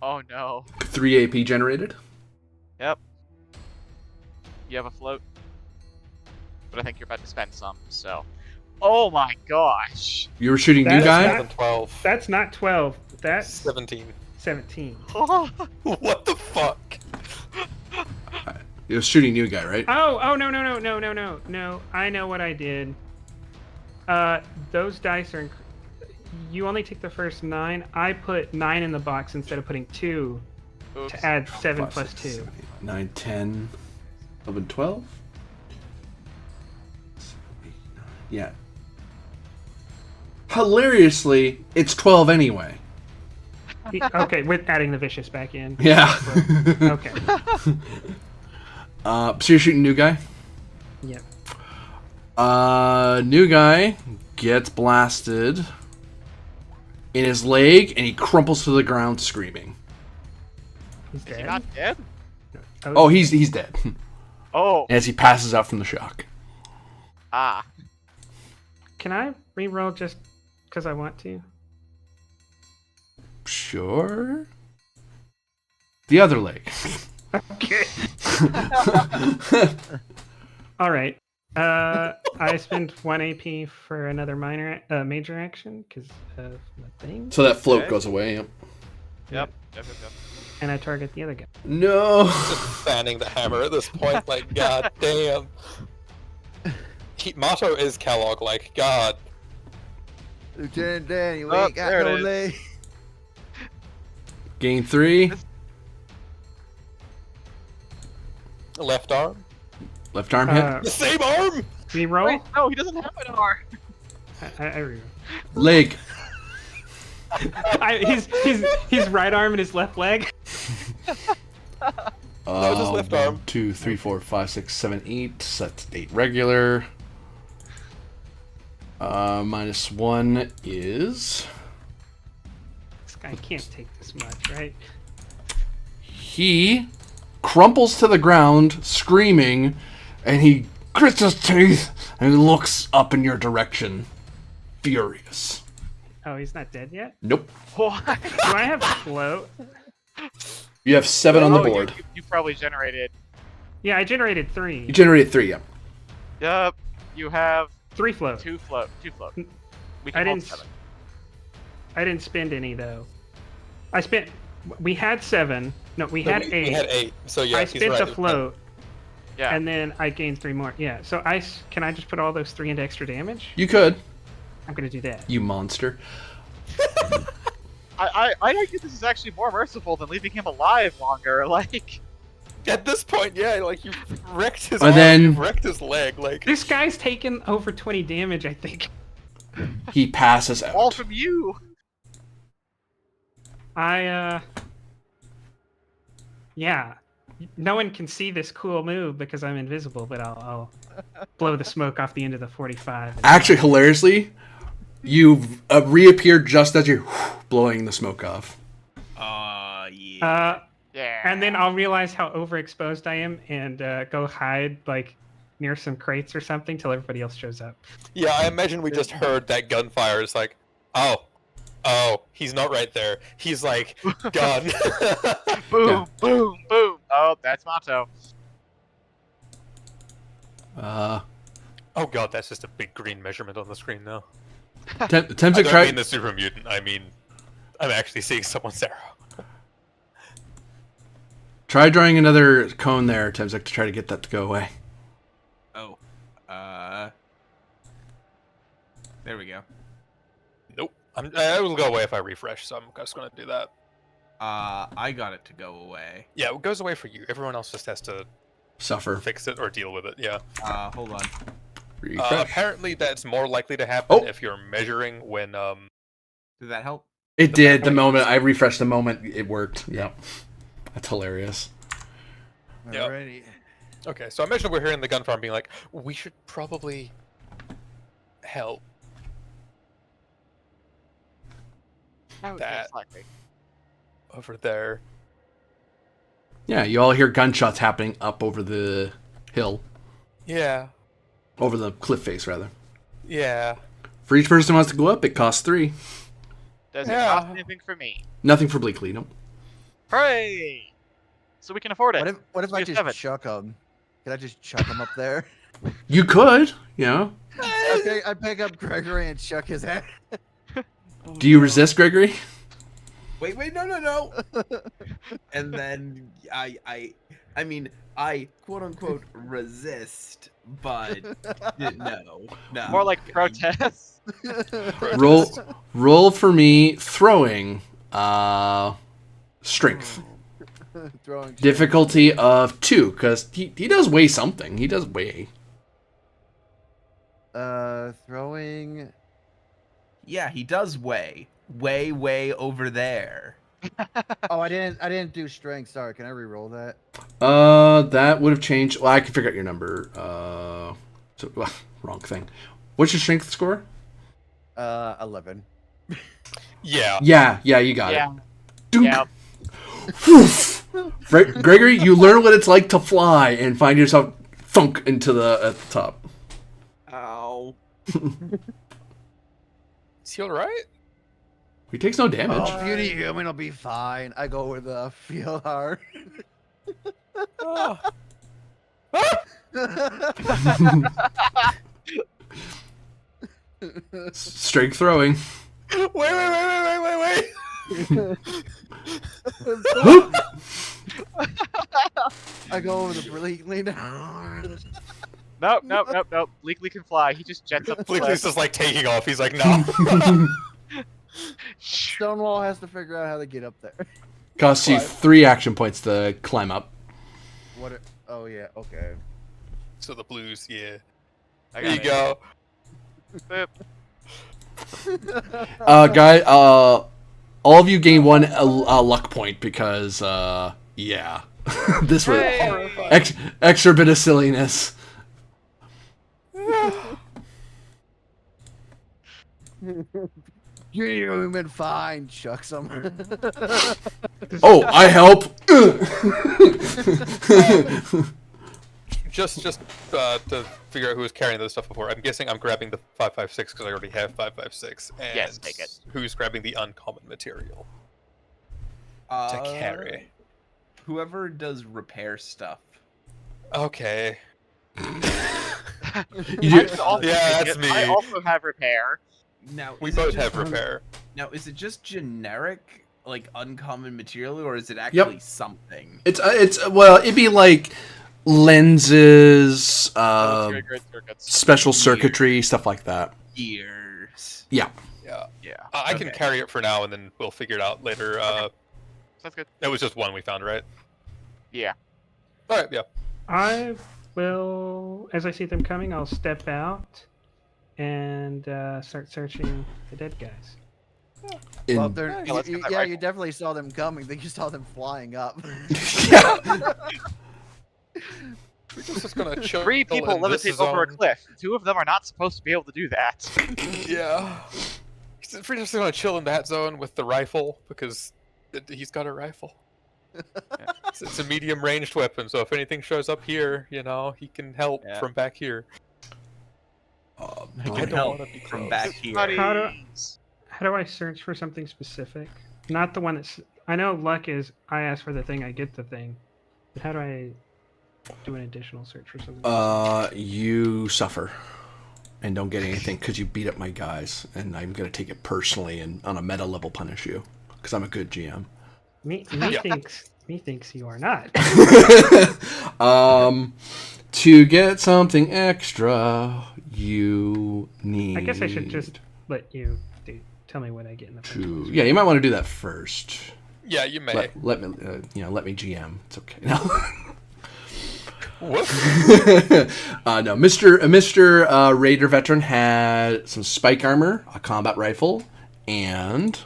Oh no. 3 AP generated. Yep. You have a float. But I think you're about to spend some, so. Oh my gosh. You were shooting new That's guy? not- More than 12. That's not 12. That's 17. 17. What the fuck? It was shooting new guy, right? Oh, no. I know what I did. Those dice are... You only take the first 9. I put 9 in the box instead of putting 2 Oops. to add 7 5, plus 6, 2. 7, 8, 9, 10, 11, 12. 7, 8, 9. Yeah. Hilariously, it's 12 anyway. Okay, with adding the vicious back in. Yeah. Okay. So you're shooting new guy? Yep. New guy gets blasted in his leg, and he crumples to the ground screaming. He's Is he dead. not dead? Oh, he's dead. Oh, As he passes out from the shock. ah. Can I reroll just because I want to? Sure. The other leg. Okay. All right. I spend 1 AP for another major action because of the thing, So that float Okay. goes away. Yep. Yep. and I target the other guy. No. Just fanning the hammer at this point, like, god damn. Motto is Kellogg, like, god. Lieutenant Dan, you Oh, ain't got there no it is. leg. Gain 3. Left arm? Left arm hit. The same arm! Reroll. Wait, no, he doesn't have an R. I reroll. Leg. His right arm and his left leg. That was his left arm. 2, 3, 4, 5, 6, 7, 8. So that's 8 regular. -1 is... This guy can't take this much, right? He crumples to the ground, screaming, and he grits his teeth and he looks up in your direction, furious. Oh, he's not dead yet? Nope. What? Do I have float? You have 7 on the Oh, board. You probably generated. Yeah, I generated 3. You generated 3, yeah. Yep. You have 3 float. 2 float. 2 float. We I can hold didn't. 7. I didn't spend any though. I spent. We had 7. No, we had 8. We had 8, so yeah, I he's spent right. the float, Yeah. and then I gained 3 more. Yeah. So can I just put all those 3 into extra damage? You could, I'm gonna do that. you monster. I argue this is actually more merciful than leaving him alive longer. Like, At this point, yeah, like, you've wrecked his And arm, then- you've wrecked his leg, like... This guy's taken over 20 damage, I think. He passes all out. from you. Yeah. No one can see this cool move because I'm invisible, but I'll blow the smoke off the end of the 45. Actually, hilariously, you've reappeared just as you're blowing the smoke off. Yeah. Yeah. And then I'll realize how overexposed I am and go hide like near some crates or something till everybody else shows up. Yeah, I imagine we just heard that gunfire. It's like, oh, he's not right there. He's like, gun. boom, Yeah. boom, boom. Oh, that's Motto. Oh god, that's just a big green measurement on the screen now. Attempts I to don't try. mean the super mutant. I mean, I'm actually seeing someone's arrow. Try drawing another cone there, Temsek, to try to get that to go away. Oh. There we go. Nope. I will go away if I refresh, so I'm just gonna do that. I got it to go away. Yeah, it goes away for you. Everyone else just has to Suffer. fix it or deal with it. Yeah. Hold on. Refresh. Apparently, that's more likely to happen Oh. if you're measuring when Did that help? It did. The moment I refreshed the moment, it worked. Yep. That's hilarious. Yep. Alrighty. Okay, so imagine we're hearing the gunfire being like, we should probably help. That would That. be likely. Over there. Yeah, you all hear gunshots happening up over the hill. Yeah. Over the cliff face, rather. Yeah. For each person who wants to go up, it costs 3. Does it Yeah. cost anything for me? Nothing for Bleakley, nope. Hooray! So we can afford it. What if I do just 7. chuck them? Can I just chuck them up there? You could, you know. I pick up Gregory and chuck his head. Do you resist, Gregory? Wait, no. And then I mean, I quote unquote resist, but no. More like protest. Roll for me throwing. Strength. Throwing Difficulty of 2, because he does weigh something. He does weigh. Throwing. Yeah, he does way over there. Oh, I didn't do strength. Sorry, can I re-roll that? That would have changed. Well, I can figure out your number. Wrong thing. What's your strength score? 11. Yeah. Yeah, you got Yeah. it. Dunk. Yeah. Gregory, you learn what it's like to fly and find yourself thunk into at the top. Ow. Is he alright? He takes no damage. Oh, beauty human will be fine. I go with feel hard. Oh. Strength throwing. Wait. I go over the brilliantly. Nope. Bleakley can fly. He just jets up the Bleakley's cliff. just like taking off. He's like, no. Stonewall has to figure out how to get up there. Costs you 3 action points to climb up. Oh yeah, okay. So the blues, yeah. I There you got go. Guy, all of you gain 1 luck point because, yeah. This was extra bit of silliness. You've been fine, chuck some. Oh, I help. Just to figure out who was carrying this stuff before, I'm guessing I'm grabbing the 556 because I already have 556. And Yes, take it. Who's grabbing the uncommon material to carry? Whoever does repair stuff. Okay. You that's me. I also have repair. Now We is it both just- have repair. Now, is it just generic, like uncommon material, or is it actually something? It's well, it'd be like lenses, Circuits. special circuitry, stuff like that. Years. Yeah. Yeah. Yeah. I can Okay. carry it for now, and then we'll figure it out later. Sounds good. It was just one we found, right? Yeah. All right. Yeah. I will, as I see them coming, I'll step out and start searching the dead guys. Well, In, Yeah, let's get that yeah, rifle. you definitely saw them coming. Then you saw them flying up. yeah. We're just gonna chill. 3 people in this levitate over a zone. cliff. 2 of them are not supposed to be able to do that. Yeah. We're just gonna chill in that zone with the rifle because he's got a rifle. It's a medium-ranged weapon, so if anything shows up here, he can help Yeah. from back here. I I can don't help wanna be from close. back here. How do I search for something specific? Not the one that's. I know luck is I ask for the thing, I get the thing. But how do I do an additional search for something? You suffer and don't get anything because you beat up my guys, and I'm gonna take it personally and on a meta level punish you because I'm a good GM. Me thinks you are not. To get something extra, you need. I guess I should just let you tell me what I get in the first to. place. Yeah, you might want to do that first. Yeah, you may. Let me, let me GM. It's okay. No, Whoop. no. Mr. Raider veteran had some spike armor, a combat rifle, and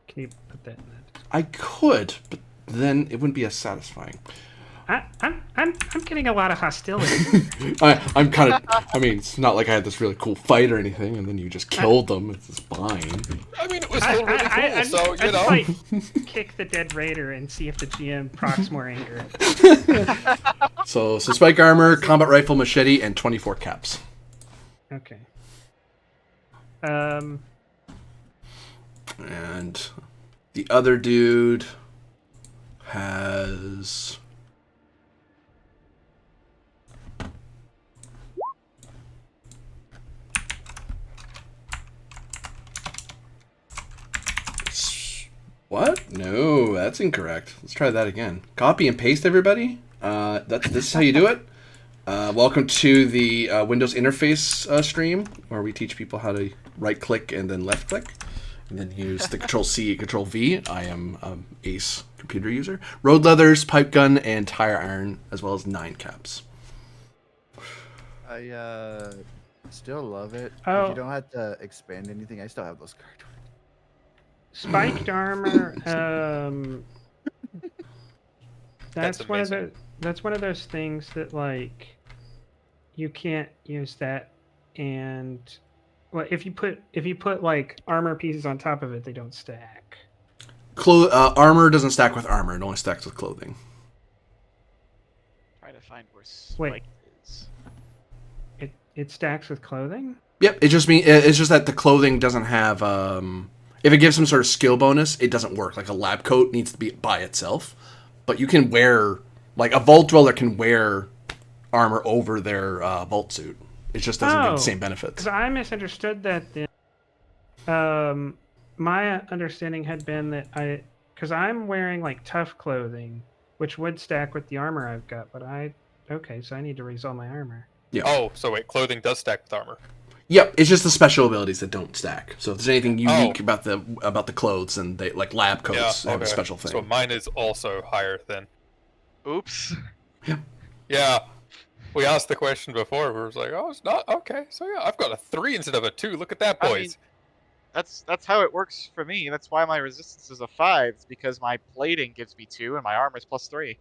Can you put that in that? I could, but then it wouldn't be as satisfying. I'm getting a lot of hostility. I'm kind of. I mean, it's not like I had this really cool fight or anything, and then you just killed them. It's fine. I mean, it was still really cool, so, I just like kick the dead raider and see if the GM procs more anger. So spike armor, combat rifle, machete, and 24 caps. Okay. And the other dude has. What? No, that's incorrect. Let's try that again. Copy and paste, everybody. This is how you do it. Welcome to the Windows interface stream, where we teach people how to right-click and then left-click, and then use the Control-C, Control-V. I am ace computer user. Road leathers, pipe gun, and tire iron, as well as 9 caps. I still love it. Oh. If you don't have to expand anything, I still have those cards. Spiked armor. That's one of amazing. that's one of those things that like you can't use that, and well, if you put like armor pieces on top of it, they don't stack. Armor doesn't stack with armor; it only stacks with clothing. Try to find where Wait. Spike is. It stacks with clothing. Yep, it's just that the clothing doesn't have if it gives some sort of skill bonus, it doesn't work. Like a lab coat needs to be by itself, but you can wear like a vault dweller can wear armor over their vault suit. It just doesn't get the same benefits. Because I misunderstood that. Then, my understanding had been that because I'm wearing like tough clothing, which would stack with the armor I've got, but so I need to resolve my armor. Yeah. Oh, so wait, clothing does stack with armor. Yep, it's just the special abilities that don't stack. So if there's anything unique about the clothes, and they like lab coats have a special thing. So mine is also higher than. Oops. Yeah. We asked the question before. We were like, "Oh, it's not okay." So yeah, I've got a 3 instead of a 2. Look at that, boys. I mean, that's how it works for me. That's why my resistance is a 5. It's because my plating gives me 2 and my armor is +3.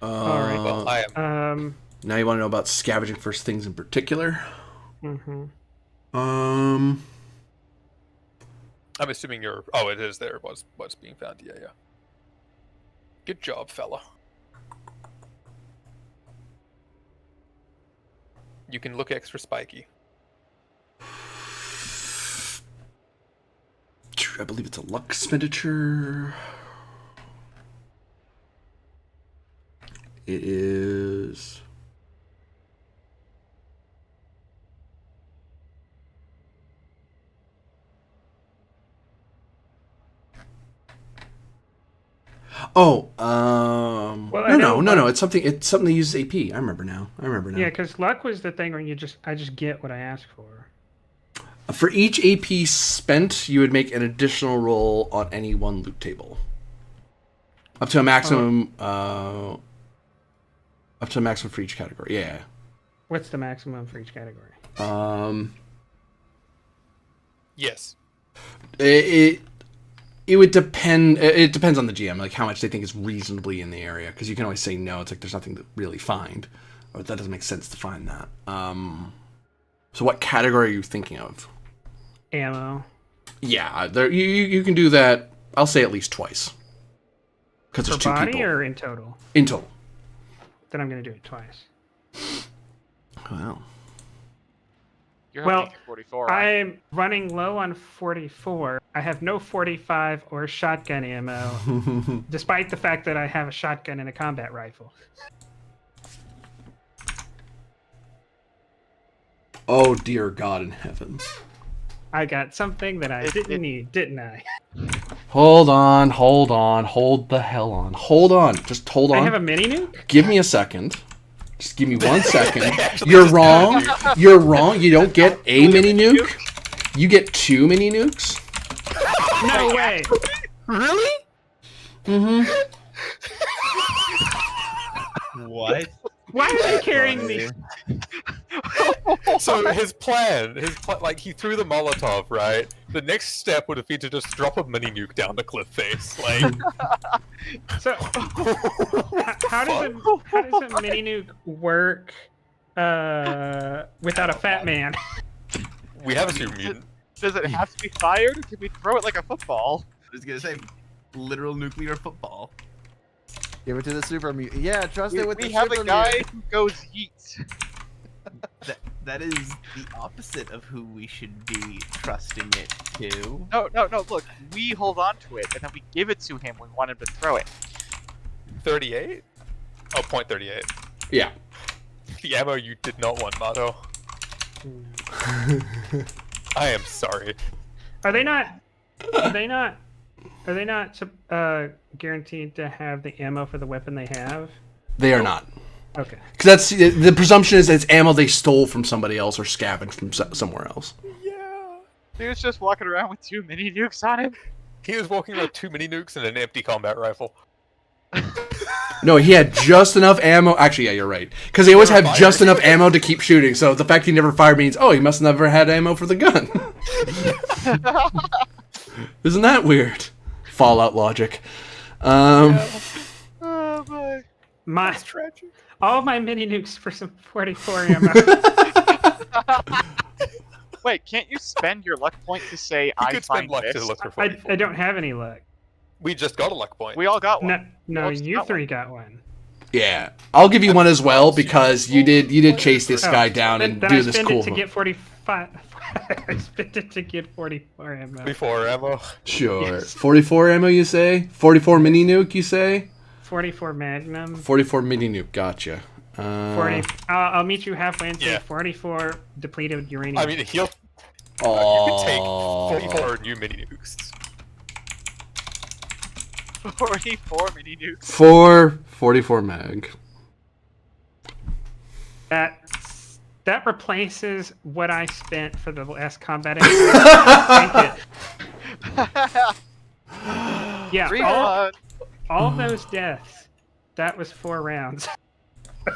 All right. Well, I am. Now you want to know about scavenging for things in particular. Mm-hmm. I'm assuming you're. Oh, it is there. What's being found? Yeah. Good job, fella. You can look extra spiky. I believe it's a luck expenditure. It is. Oh, no. It's something that uses AP. I remember now. Yeah, because luck was the thing where I just get what I asked for. For each AP spent, you would make an additional roll on any one loot table. Up to a maximum. Up to a maximum for each category. Yeah. What's the maximum for each category? Yes. It would depend. It depends on the GM, like how much they think is reasonably in the area. Because you can always say no. It's like there's nothing to really find, or that doesn't make sense to find that. So what category are you thinking of? Ammo. Yeah, you can do that. I'll say at least twice. Because there's 2 body people. Or in total? In total. Then I'm gonna do it twice. Wow. You're Well, having 44. I'm running low on 44. I have no 45 or shotgun ammo, despite the fact that I have a shotgun and a combat rifle. Oh dear God in heaven. I got something that I didn't need, didn't I? Hold on. Hold the hell on. Hold on. Just hold on. I have a mini nuke? Give me a second. Just give me 1 second. You're wrong. You're wrong. You don't get a mini nuke. You get 2 mini nukes. No way. Really? Mm-hmm. What? Why are they carrying me? So his plan, like he threw the Molotov, right? The next step would have been to just drop a mini nuke down the cliff face, like. So, how does a mini nuke work without a fat man? We have a super mutant. Does it have to be fired, or can we throw it like a football? I was gonna say, literal nuclear football. Give it to the super mutant. Yeah, trust it with We the have super a guy mutant. who goes yeet. That is the opposite of who we should be trusting it to. No, look, we hold on to it, and then we give it to him when we want him to throw it. 38? Oh, point 38. Yeah. The ammo you did not want, Mato. I am sorry. Are they not Are they not guaranteed to have the ammo for the weapon they have? They are not. Okay. Because that's the presumption is it's ammo they stole from somebody else or scavenged from somewhere else. Yeah. He was just walking around with 2 mini nukes on him. He was walking around 2 mini nukes and an empty combat rifle. No, he had just enough ammo. Actually, yeah, you're right. Because they always Never have just fired. enough ammo to keep shooting. So the fact he never fired means, oh, he must have never had ammo for the gun. Isn't that weird? Fallout logic. Oh boy. My Tragic. all my mini nukes for some 44 ammo. Wait, can't you spend your luck point to say You I could find spend luck this? to look for I 44. don't have any luck. We just got a luck point. We all got one. No, Well, it's you not 3 one. got one. Yeah, I'll give you one as well because you did chase this guy down and then do I this spend cool. it to get 45. I spent it to get 44 ammo. 44 ammo. Sure. Yes. 44 ammo, you say? 44 mini nuke, you say? 44 Magnum. 44 mini nuke, gotcha. 40. I'll meet you halfway and say Yeah. 44 depleted uranium. I mean, he'll you Oh. can take 44 new mini nukes. 44 mini nukes. 44 mag. That replaces what I spent for the last combat. Thank it. Yeah, Refund. all those deaths. That was 4 rounds.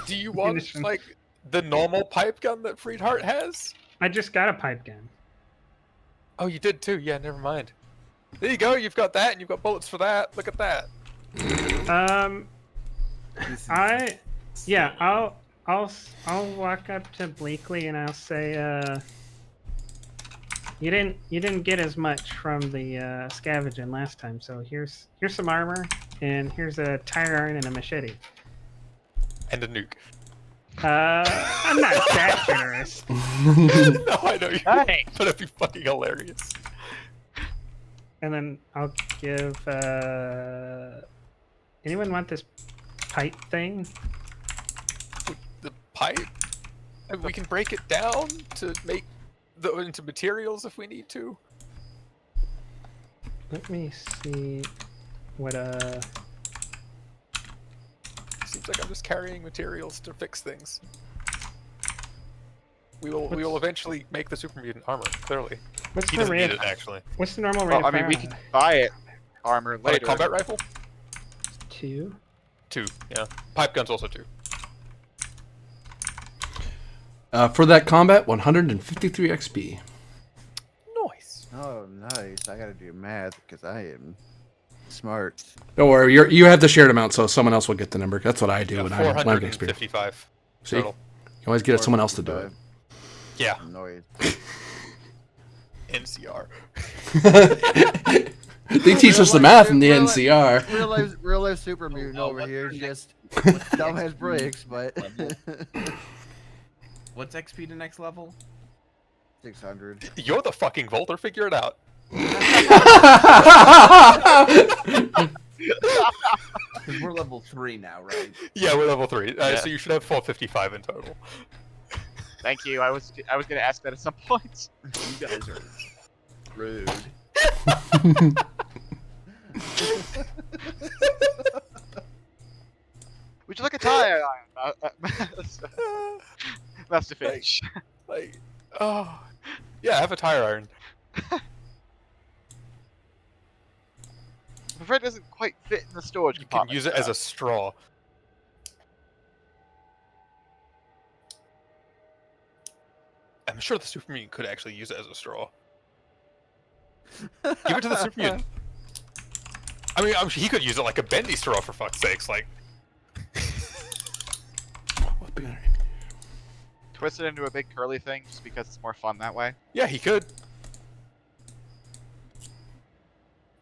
Do you want, Munition. like, the normal pipe gun that Freedheart has? I just got a pipe gun. Oh, you did too? Yeah, never mind. There you go, you've got that, and you've got bullets for that. Look at that. I'll walk up to Bleakley and I'll say, you didn't get as much from the scavenging last time, so here's some armor and here's a tire iron and a machete. And a nuke. I'm not that generous. No, I know you. Hey. But it'd be fucking hilarious. And then I'll give anyone want this pipe thing? The pipe? And we can break it down to make into materials if we need to. Let me see what Seems like I'm just carrying materials to fix things. We will eventually make the super mutant armor, clearly. what's He the doesn't need rate? it, actually. What's the normal rate Well, I of mean, we fire? can buy it armor But a later. combat rifle? 2. 2, yeah. Pipe gun's also 2. For that combat, 153 XP. Nice. Oh, nice. I gotta do math because I am smart. Don't worry, you have the shared amount, so someone else will get the number. That's what I do when I get experience. 455 See? total. You always get someone else to do it. Yeah, Annoyed. NCR. They teach us the math in the NCR. Real life super mutant over here, just dumb as bricks, but What's XP to next level? 600. You're the fucking Volter, figure it out. Because we're level 3 now, right? Yeah, we're level 3, Yeah. so you should have 455 in total. Thank you. I was gonna ask that at some point. You guys are rude. Would you like a tire iron? That's the finish. Like, oh, yeah, I have a tire iron. I'm afraid it doesn't quite fit in the storage You can compartment. use it as a straw. I'm sure the super mutant could actually use it as a straw. Give it to the super mutant. I mean, he could use it like a bendy straw for fuck's sakes. Like, Twist it into a big curly thing just because it's more fun that way. yeah, he could.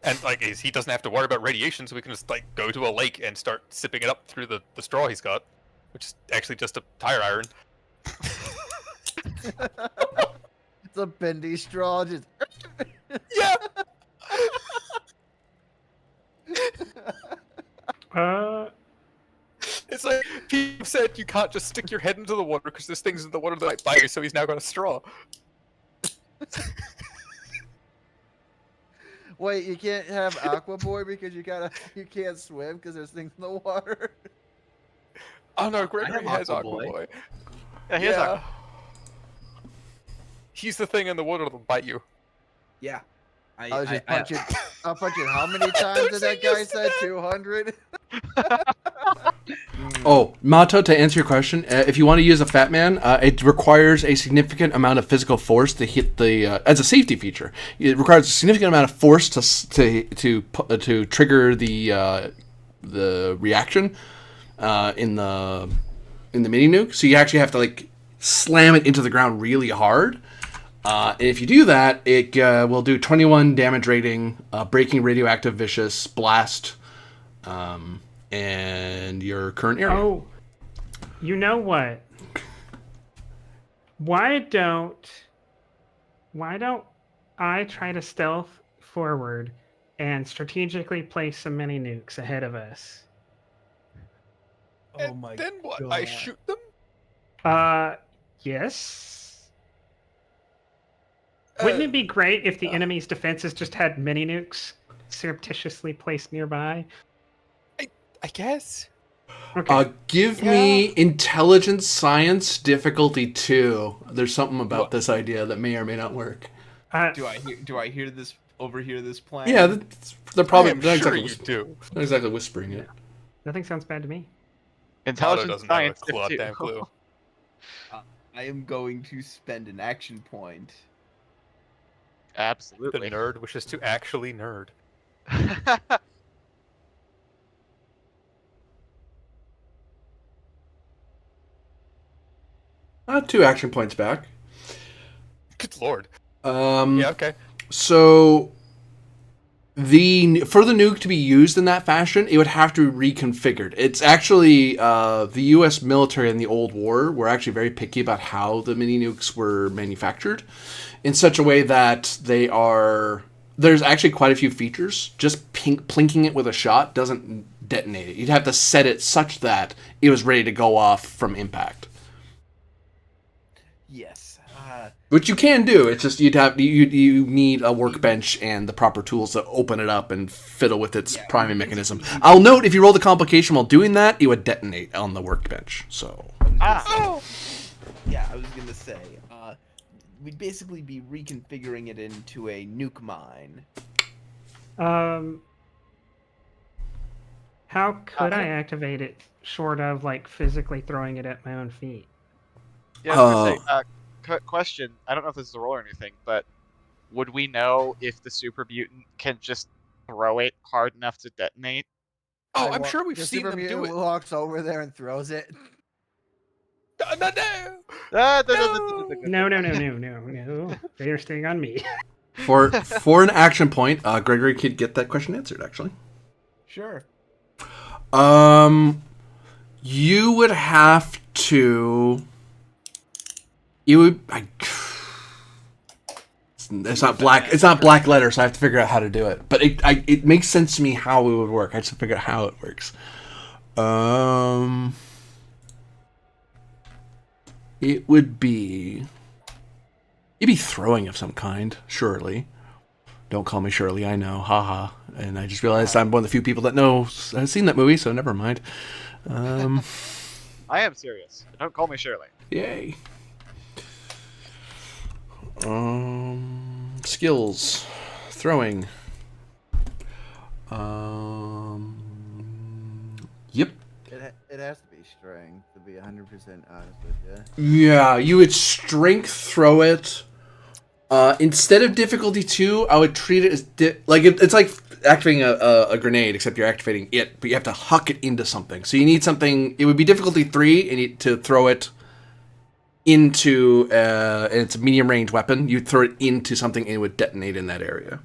And like, he doesn't have to worry about radiation, so we can just like go to a lake and start sipping it up through the straw he's got, which is actually just a tire iron. It's a bendy straw, just Yeah. It's like people said you can't just stick your head into the water because there's things in the water that might bite you, so he's now got a straw. Wait, you can't have Aqua Boy because you can't swim because there's things in the water. Oh no, I Gregory have has Aqua Boy. Aqua Boy. Yeah, he has Aqua. He's the thing in the water that'll bite you. Yeah. I was just punching. I'll punch it. How many times did that guy said 200? Oh, Mato, to answer your question, if you want to use a Fat Man, it requires a significant amount of physical force to hit the as a safety feature. It requires a significant amount of force to trigger the reaction in the mini nuke. So you actually have to like slam it into the ground really hard. And if you do that, it will do 21 damage rating, breaking radioactive vicious blast. And your current area. Oh, you know what? Why don't I try to stealth forward and strategically place some mini nukes ahead of us? Oh my Then what? God. I shoot them? Yes. Wouldn't it be great if the enemy's defenses just had mini nukes surreptitiously placed nearby? I guess. Okay. Give me intelligence science difficulty 2. There's something about What? this idea that may or may not work. Do I hear this? Overhear this plan? Yeah, they're probably I am not sure exactly, you do. not exactly whispering it. Nothing sounds bad to me. Intelligence doesn't science. have a too. damn clue. I am going to spend an action point. The Absolutely. nerd wishes to actually nerd. 2 action points back. Good lord. Yeah, okay. So for the nuke to be used in that fashion, it would have to be reconfigured. It's actually the U.S. military in the Old War were actually very picky about how the mini nukes were manufactured, in such a way that there's actually quite a few features. Just plinking it with a shot doesn't detonate it. You'd have to set it such that it was ready to go off from impact. Yes. Which you can do. It's just you need a workbench and the proper tools to open it up and fiddle with its priming mechanism. I'll note if you roll the complication while doing that, it would detonate on the workbench. So Yeah, I was gonna say. We'd basically be reconfiguring it into a nuke mine. How could I activate it short of like physically throwing it at my own feet? Yeah, I was gonna say, question. I don't know if this is a roll or anything, but would we know if the super mutant can just throw it hard enough to detonate? Oh, I'm sure we've the seen super them do mutant it. walks over there and throws it. No. They are staying on me. for an action point, Gregory could get that question answered. Actually, Sure. you would have to. You would. It's not black. It's not black letter, so I have to figure out how to do it. But it makes sense to me how it would work. I just have to figure out how it works. It would be. It'd be throwing of some kind, surely. Don't call me Shirley. I know, haha. And I just realized I'm one of the few people that has seen that movie, so never mind. I am serious. Don't call me Shirley. Yay. Skills. Throwing. Yep. It has to be strength to be 100% honest with you. Yeah, you would strength throw it. Instead of difficulty 2, I would treat it as it's like activating a grenade, except you're activating it, but you have to huck it into something. So you need something. It would be difficulty 3, and to throw it into and it's a medium range weapon. You throw it into something, and it would detonate in that area.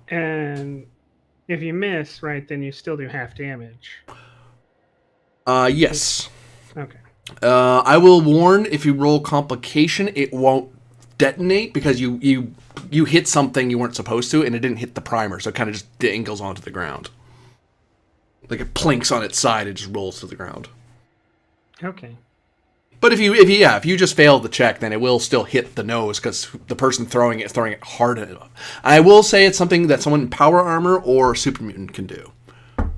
And if you miss, right, then you still do half damage. Yes. Okay. I will warn, if you roll complication, it won't detonate because you hit something you weren't supposed to, and it didn't hit the primer, so it kind of just dangles onto the ground. Like it plinks on its side, it just rolls to the ground. Okay. But if you just fail the check, then it will still hit the nose because the person throwing it is throwing it hard enough. I will say it's something that someone in power armor or super mutant can do.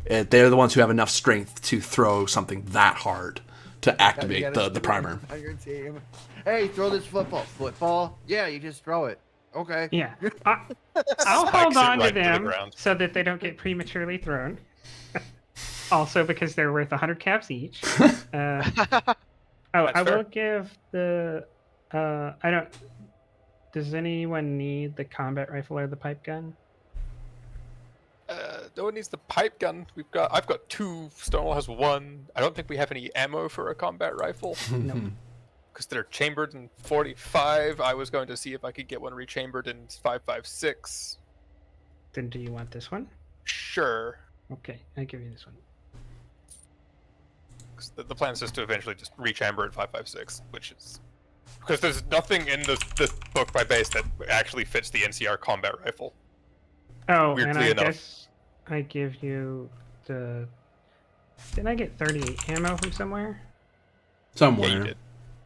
They're the ones who have enough strength to throw something that hard to activate the primer. On your team. Hey, throw this football. Football? Yeah, you just throw it. Okay. Yeah. I'll Spikes hold it on right to into the them ground. so that they don't get prematurely thrown. Also, because they're worth 100 caps each. I fair. will give the. I don't. Does anyone need the combat rifle or the pipe gun? No one needs the pipe gun. I've got 2. Stonewall has 1. I don't think we have any ammo for a combat rifle. No. Because they're chambered in 45. I was going to see if I could get one rechambered in 5.56. Then do you want this one? Sure. Okay, I'll give you this one. 'Cause the plan is just to eventually just rechamber at 5.56, which is because there's nothing in this book by base that actually fits the NCR combat rifle. Oh, Weirdly and I enough. guess I give you the. Didn't I get 38 ammo from somewhere? Somewhere. Yeah, you did.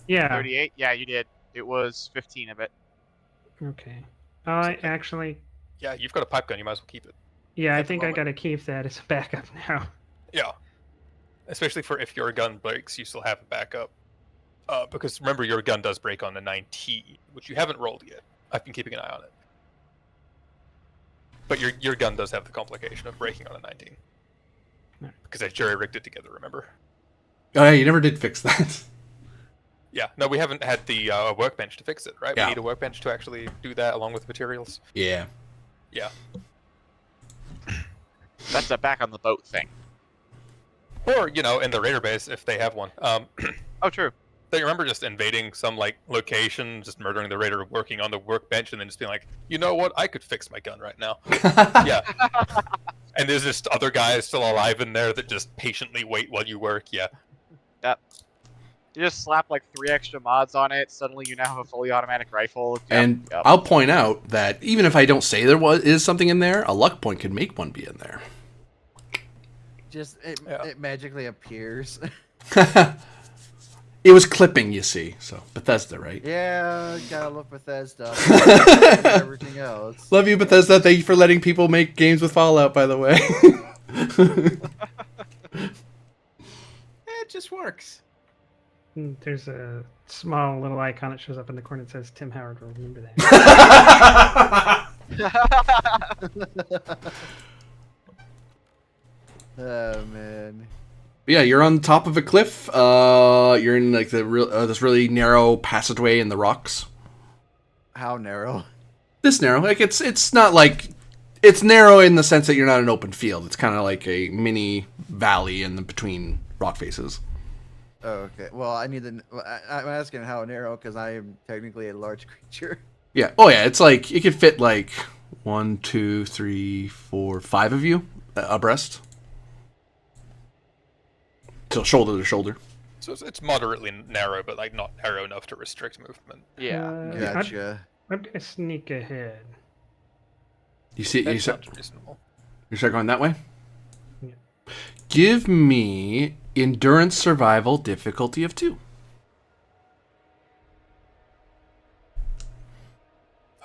Yeah. 38? Yeah, you did. It was 15 of it. Okay. I actually. Yeah, you've got a pipe gun. You might as well keep it. Yeah, I At the think I moment. gotta keep that as a backup now. Yeah. Especially for if your gun breaks, you still have a backup. Because remember, your gun does break on the 9T, which you haven't rolled yet. I've been keeping an eye on it. But your gun does have the complication of breaking on a 19. Right. Because I jury-rigged it together, remember? Oh yeah, you never did fix that. Yeah, no, we haven't had the workbench to fix it, right? Yeah. We need a workbench to actually do that along with materials. Yeah. Yeah. That's a back on the boat thing. Or, in the raider base, if they have one. Oh, true. They remember just invading some, location, just murdering the raider, working on the workbench, and then just being like, you know what? I could fix my gun right now. Yeah. And there's just other guys still alive in there that just patiently wait while you work. Yeah. Yep. You just slap 3 extra mods on it. Suddenly, you now have a fully automatic rifle. Yep, And yep. I'll point out that even if I don't say is something in there, a luck point could make one be in there. Just it Yeah. magically appears. It was clipping, you see. So Bethesda, right? Yeah, gotta love Bethesda. Everything else. Love you, Bethesda. Thank you for letting people make games with Fallout, by the way. It just works. There's a small little icon that shows up in the corner that says Tim Howard will remember that. Oh man. Yeah, you're on top of a cliff. You're in this really narrow passageway in the rocks. How narrow? This narrow, it's not it's narrow in the sense that you're not an open field. It's kind of like a mini valley in between rock faces. Oh, okay. Well, I'm asking how narrow because I am technically a large creature. Yeah. Oh yeah. It's it could fit 1, 2, 3, 4, 5 of you abreast. So shoulder to shoulder. So it's moderately narrow, but not narrow enough to restrict movement. Yeah. Gotcha. I'm gonna sneak ahead. You see? That sounds reasonable. You start going that way. Yeah. Give me endurance survival difficulty of 2.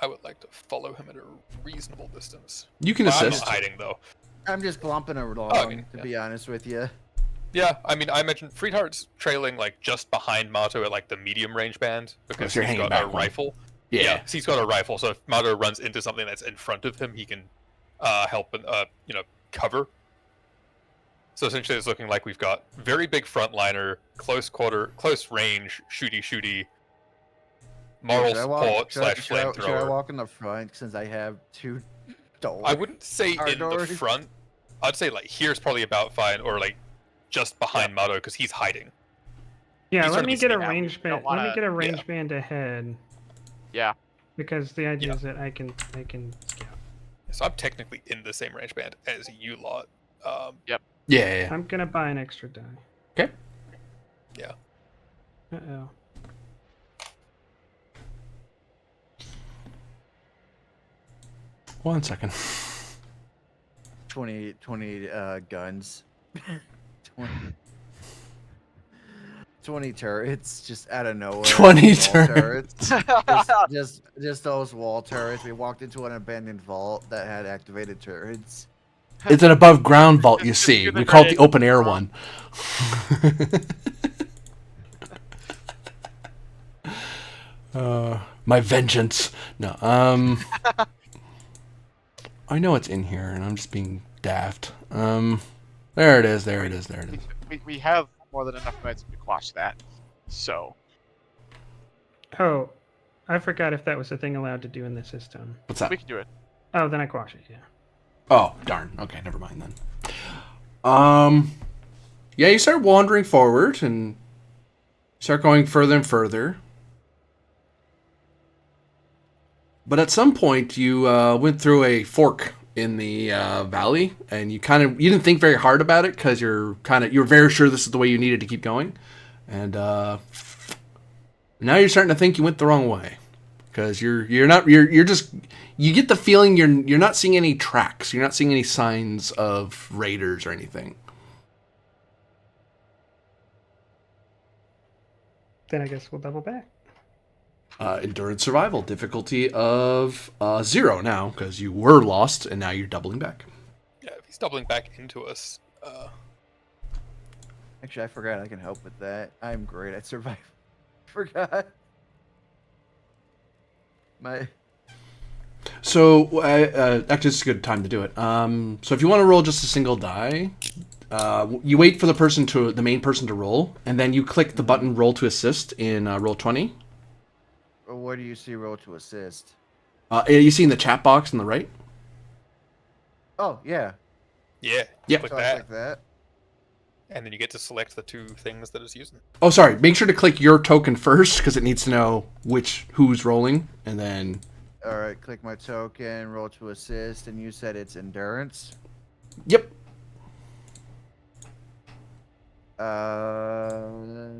I would like to follow him at a reasonable distance. You can I'm assist. not hiding, though. I'm just glomping along, to be honest with you. Yeah, I imagine Friedhart's trailing just behind Mato at the medium range band because you're he's hanging got a back one. rifle. Yeah. So he's got a rifle, so if Mato runs into something that's in front of him, he can help and cover. So essentially, it's looking like we've got very big frontliner, close range, shooty, moral support / Should I flamethrower. walk in the front since I have 2 doors? I wouldn't say Our in the doors. front. I'd say here's probably about fine, or just behind Mato because he's hiding. Yeah, He's let me sort get of a out. range We don't band. Let me wanna- get a range band ahead Yeah. because the idea Yeah. is that I can scout. So I'm technically in the same range band as you lot. Yeah. I'm gonna buy an extra die. Okay. Yeah. Uh-oh. One second. 20 guns. 20 20 turrets just out of nowhere. 20 Wall turrets. Just those wall turrets. We walked into an abandoned vault that had activated turrets. It's an above ground vault, you Just see. do the We call it the grenade open air bomb. one. My vengeance. No. I know it's in here, and I'm just being daft. There it is. There it is. There it is. We have more than enough minutes to quash that. So Oh, I forgot if that was a thing allowed to do in the system. What's that? we can do it. Oh, then I quash it. Yeah. Oh, darn. Okay, never mind then. Yeah, you start wandering forward and start going further and further. But at some point, you went through a fork in the valley, and you didn't think very hard about it because you're very sure this is the way you needed to keep going, and now you're starting to think you went the wrong way because you get the feeling you're not seeing any tracks, you're not seeing any signs of raiders or anything. Then I guess we'll double back. Endurance survival difficulty of 0 now because you were lost and now you're doubling back. Yeah, if he's doubling back into us. Actually, I forgot I can help with that. I'm great at survival. Forgot. So actually, it's a good time to do it. So if you want to roll just a single die, you wait for the main person to roll, and then you click the button "Roll to Assist" in Roll20. Where do you see roll to assist? You see in the chat box on the right. Oh, yeah. Yeah. Yep. Click So I that, click that. and then you get to select the 2 things that it's using. Oh, sorry. Make sure to click your token first because it needs to know who's rolling, and then. All right, click my token, roll to assist, and you said it's endurance. Yep.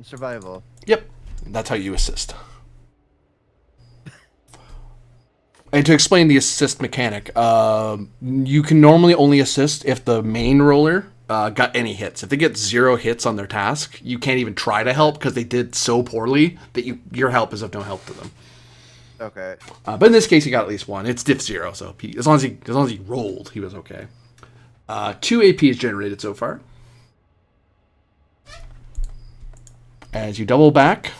Survival. Yep. That's how you assist. And to explain the assist mechanic, you can normally only assist if the main roller got any hits. If they get 0 hits on their task, you can't even try to help because they did so poorly that your help is of no help to them. Okay. But in this case, he got at least 1. It's diff 0, so as long as he rolled, he was okay. 2 AP is generated so far. As you double back.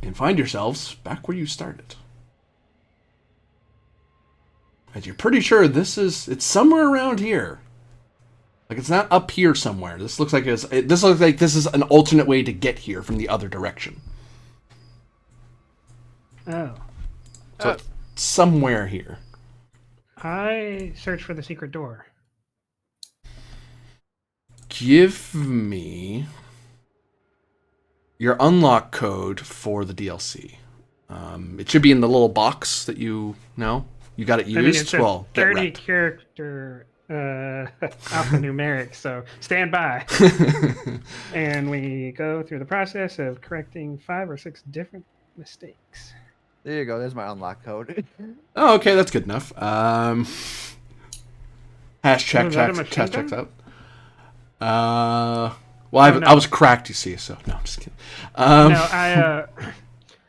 And find yourselves back where you started. As you're pretty sure it's somewhere around here. Like it's not up here somewhere. This looks like this is an alternate way to get here from the other direction. Oh. So it's somewhere here. I search for the secret door. Give me your unlock code for the DLC. It should be in the little box that you got it used. I mean, it's a well, get 30 wrecked. character alphanumeric, so stand by. And we go through the process of correcting 5 or 6 different mistakes. There you go. There's my unlock code. Oh, okay, that's good enough. Hash check Was that a checks machine gun? out. Well, no. I was cracked, you see. So no, I'm just kidding. No,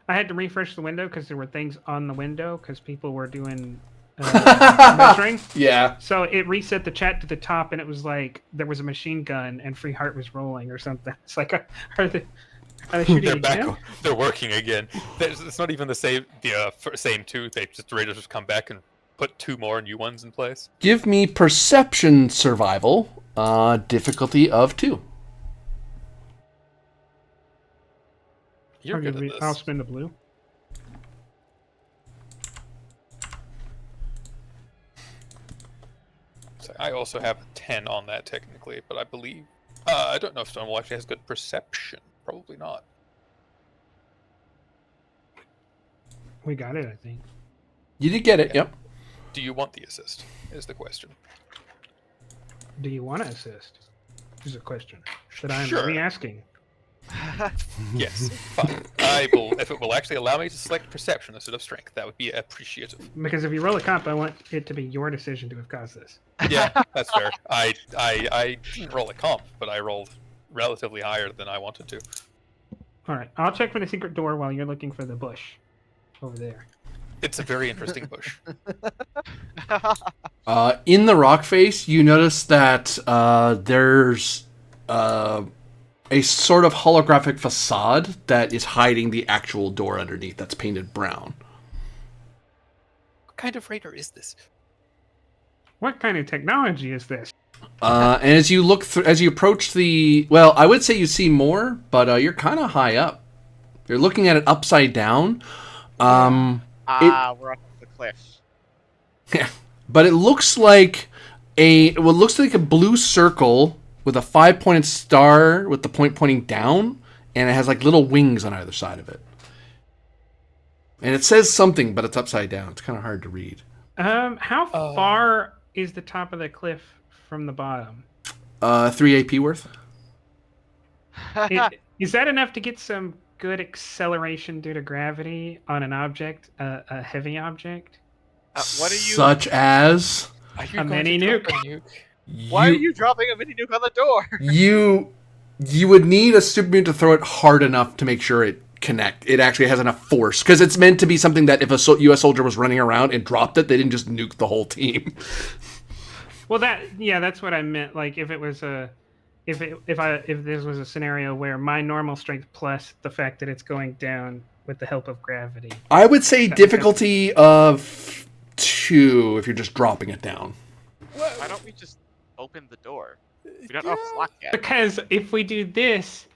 I had to refresh the window because there were things on the window because people were doing measuring. Yeah. So it reset the chat to the top, and it was like there was a machine gun and Free Heart was rolling or something. It's like, are they shooting They're again? back. They're working again. It's not even the same 2. They just Raiders just come back and put 2 more new ones in place. Give me perception survival. Difficulty of 2. You're good at this. I'll spin the blue. So I also have a 10 on that technically, but I believe I don't know if Stonewall actually has good perception. Probably not. We got it, I think. You did get it. Yeah. Yep. Do you want the assist? Is the question. Do you want to assist? Is a question that I'm Sure. re-asking. Yes, fine. I will, if it will actually allow me to select perception instead of strength, that would be appreciative. Because if you roll a comp, I want it to be your decision to have caused this. Yeah, that's fair. I didn't roll a comp, but I rolled relatively higher than I wanted to. All right, I'll check for the secret door while you're looking for the bush over there. It's a very interesting bush. In the rock face, you notice that there's a sort of holographic facade that is hiding the actual door underneath that's painted brown. What kind of radar is this? What kind of technology is this? And as you look through, as you approach the, well, I would say you see more, but you're kind of high up. You're looking at it upside down. We're up the cliff. Yeah, but it looks like looks like a blue circle with a 5-pointed star with the point pointing down, and it has like little wings on either side of it. And it says something, but it's upside down. It's kind of hard to read. How far is the top of the cliff from the bottom? 3 AP worth. Is that enough to get some good acceleration due to gravity on an object, a heavy object? What are you? Such as A mini nuke. Why are you dropping a mini nuke on the door? you would need a super mutant to throw it hard enough to make sure it it actually has enough force, because it's meant to be something that if a U.S. soldier was running around and dropped it, they didn't just nuke the whole team. Well, that's what I meant. Like if it was if this was a scenario where my normal strength plus the fact that it's going down with the help of gravity. I would say difficulty of 2 if you're just dropping it down. Why don't we just open the door? We don't know if it's locked yet. Because if we do this,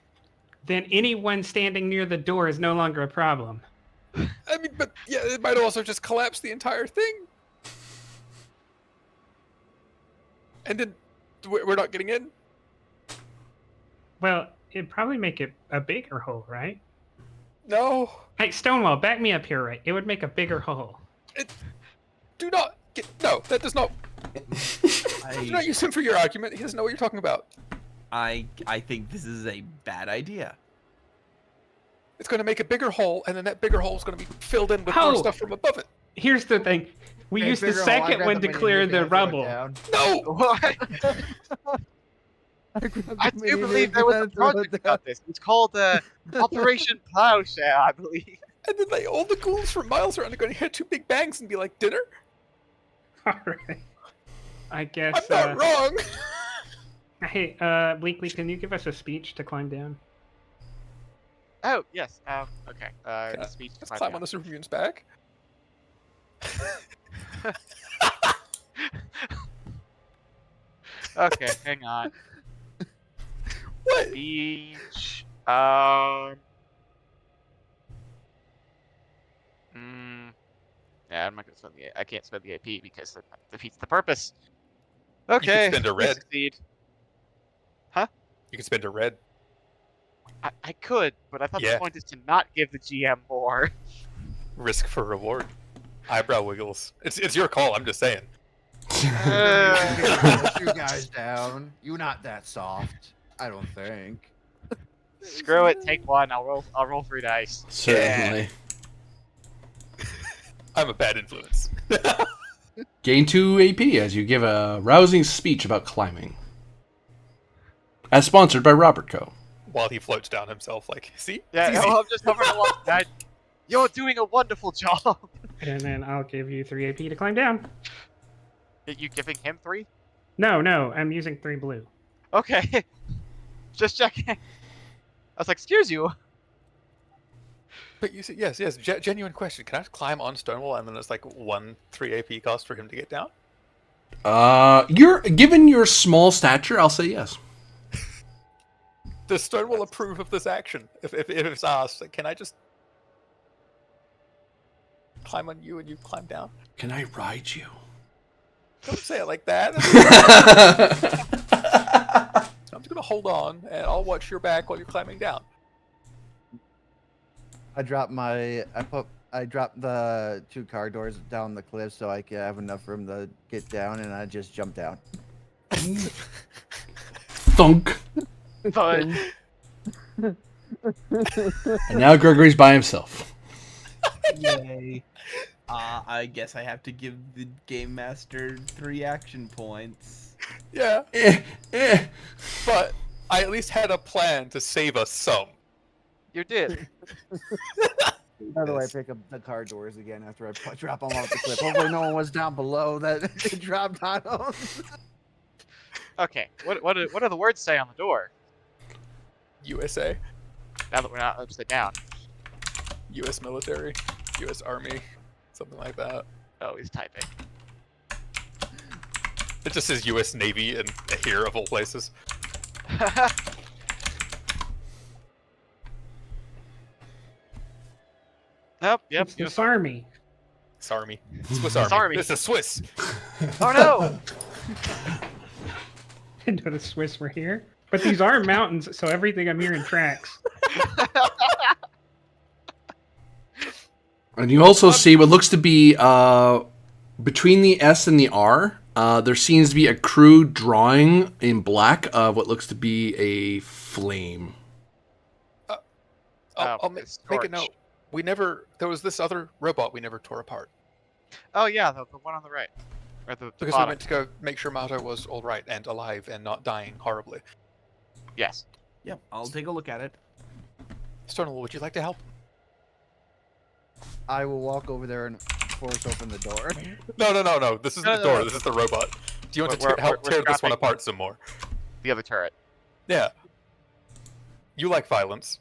then anyone standing near the door is no longer a problem. I mean, but yeah, it might also just collapse the entire thing. And then we're not getting in? Well, it'd probably make it a bigger hole, right? No. Hey, Stonewall, back me up here, right? It would make a bigger hole. Do not get... No, that does not... Do not use him for your argument. He doesn't know what you're talking about. I think this is a bad idea. It's going to make a bigger hole, and then that bigger hole is going to be filled in with more stuff from above it. Here's the thing. We used the second one to clear the rubble. No! What? I do believe there was a project about this. It's called Operation Plowshare, I believe. And then all the ghouls from miles around are going to hear 2 big bangs and be like, dinner? Alright. I guess... I'm not wrong! Hey, Bleakley, can you give us a speech to climb down? Oh, yes. Okay. The speech to Let's climb on the super mutant's back. Okay, hang on. What? Speech. Yeah, I'm not gonna spend I can't spend the AP because that defeats the purpose. Okay. You can spend a red. Succeed. Huh? You can spend a red. I could, but I thought Yeah. the point is to not give the GM more. Risk for reward. Eyebrow wiggles. It's your call, I'm just saying. Let you guys down. You're not that soft. I don't think. Screw it. Take 1. I'll roll 3 dice. Certainly. I'm a bad influence. Gain 2 AP as you give a rousing speech about climbing. As sponsored by Robert Co. While he floats down himself, like, see? Yeah, It's easy. I'm just hovering along. You're doing a wonderful job. And then I'll give you 3 AP to climb down. You giving him 3? No, I'm using 3 blue. Okay. Just checking. I was like, excuse you. But you see, yes, genuine question. Can I climb on Stonewall and then it's like 1 3 AP cost for him to get down? You're given your small stature, I'll say yes. Does Stonewall approve of this action? If it's asked, like, can I just climb on you and you climb down? Can I ride you? Don't say it like that. I'm just gonna hold on and I'll watch your back while you're climbing down. I dropped the 2 car doors down the cliff so I could have enough room to get down, and I just jumped down. Thunk. But And now Gregory's by himself. Yay. I guess I have to give the Game Master 3 action points. Yeah, Eh, eh. but I at least had a plan to save us some. You did. How do I pick up the car doors again after I drop them off the cliff? Hopefully no one was down below that they dropped on them. Okay. What do the words say on the door? USA, Now that we're not upside down. U.S. military, U.S. Army, something like that. Oh, he's typing. It just says U.S. Navy and here of all places. Yep. Yep. It's this army. It's Army. Swiss Army. Army. This is Swiss. Oh no! Didn't know the Swiss were here. But these are mountains, so everything I'm hearing tracks. And you also see what looks to be between the S and the R. There seems to be a crude drawing in black of what looks to be a flame. I'll make it's a Scorch. note. There was this other robot we never tore apart. Oh yeah, the one on the right, or the Because we bottom. went to go make sure Mato was all right and alive and not dying horribly. Yes. Yep, I'll take a look at it. Stonewall, would you like to help? I will walk over there and force open the door. No. This isn't No, the no, door. no. This is the robot. Do you want to We're- help we're tear this one scrapping- apart some more? The other turret. Yeah. You like violence.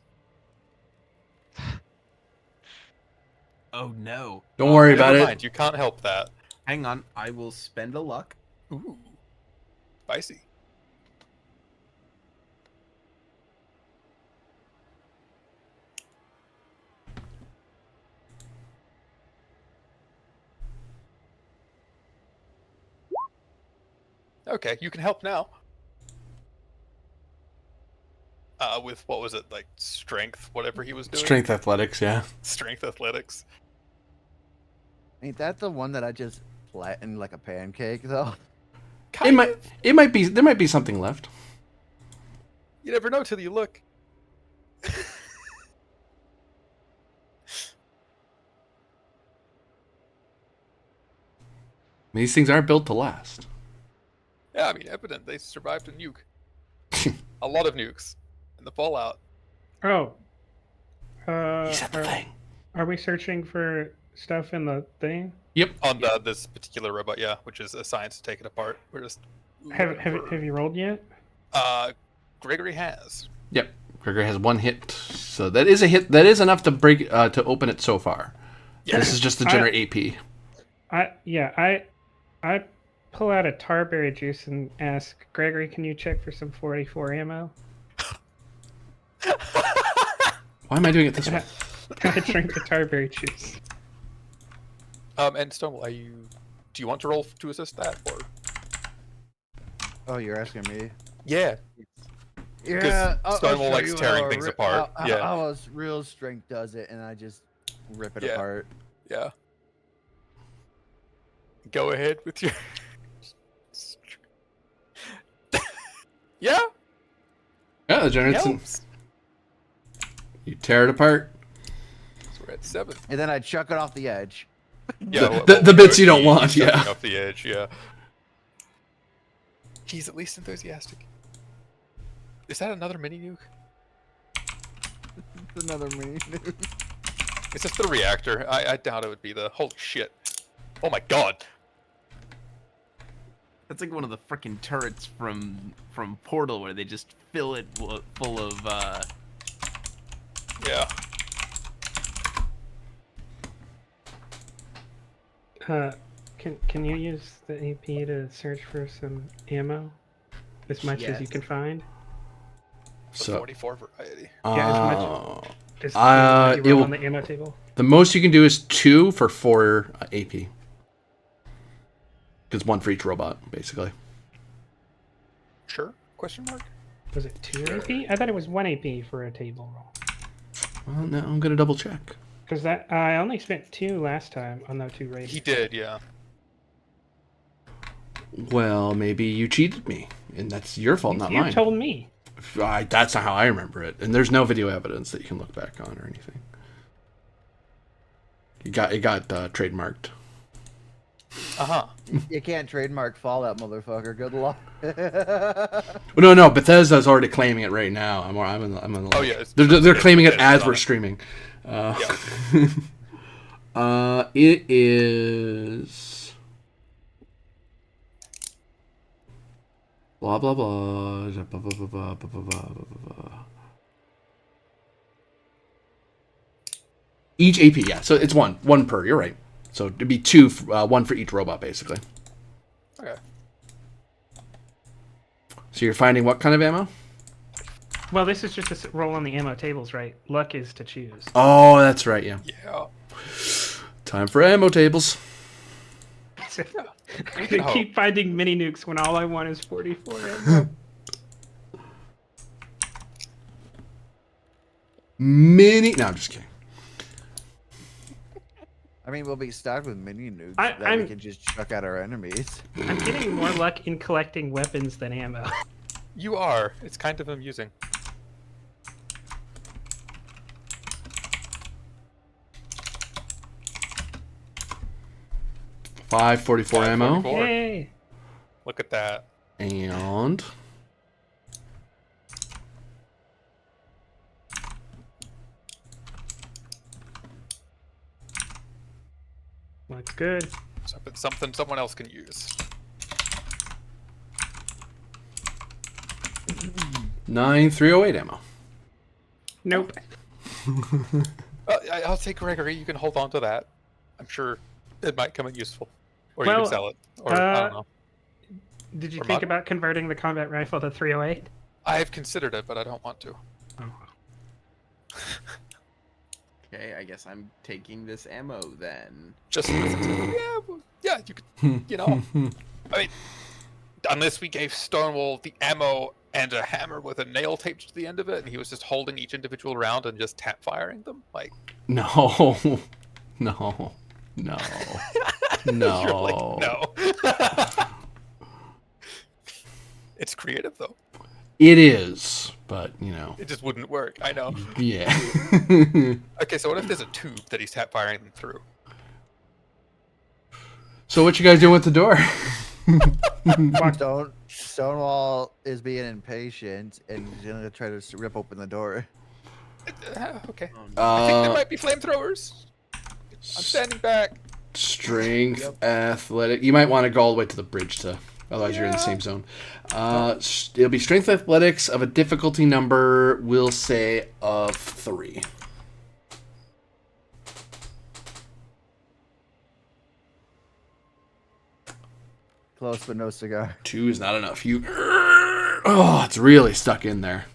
Oh no. Don't worry about Never it. mind, you can't help that. Hang on, I will spend a luck. Ooh. Spicy. Okay, you can help now. With what was it, like strength, whatever he was doing? Strength athletics, yeah. Strength athletics. Ain't that the one that I just flattened like a pancake though? It might be there might be something left. You never know till you look. These things aren't built to last. Yeah, I mean, evident they survived a nuke. A lot of nukes. And the fallout. Oh. He said the thing. Are we searching for stuff in the thing? Yep. On this particular robot, yeah, which is assigned to take it apart. We're just Have you rolled yet? Gregory has. Yep. Gregory has one hit, so that is a hit. That is enough to break to open it so far. Yeah. This is just to generate AP. I pull out a tarberry juice and ask Gregory, "Can you check for some 484 ammo?" Why am I doing it this way? I drink the tarberry juice. And Stonewall, do you want to roll to assist that, or? Oh, you're asking me? Yeah. Yeah, Stonewall show likes you tearing how things re- apart. How, Yeah. how a real strength does it, and I just rip it Yeah. apart. Yeah. Go ahead with your. Yeah. Yeah, it generates. Helps. You tear it apart. So we're at 7. And then I chuck it off the edge. Yeah, The bits you don't want, he's jumping yeah. Off the edge, yeah. He's at least enthusiastic. Is that another mini nuke? It's another mini. It's just the reactor. I doubt it would be the. Holy shit! Oh my god! That's like one of the freaking turrets from Portal where they just fill it full of Yeah. Can you use the AP to search for some ammo? As much as you Yes. can find? The So, 44 variety. Yeah, as much- uh, Is Uh, you it roll will- on the ammo table? the most you can do is 2 for 4 AP. Because 1 for each robot, basically. Sure? Question mark? Was it 2 AP? I thought it was 1 AP for a table roll. Well, now I'm gonna double check. Because that I only spent 2 last time on those 2 ratings. He did, yeah. Well, maybe you cheated me, and that's your fault, not You mine. told me. That's not how I remember it, and there's no video evidence that you can look back on or anything. It got trademarked. You can't trademark Fallout, motherfucker. Good luck. Well, no. Bethesda's already claiming it right now. I'm in Oh yeah, they're claiming it as Bethesda's we're on it. streaming. Yeah. It is blah blah blah blah blah blah blah blah blah blah blah. Each AP, yeah. So it's one per. You're right. So it'd be two, one for each robot, basically. Okay. So you're finding what kind of ammo? Well, this is just a roll on the ammo tables, right? Luck is to choose. Oh, that's right. Yeah. Yeah. Time for ammo tables. I keep finding mini nukes when all I want is 44 ammo. Mini. No, I'm just kidding. I mean, we'll be stocked with mini nukes I- that we I'm- can just chuck at our enemies. I'm getting more luck in collecting weapons than ammo. You are. It's kind of amusing. .544 ammo. 544. Yay! Look at that. And Looks good. Something someone else can use. 9,308 ammo. Nope. I'll take Gregory. You can hold on to that. I'm sure it might come in useful. Or you Well, can sell it. Or I don't know. Did you Or think modern? about converting the combat rifle to 308? I've considered it, but I don't want to. Oh. Okay, I guess I'm taking this ammo then. Just listen to yeah, you could, you know. I mean, unless we gave Stonewall the ammo and a hammer with a nail taped to the end of it, and he was just holding each individual round and just tap firing them, like. No. No. No. No. You're like, no. It's creative though. It is, but you know. It just wouldn't work. I know. Yeah. Okay, so what if there's a tube that he's tap firing them through? So what you guys doing with the door? Stonewall is being impatient and he's gonna try to rip open the door. Okay. I think there might be flamethrowers. I'm s- standing back. Strength, athletic. You might want to go all the way to the bridge to. Otherwise, you're in the same zone. It'll be strength athletics of a difficulty number, we'll say, of 3. Close but no cigar. 2 is not enough. Oh, it's really stuck in there.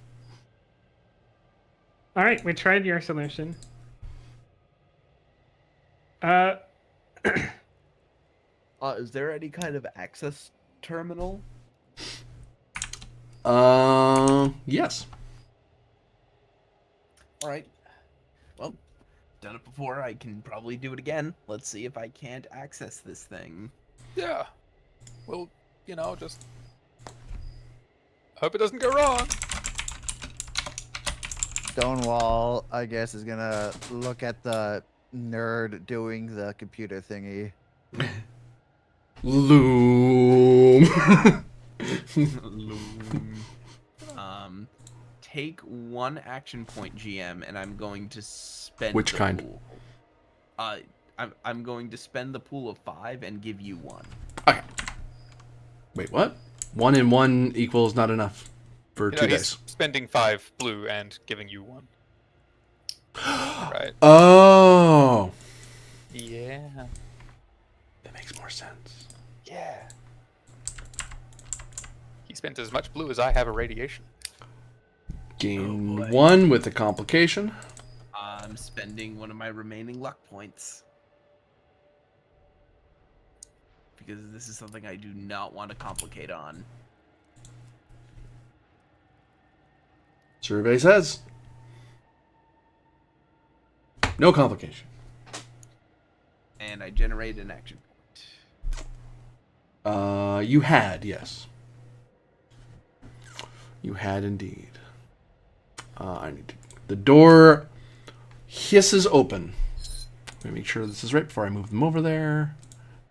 All right, we tried your solution. Is there any kind of access terminal? Yes. All right. Well, done it before. I can probably do it again. Let's see if I can't access this thing. Yeah. Well, you know, just hope it doesn't go wrong. Stonewall, I guess, is gonna look at the nerd doing the computer thingy. Loom. Take 1 action point, GM, and I'm going to spend. Which the kind? Pool. I'm going to spend the pool of 5 and give you 1. Okay. Wait, what? 1 and 1 equals not enough for You 2 know, days. he's spending 5 blue and giving you 1. Right. Oh. Yeah. That makes more sense. Yeah. He spent as much blue as I have irradiation. Gain boy. 1 with the complication. I'm spending one of my remaining luck points. Because this is something I do not want to complicate on. Survey says. No complication. And I generate an action point. You had, yes. You had indeed. The door hisses open. Let me make sure this is right before I move them over there.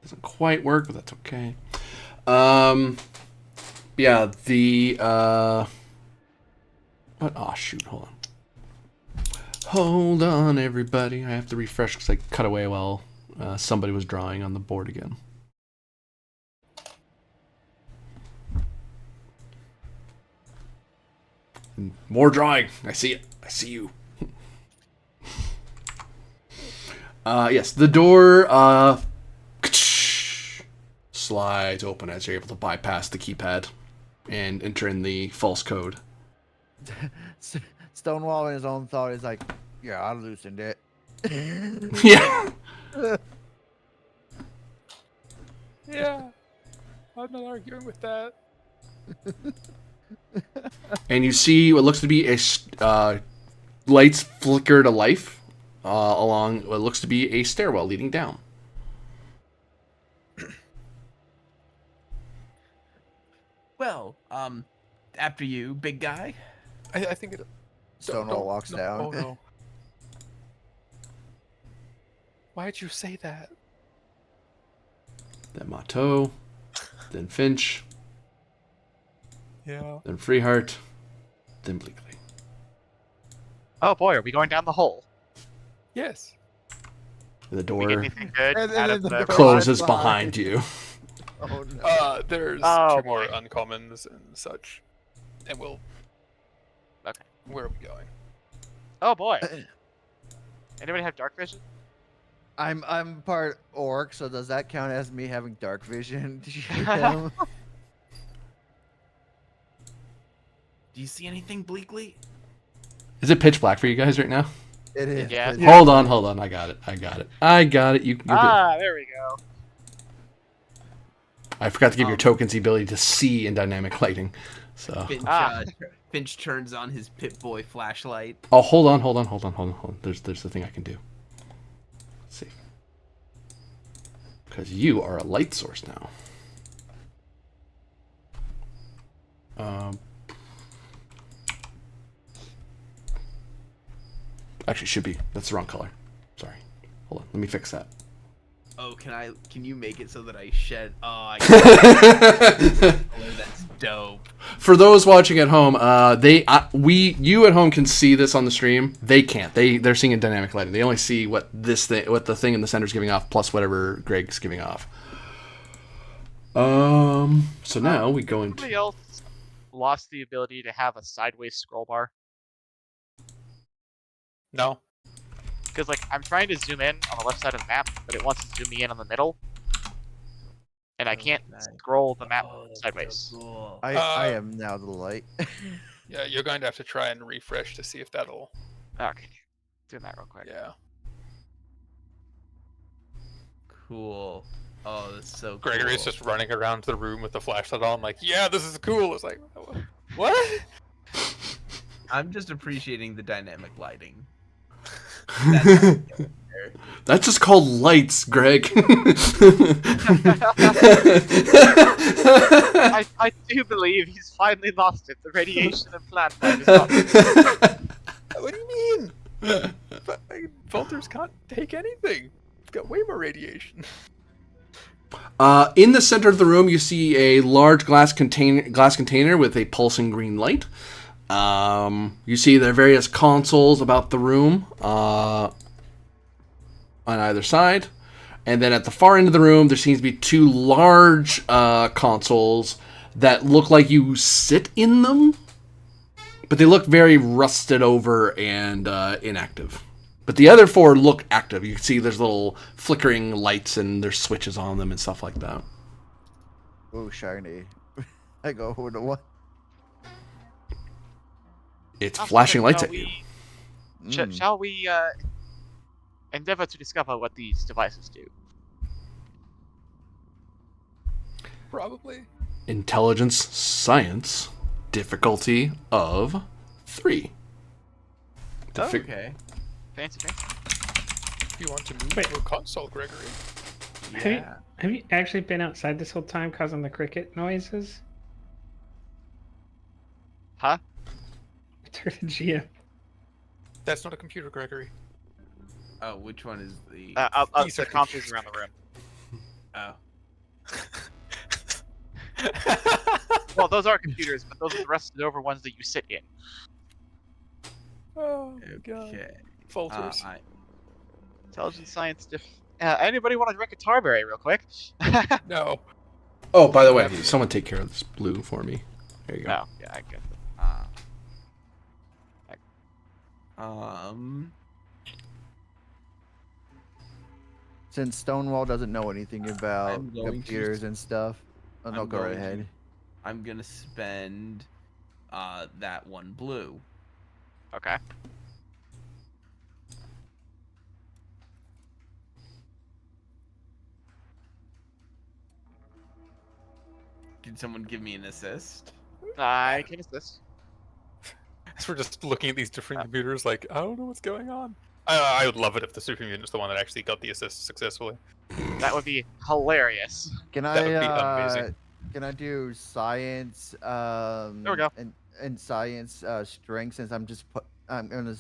Doesn't quite work, but that's okay. Yeah, what? Oh, shoot, hold on. Hold on, everybody. I have to refresh because I cut away while somebody was drawing on the board again. More drawing. I see it. I see you. Yes, the door slides open as you're able to bypass the keypad and enter in the false code. Stonewall in his own thought is like, yeah, I loosened it. Yeah. Yeah. I'm not arguing with that. And you see what looks to be a lights flicker to life along what looks to be a stairwell leading down. Well, after you, big guy. I think it. Stonewall walks down. Oh no. Why'd you say that? Then Matteau, then Finch, Yeah. then Freeheart, then Bleakley. Oh boy, are we going down the hole? Yes. The We get door anything good And then out of the the door- closes behind. behind you. Oh no. There's Oh, 2 more boy. uncommons and such. And we'll. Okay. Where are we going? Oh boy. Anybody have dark vision? I'm part orc, so does that count as me having dark vision? Did you hear him? Do you see anything, Bleakley? Is it pitch black for you guys right now? It is. Yeah. but- Hold on. I got it. You're good. There we go. I forgot to give your tokens the ability to see in dynamic lighting. So. Finch turns on his Pip-Boy flashlight. Oh, hold on. There's the thing I can do. Let's see. Because you are a light source now. Actually, should be. That's the wrong color. Sorry. Hold on. Let me fix that. Oh, can you make it so that I shed? Oh, I can. That's dope. For those watching at home, you at home can see this on the stream. They can't. They're seeing in dynamic lighting. They only see what the thing in the center is giving off, plus whatever Greg's giving off. So now we go into. Anybody else lost the ability to have a sideways scroll bar? No. Because like I'm trying to zoom in on the left side of the map, but it wants to zoom me in on the middle, and I can't scroll the map sideways. Cool. I am now the light. Yeah, you're going to have to try and refresh to see if that'll. Okay, doing that real quick. Yeah. Cool. Oh, that's so cool. Gregory's just running around the room with the flashlight on, like, yeah, this is cool. It's like, what? I'm just appreciating the dynamic lighting. That's just called lights, Greg. I do believe he's finally lost it. The radiation and plant life is not. What do you mean? Filters can't take anything. It's got way more radiation. In the center of the room, you see a large glass container with a pulsing green light. You see there are various consoles about the room on either side. And then at the far end of the room, there seems to be 2 large consoles that look like you sit in them. But they look very rusted over and inactive. But the other 4 look active. You can see there's little flickering lights and there's switches on them and stuff like that. Oh, shiny. I go over to one. It's flashing lights at you. Shall we endeavor to discover what these devices do? Probably. Intelligence, science, difficulty of 3. Okay. Fancy. If you want to move Wait. to a console, Gregory. Yeah. Have you actually been outside this whole time causing the cricket noises? Huh? Turn to GM. That's not a computer, Gregory. Oh, which one is the? These are The consoles around the room. Oh, Well, those are computers, but those are the rested over ones that you sit in. Oh, God. okay. Falters. Intelligence science anybody want to wreck a Tarberry real quick? No. Oh, by the way, someone take care of this blue for me. There you go. No, yeah, I get it. Since Stonewall doesn't know anything about I'm going to computers and stuff, oh, no, I'm go right going ahead. to- I'm gonna spend that one blue. Okay. Can someone give me an assist? I can assist. As we're just looking at these different computers, like, I don't know what's going on. I would love it if the super mutant's the one that actually got the assist successfully. That would be hilarious. Can That would be amazing. Can I do science? There we go. And science strength since I'm gonna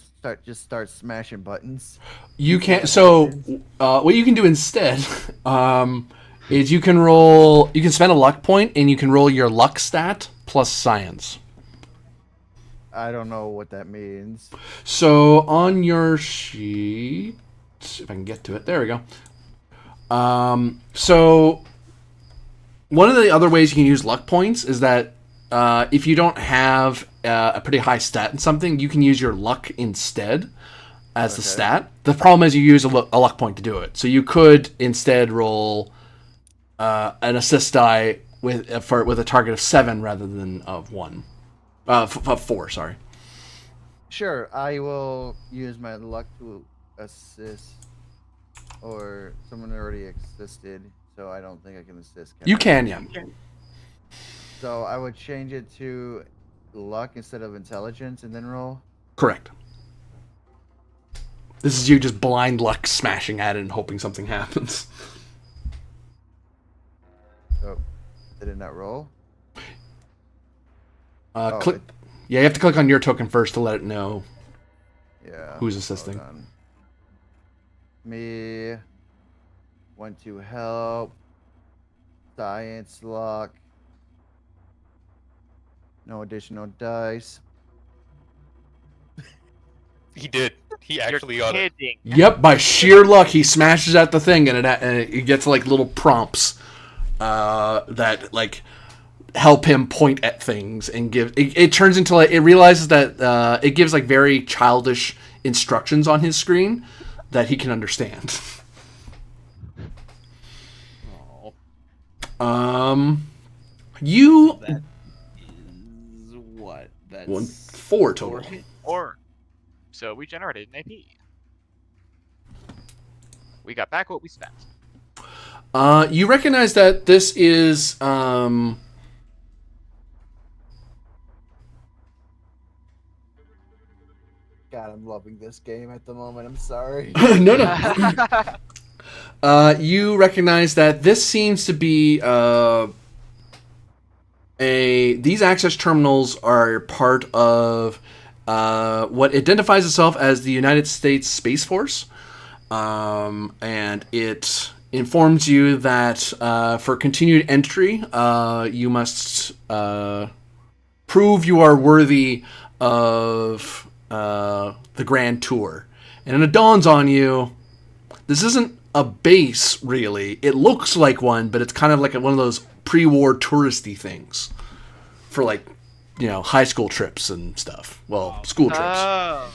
start smashing buttons. You can't. So, what you can do instead is you can roll. You can spend a luck point, and you can roll your luck stat plus science. I don't know what that means. So on your sheet, if I can get to it, there we go. So one of the other ways you can use luck points is that if you don't have a pretty high stat in something, you can use your luck instead as the stat. The problem is you use a luck point to do it. So you could instead roll an assist die with a target of 7 rather than of 1. 4, sorry. Sure, I will use my luck to assist, or someone already assisted, so I don't think I can assist. You I? can, yeah. So I would change it to luck instead of intelligence, and then roll. Correct. This is you just blind luck smashing at it and hoping something happens. Oh, did it not roll? Click. Yeah, you have to click on your token first to let it know Yeah. who's assisting. Hold on. Me. Want to help. Science luck. No additional dice. He did. He actually got it. Kidding. Yep, by sheer luck, he smashes at the thing, and it gets like little prompts that like help him point at things and give. It turns into like it realizes that it gives like very childish instructions on his screen that he can understand. You That is what? That's 4 total. Or so we generated an AP. We got back what we spent. You recognize that this is God, I'm loving this game at the moment. I'm sorry. no. You recognize that this seems to be these access terminals are part of what identifies itself as the United States Space Force, and it informs you that for continued entry, you must prove you are worthy of the Grand Tour. And it dawns on you, this isn't a base, really. It looks like one, but it's kind of like one of those pre-war touristy things for, like, you know, high school trips and stuff. Well, school trips. Oh.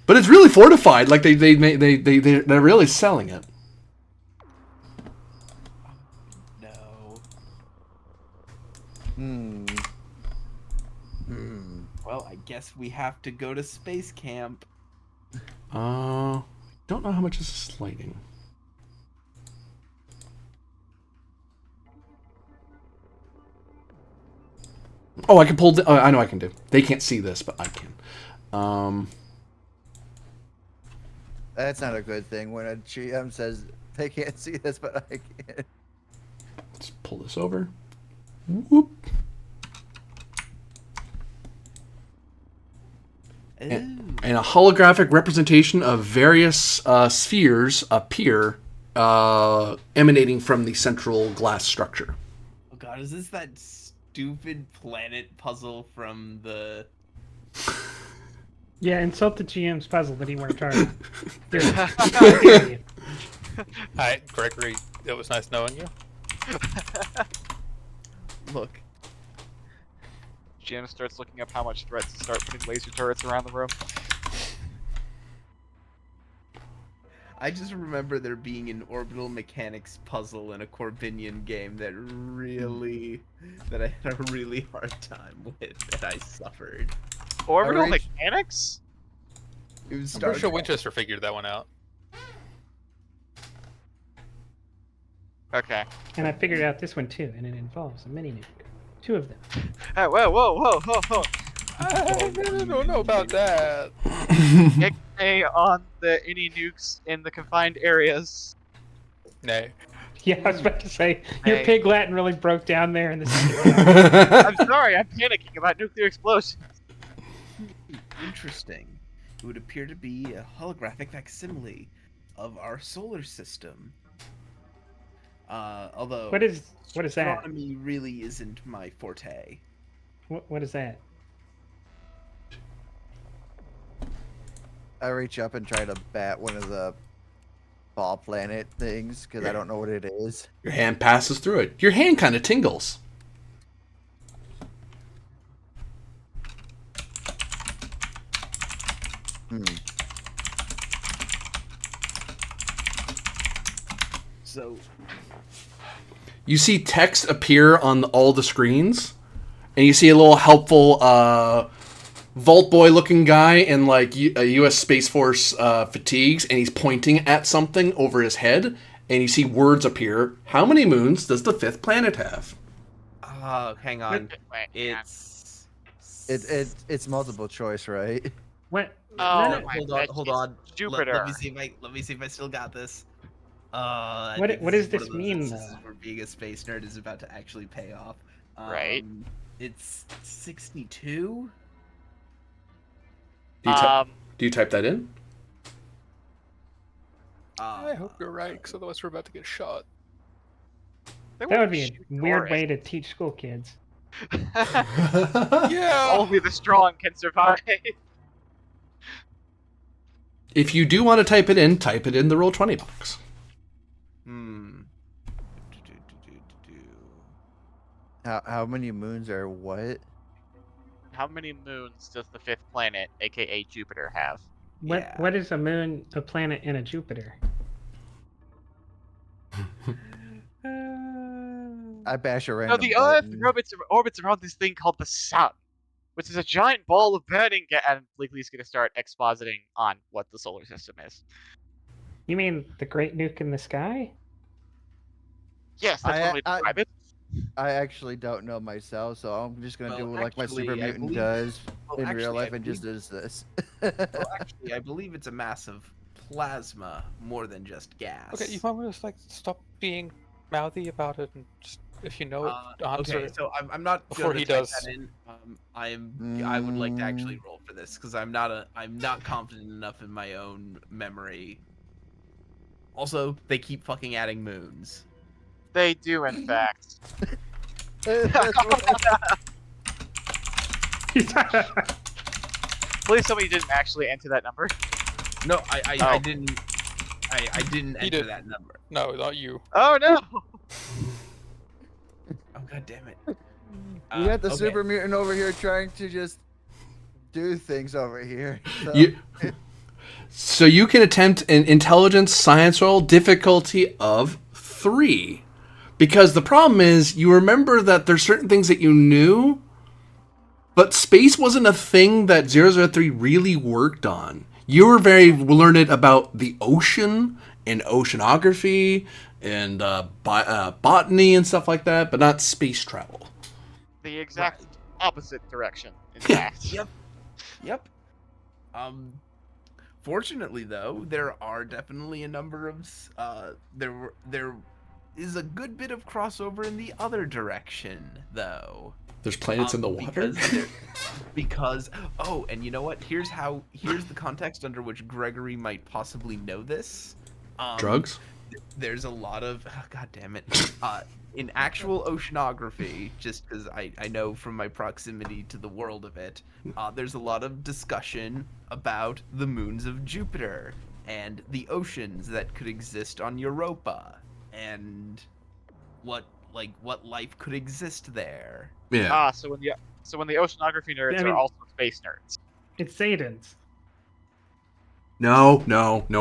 But it's really fortified. Like they're really selling it. No. Well, I guess we have to go to space camp. Don't know how much this is lighting. Oh, I can pull. I know I can do. They can't see this, but I can. That's not a good thing when a GM says they can't see this, but I can. Let's pull this over. Whoop. Ooh. And a holographic representation of various spheres appear emanating from the central glass structure. Oh god, is this that stupid planet puzzle from the... Yeah, insult the GM's puzzle that he worked hard on. Here. Hi, Gregory. It was nice knowing you. Look. Jim starts looking up how much threats to start putting laser turrets around the room. I just remember there being an orbital mechanics puzzle in a Corbinian game that I had a really hard time with, and I suffered. Orbital Alright. mechanics? It was I'm Star pretty sure Trek. Winchester figured that one out. Okay. And I figured out this one too, and it involves a mini nuke. 2 of them. Hey, whoa. I don't know about that. Hey, on the any nukes in the confined areas. Nay. Yeah, I was about to say, your Hey. pig Latin really broke down there in the second round. I'm sorry, I'm panicking about nuclear explosions. Interesting. It would appear to be a holographic facsimile of our solar system. Although What is that? astronomy really isn't my forte. What is that? I reach up and try to bat one of the ball planet things because I don't know what it is. Your hand passes through it. Your hand kind of tingles. So You see text appear on all the screens, and you see a little helpful Vault Boy looking guy in like a U.S. Space Force fatigues, and he's pointing at something over his head, and you see words appear. How many moons does the 5th planet have? hang on. Wait, It's multiple choice, right? What? Oh, no, no. my Hold God, on. it's Jupiter. Let me see if I still got this. I What- think what this does is this one of those mean, instances though? where being a space nerd is about to actually pay off. Right. It's 62. Do you type that in? I hope you're right, because otherwise we're about to get shot. That would be a weird way to teach school kids. Yeah. Only the strong can survive. If you do want to type it in the Roll20 box. How many moons are what? How many moons does the 5th planet, aka Jupiter, have? What is a moon, a planet, and a Jupiter? I bash a No, random the Earth button. orbits around this thing called the Sun, which is a giant ball of burning gas. And Bleakley's going to start expositing on what the solar system is. You mean the Great Nuke in the Sky? Yes, that's one way to describe it. I actually don't know myself, so I'm just gonna Well, do like my actually, super I mutant believe- does well, in real actually, life I and just believe- does this. Well, actually, I believe it's a mass of plasma more than just gas. Okay, you might want to stop being mouthy about it and just, if you know it, answer Okay, it. so I'm not before gonna he type does. that in. I would like to actually roll for this because I'm not confident enough in my own memory. Also, they keep fucking adding moons. They do, in fact. Please tell me you didn't actually enter that number. No, I Oh. didn't. I didn't He enter did. that number. No, not you. Oh no! Oh god damn it! You got the okay. super mutant over here trying to just do things over here. So. So you can attempt an intelligence science roll difficulty of 3. Because the problem is, you remember that there's certain things that you knew, but space wasn't a thing that 003 really worked on. You were very learned about the ocean and oceanography and botany and stuff like that, but not space travel. The exact opposite direction, in fact. Yep. Fortunately, though, there are definitely a number of there is a good bit of crossover in the other direction, though. There's planets in the water. Because oh, and you know what? Here's the context under which Gregory might possibly know this. Drugs? There's a lot of God damn it. In actual oceanography, just because I know from my proximity to the world of it, there's a lot of discussion about the moons of Jupiter and the oceans that could exist on Europa and what life could exist there. Yeah. So when the oceanography nerds I mean- are also space nerds. It's Satan's. No,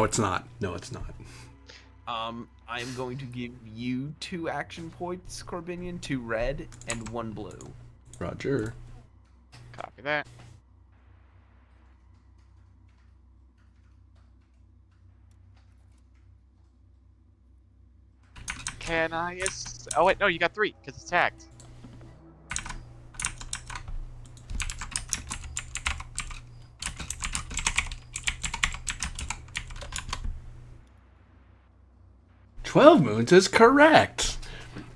it's not. No, it's not. I'm going to give you 2 action points, Corbinian, 2 red and 1 blue. Roger. Copy that. Can I? Oh wait, no, you got 3 because it's tagged. "12 moons is correct.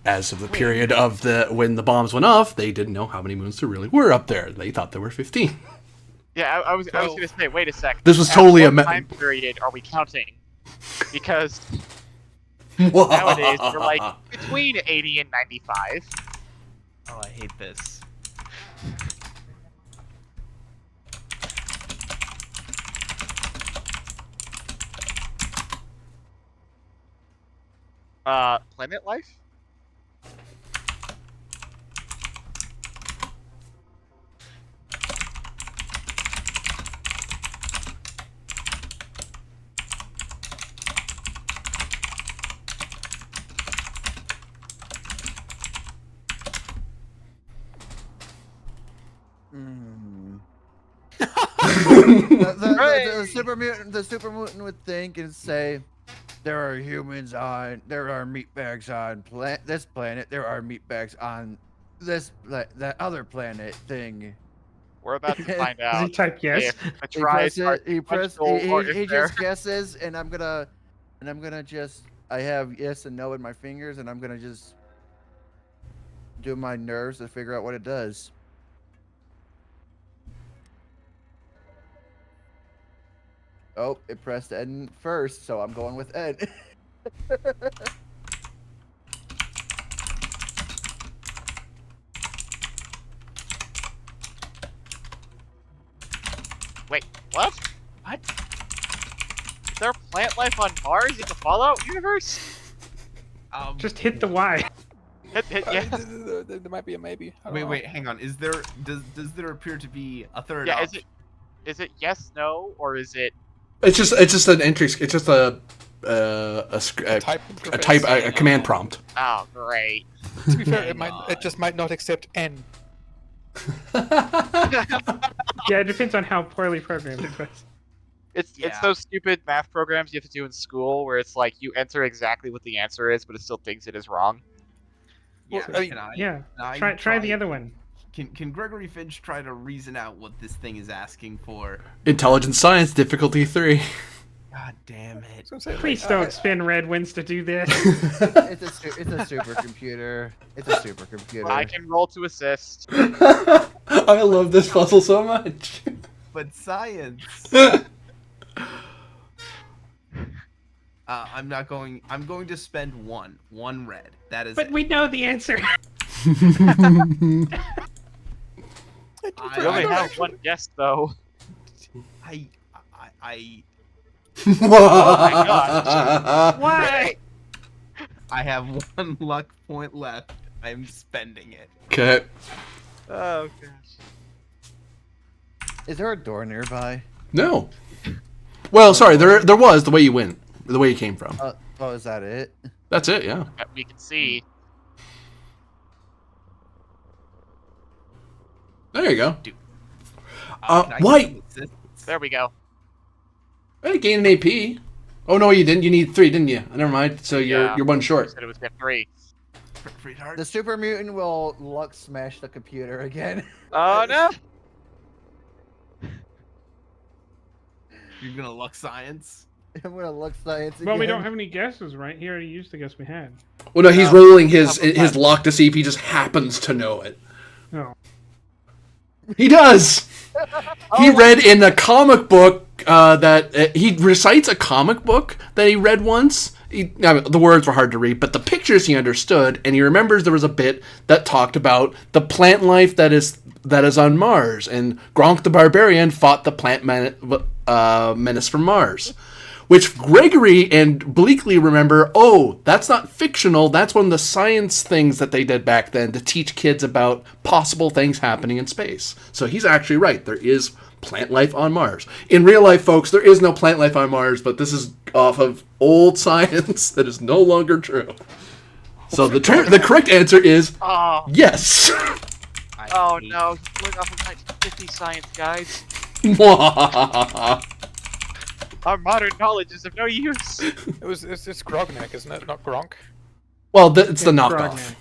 As of the period of when the bombs went off, they didn't know how many moons there really were up there. They thought there were 15. Yeah, I was gonna say, wait a sec. This was At totally what a time period are we counting? Because nowadays we're like between 80 and 95. Oh, I hate this. Planet life? The super mutant would think and say, there are meatbags on this planet. There are meatbags on that other planet thing. We're about to find Does he out type yes? if the tries are He sequential or if they're- just guesses, and I'm gonna just, I have yes and no in my fingers, and I'm gonna just do my nerves to figure out what it does. Oh, it pressed Ed first, so I'm going with Ed. Wait, what? What? Is there plant life on Mars in the Fallout universe? Just hit the Y. Yeah. There might be a maybe. I don't know. Wait, hang on. Does there appear to be a third Yeah, option? is it yes, no, or is it? It's just an entry. It's just a Type command prompt. Oh, great. To be fair, it just might not accept N. Yeah, it depends on how poorly programmed it was. It's those stupid math programs you have to do in school where it's like you enter exactly what the answer is, but it still thinks it is wrong. Yeah, I mean, can I? Yeah. can I Try the other one. Can Gregory Finch try to reason out what this thing is asking for? Intelligence Science difficulty 3. God damn it! So I'm saying, Please like, don't spin red wins to do this. It's a supercomputer. It's a supercomputer. I can roll to assist. I love this puzzle so much. But science. I'm not going. I'm going to spend one red. That is. But we know the answer. You only have one guess though. I. Oh my gosh. Why? I have 1 luck point left. I'm spending it. Okay. Oh gosh. Is there a door nearby? No. Well, sorry. There was the way you went, the way you came from. Oh, is that it? That's it. Yeah. That we can see. There you go. Can I get why? some assistance? There we go. I gained an AP. Oh no, you didn't. You need 3, didn't you? Never mind. So Yeah. you're 1 You short. said it was step 3. Sweetheart? The super mutant will luck smash the computer again. Oh no! You're gonna luck science? I'm gonna look science again. Well, we don't have any guesses, right? He already used the guess we had. Well, no, he's rolling his luck to see if he just happens to know it. No. He does. He read in a comic book that he recites a comic book that he read once. The words were hard to read, but the pictures he understood, and he remembers there was a bit that talked about the plant life that is on Mars, and Gronk the Barbarian fought the plant menace from Mars. Which Gregory and Bleakley remember, oh, that's not fictional, that's one of the science things that they did back then to teach kids about possible things happening in space. So he's actually right, there is plant life on Mars. In real life, folks, there is no plant life on Mars, but this is off of old science that is no longer true. So the correct answer is yes. Oh no, he's going off of 1950 science, guys. Our modern knowledge is of no use. It's Grognak, isn't it? Not Gronk. Well, it's the knockoff.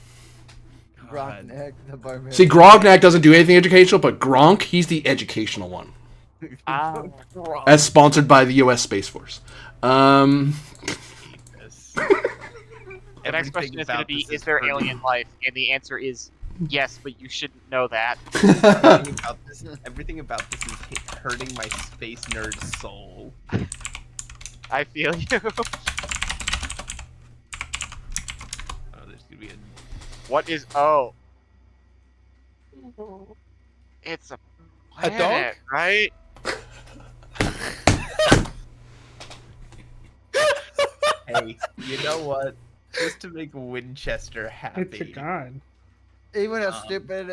Grognak, the barbarian. See, Grognak doesn't do anything educational, but Gronk, he's the educational one. As sponsored by the U.S. Space Force. The next question is going to be, is there alien life? And the answer is yes, but you shouldn't know that. Everything about this is hurting my space nerd soul. I feel you. Oh, there's gonna be a... What is... Oh. It's a planet, dog? right? Hey, you know what? Just to make Winchester happy. It's a god. Even a stupid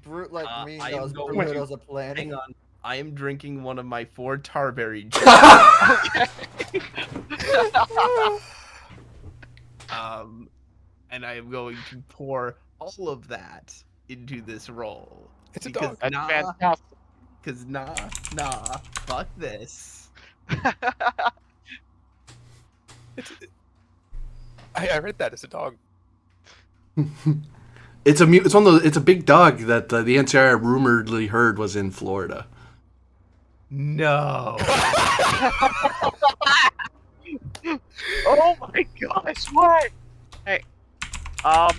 brute like me I knows am going Pluto's to- a planet. Hang on. I am drinking one of my 4 Tarberry and I am going to pour all of that into this roll. It's a Because dog. That's fantastic. Because fuck this. I read that as a dog. It's a big dog that the NCR rumoredly heard was in Florida. No. Oh my gosh, what? Hey, I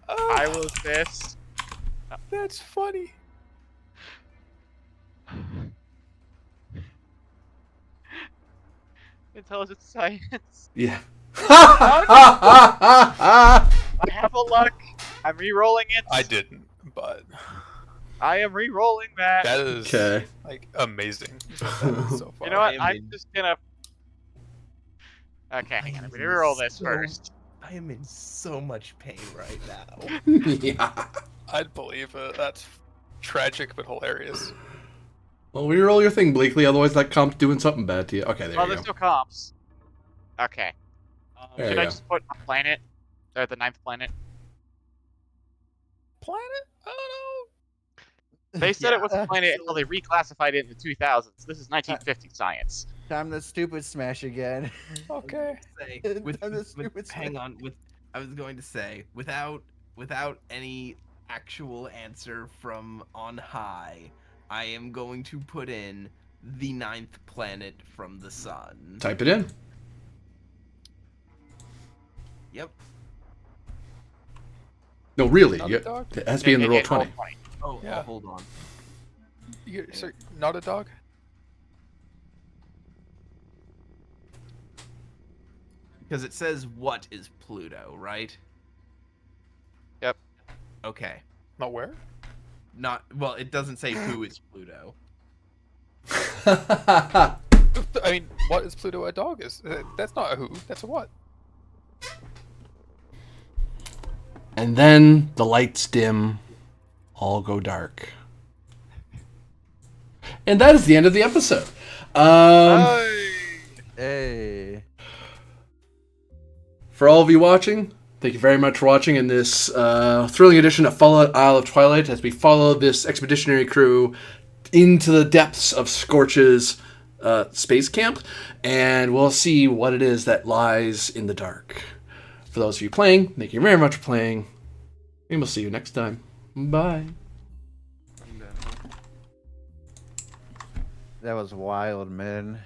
was this. That's funny. Intelligence science. Yeah. I have a luck. I'm re-rolling it. I didn't, but I am re-rolling that. that is Okay. like amazing. That is so far. You know what? I am I'm in- just gonna. Okay, hang on. I'm gonna re-roll this first. I am in so much pain right now. Yeah. I'd believe it. That's tragic but hilarious. Well, re-roll your thing, Bleakley, otherwise that comp's doing something bad to you. Okay, there Oh, you there's go. no comps. Okay. There Should you I go. just put a planet? Or the 9th planet? Planet? I don't know. They said it was a Yeah. planet until they reclassified it in the 2000s. This is 1950 science. Time to stupid smash again. Okay. Time to stupid Hang smash. on, I was going to say, without any actual answer from on high, I am going to put in the 9th planet from the sun. Type it in. Yep. No, really. Not You, a dog? it has to be in the roll 20. Oh, Yeah. hold on. So, not a dog? Because it says what is Pluto, right? Yep. Okay. Not where? Not well, it doesn't say who is Pluto. I mean, what is Pluto a dog? Is that's not a who? That's a what? And then the lights dim, all go dark. And that is the end of the episode. Hey. For all of you watching, thank you very much for watching in this thrilling edition of Fallout Isle of Twilight as we follow this expeditionary crew into the depths of Scorch's space camp, and we'll see what it is that lies in the dark. For those of you playing, thank you very much for playing, and we'll see you next time. Bye. That was wild, man.